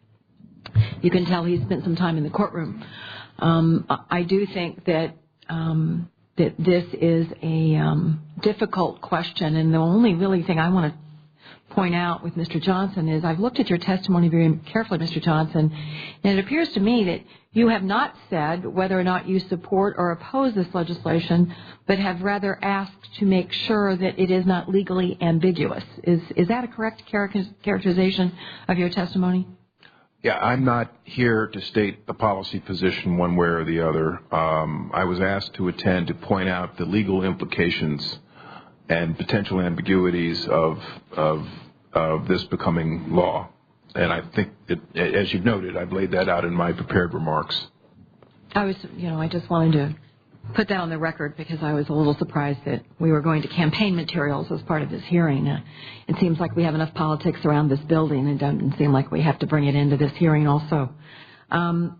You can tell he spent some time in the courtroom. I do think that that this is a difficult question, and the only really thing I want to point out with Mr. Johnson is I've looked at your testimony very carefully, Mr. Johnson, and it appears to me that you have not said whether or not you support or oppose this legislation, but have rather asked to make sure that it is not legally ambiguous. Is that a correct characterization of your testimony? Yeah, I'm not here to state the policy position one way or the other. I was asked to attend to point out the legal implications and potential ambiguities of this becoming law. And I think, as you've noted, I've laid that out in my prepared remarks. I just wanted to put that on the record because I was a little surprised that we were going to campaign materials as part of this hearing. It seems like we have enough politics around this building. It doesn't seem like we have to bring it into this hearing also. I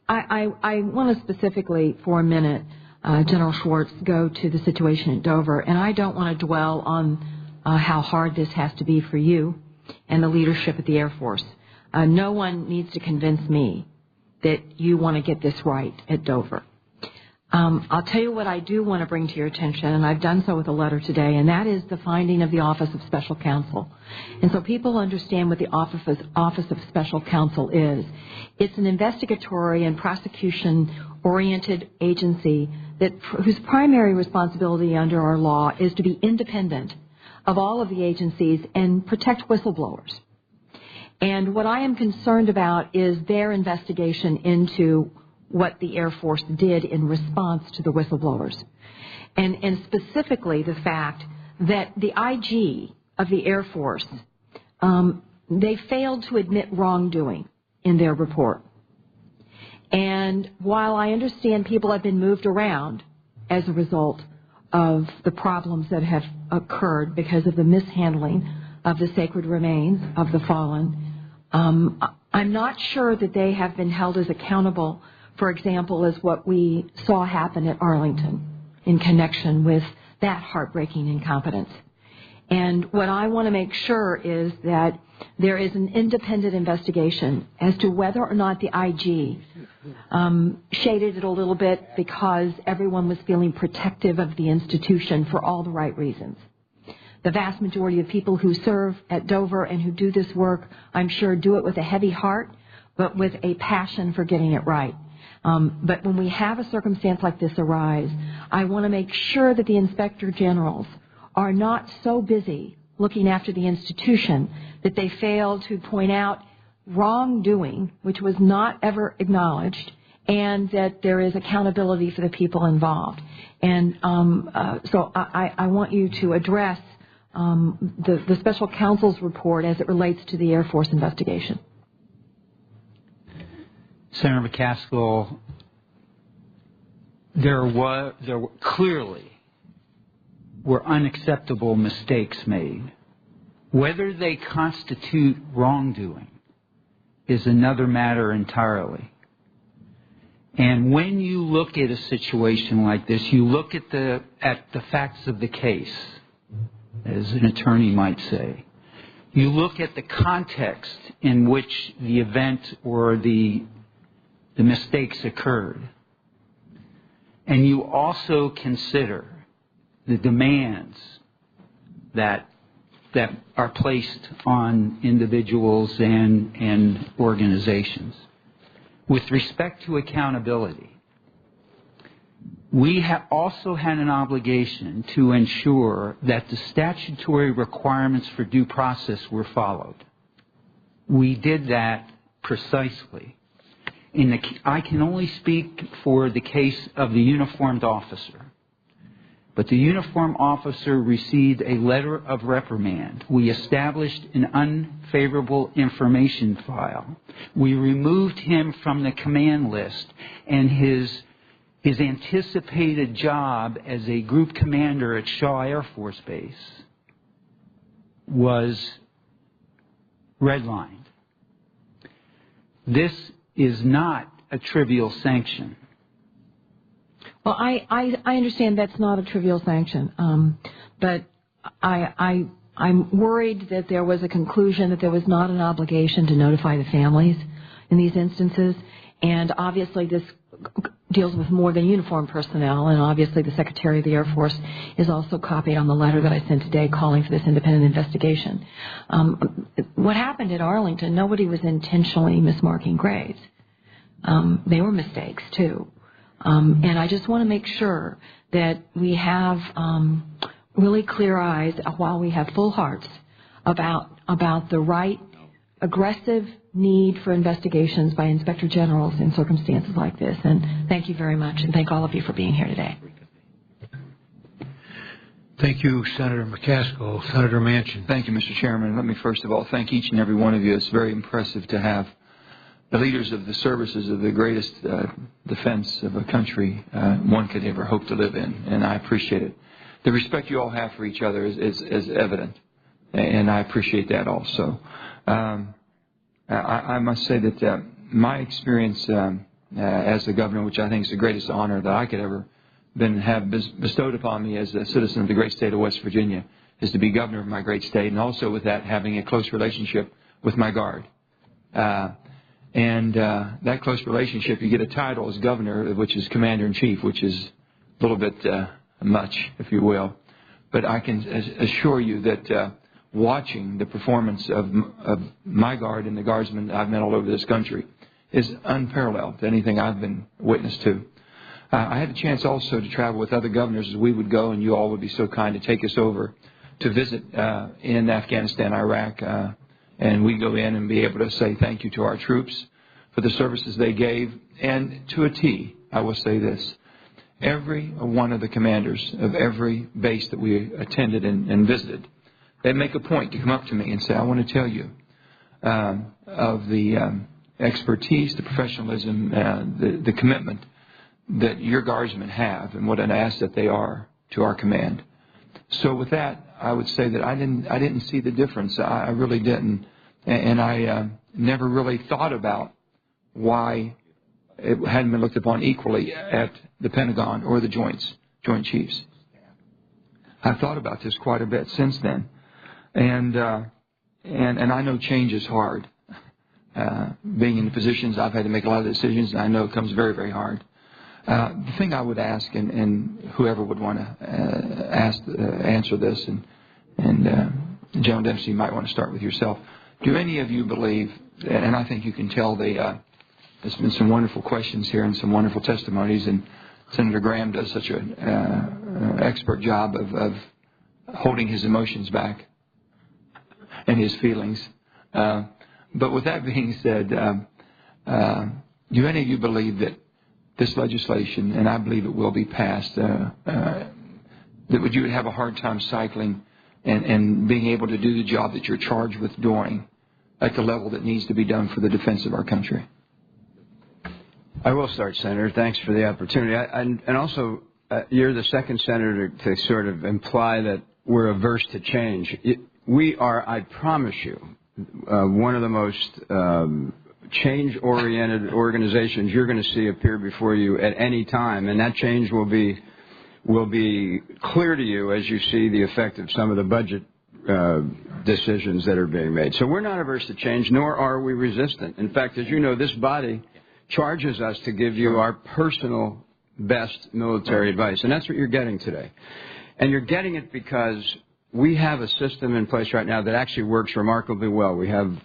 want to specifically, for a minute, General Schwartz, go to the situation at Dover. And I don't want to dwell on how hard this has to be for you and the leadership at the Air Force. No one needs to convince me that you want to get this right at Dover. I'll tell you what I do want to bring to your attention, and I've done so with a letter today, and that is the finding of the Office of Special Counsel. And so people understand what the Office of Special Counsel is. It's an investigatory and prosecution-oriented agency whose primary responsibility under our law is to be independent of all of the agencies and protect whistleblowers. And what I am concerned about is their investigation into what the Air Force did in response to the whistleblowers. And specifically the fact that the IG of the Air Force, they failed to admit wrongdoing in their report. And while I understand people have been moved around as a result of the problems that have occurred because of the mishandling of the sacred remains of the fallen, I'm not sure that they have been held as accountable, for example, as what we saw happen at Arlington in connection with that heartbreaking incompetence. And what I want to make sure is that there is an independent investigation as to whether or not the IG shaded it a little bit because everyone was feeling protective of the institution for all the right reasons. The vast majority of people who serve at Dover and who do this work, I'm sure, do it with a heavy heart, but with a passion for getting it right. But when we have a circumstance like this arise, I want to make sure that the inspector generals are not so busy looking after the institution that they fail to point out wrongdoing, which was not ever acknowledged, and that there is accountability for the people involved. And so I want you to address the special counsel's report as it relates to the Air Force investigation. Senator McCaskill, there clearly were unacceptable mistakes made. Whether they constitute wrongdoing is another matter entirely. And when you look at a situation like this, you look at the facts of the case, as an attorney might say. You look at the context in which the event or the mistakes occurred. And you also consider the demands that are placed on individuals and organizations. With respect to accountability, we have also had an obligation to ensure that the statutory requirements for due process were followed. We did that precisely. I can only speak for the case of the uniformed officer. But the uniformed officer received a letter of reprimand. We established an unfavorable information file. We removed him from the command list, and his anticipated job as a group commander at Shaw Air Force Base was redlined. This is not a trivial sanction. Well, I understand that's not a trivial sanction, but I'm worried that there was a conclusion that there was not an obligation to notify the families in these instances, and obviously this deals with more than uniformed personnel, and obviously the Secretary of the Air Force is also copied on the letter that I sent today calling for this independent investigation. What happened at Arlington, nobody was intentionally mismarking grades. They were mistakes, too. And I just want to make sure that we have really clear eyes while we have full hearts about the right aggressive need for investigations by inspector generals in circumstances like this. And thank you very much, and thank all of you for being here today. Thank you, Senator McCaskill. Senator Manchin. Thank you, Mr. Chairman. Let me first of all thank each and every one of you. It's very impressive to have the leaders of the services of the greatest defense of a country one could ever hope to live in, and I appreciate it. The respect you all have for each other is evident, and I appreciate that also. I must say that my experience as the governor, which I think is the greatest honor that I could ever have bestowed upon me as a citizen of the great state of West Virginia, is to be governor of my great state, and also with that having a close relationship with my Guard. And that close relationship, you get a title as governor, which is commander-in-chief, which is a little bit much, if you will. But I can assure you that watching the performance of my Guard and the Guardsmen I've met all over this country is unparalleled to anything I've been witness to. I had a chance also to travel with other governors as we would go, and you all would be so kind to take us over to visit in Afghanistan, Iraq, and we go in and be able to say thank you to our troops for the services they gave. And to a T, I will say this. Every one of the commanders of every base that we attended and visited, they make a point to come up to me and say, I want to tell you of the expertise, the professionalism, the commitment that your Guardsmen have and what an asset they are to our command. So with that, I would say that I didn't see the difference. I really didn't. And I never really thought about why it hadn't been looked upon equally at the Pentagon or the Joint Chiefs. I've thought about this quite a bit since then. And I know change is hard. Being in the positions, I've had to make a lot of decisions, and I know it comes very, very hard. The thing I would ask, and whoever would want to answer this, and General Dempsey, you might want to start with yourself. Do any of you believe, and I think you can tell there's been some wonderful questions here and some wonderful testimonies, and Senator Graham does such an expert job of holding his emotions back and his feelings. But with that being said, do any of you believe that this legislation, and I believe it will be passed, that you would have a hard time cycling and being able to do the job that you're charged with doing at the level that needs to be done for the defense of our country? I will start, Senator. Thanks for the opportunity. And also, you're the second senator to sort of imply that we're averse to change. We are, I promise you, one of the most change-oriented organizations you're going to see appear before you at any time, and that change will be clear to you as you see the effect of some of the budget decisions that are being made. So we're not averse to change, nor are we resistant. In fact, as you know, this body charges us to give you our personal best military advice, and that's what you're getting today. And you're getting it because we have a system in place right now that actually works remarkably well. We have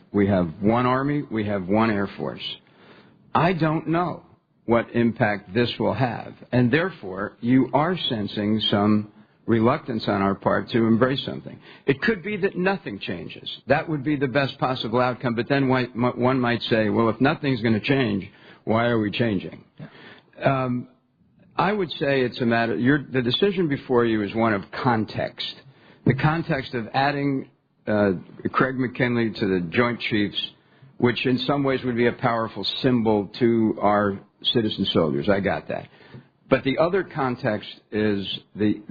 one Army, we have one Air Force. I don't know what impact this will have, and therefore you are sensing some reluctance on our part to embrace something. It could be that nothing changes. That would be the best possible outcome, but then one might say, well, if nothing's going to change, why are we changing? I would say it's a matter, the decision before you is one of context. The context of adding Craig McKinley to the Joint Chiefs, which in some ways would be a powerful symbol to our citizen soldiers. I got that. But the other context is the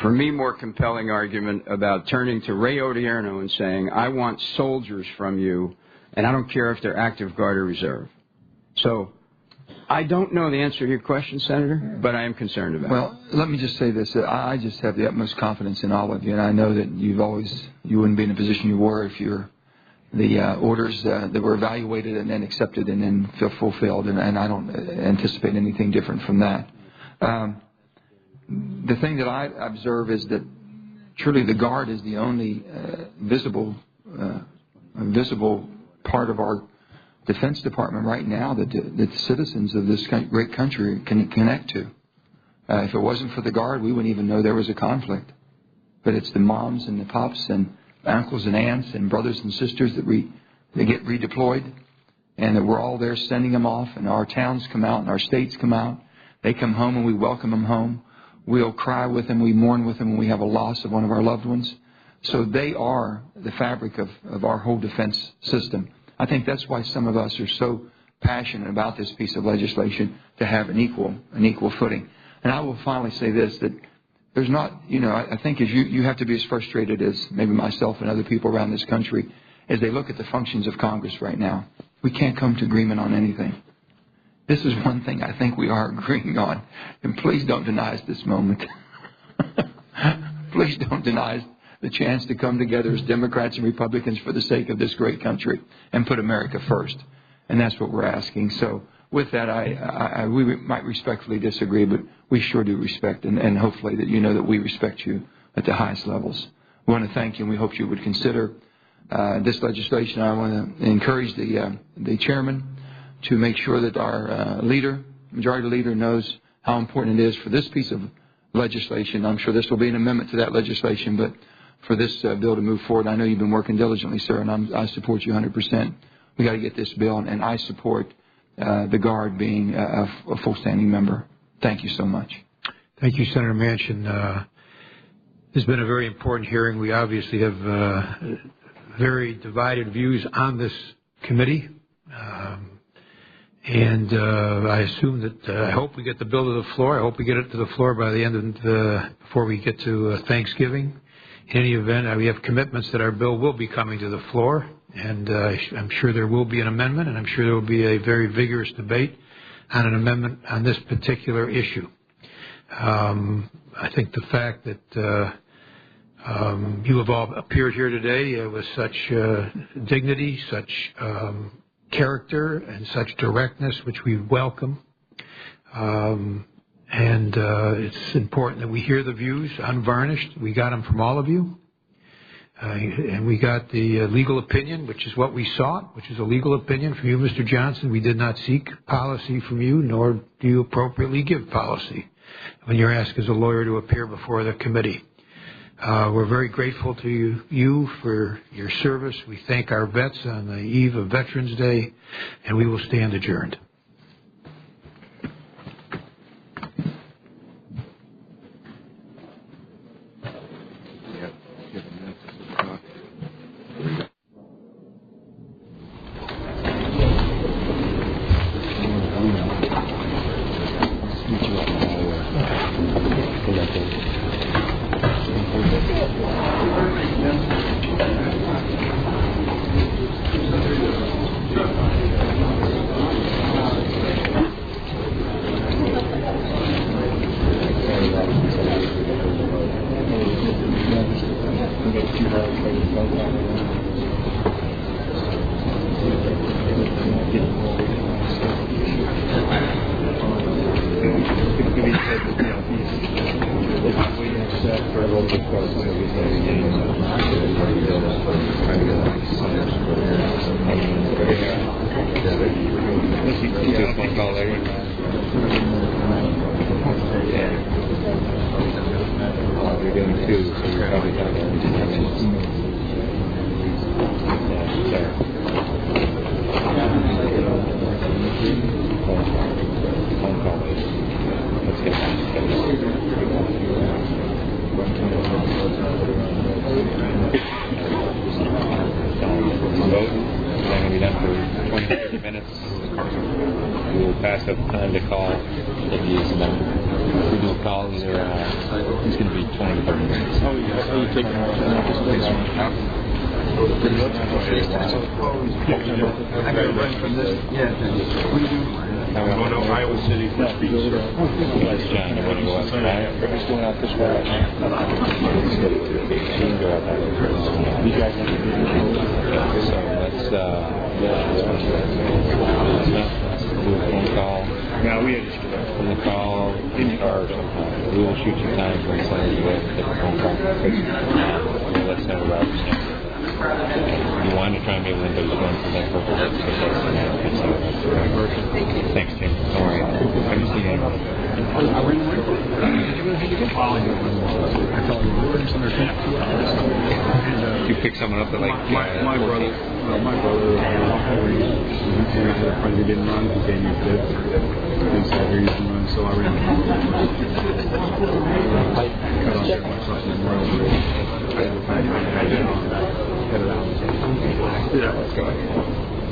for me, more compelling argument about turning to Ray Odierno and saying, I want soldiers from you, and I don't care if they're active guard or reserve. So I don't know the answer to your question, Senator, but I am concerned about it. Well, let me just say this. I just have the utmost confidence in all of you, and I know that you wouldn't be in the position you were if the orders that were evaluated and then accepted and then fulfilled, and I don't anticipate anything different from that. The thing that I observe is that truly the Guard is the only visible part of our Defense Department right now that the citizens of this great country can connect to. If it wasn't for the Guard, we wouldn't even know there was a conflict. But it's the moms and the pops and uncles and aunts and brothers and sisters that they get redeployed, and that we're all there sending them off, and our towns come out and our states come out. They come home and we welcome them home. We'll cry with them, we mourn with them when we have a loss of one of our loved ones. So they are the fabric of our whole defense system. I think that's why some of us are so passionate about this piece of legislation, to have an equal footing. And I will finally say this, that there's not, I think as you have to be as frustrated as maybe myself and other people around this country as they look at the functions of Congress right now. We can't come to agreement on anything. This is one thing I think we are agreeing on. And please don't deny us this moment. Please don't deny us the chance to come together as Democrats and Republicans for the sake of this great country and put America first. And that's what we're asking. So with that, we might respectfully disagree, but we sure do respect, and hopefully that you know that we respect you at the highest levels. We want to thank you, and we hope you would consider this legislation. I want to encourage the chairman to make sure that our majority leader, knows how important it is for this piece of legislation. I'm sure this will be an amendment to that legislation, but for this bill to move forward, I know you've been working diligently, sir, and I support you 100%. We got to get this bill, and I support the Guard being a full standing member. Thank you so much. Thank you, Senator Manchin. This has been a very important hearing. We obviously have very divided views on this committee. And I assume that I hope we get the bill to the floor. I hope we get it to the floor by the end of before we get to Thanksgiving. In any event, we have commitments that our bill will be coming to the floor, and I'm sure there will be an amendment, and I'm sure there will be a very vigorous debate on an amendment on this particular issue. I think the fact that you have all appeared here today with such dignity, such character, and such directness, which we welcome. And it's important that we hear the views unvarnished. We got them from all of you. And we got the legal opinion, which is what we sought, which is a legal opinion from you, Mr. Johnson. We did not seek policy from you, nor do you appropriately give policy when you're asked as a lawyer to appear before the committee. We're very grateful to you for your service. We thank our vets on the eve of Veterans Day, and we will stand adjourned.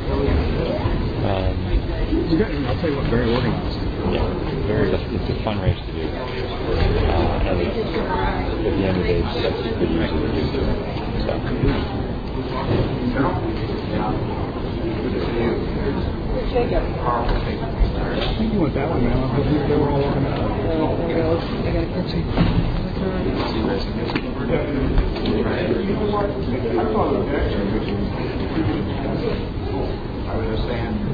I'll tell you what, very organized. It's a fun race to do. And at the end of the day, that's good music to do. I think you want that one, man. I think they were all organized. I got a picture. I was just saying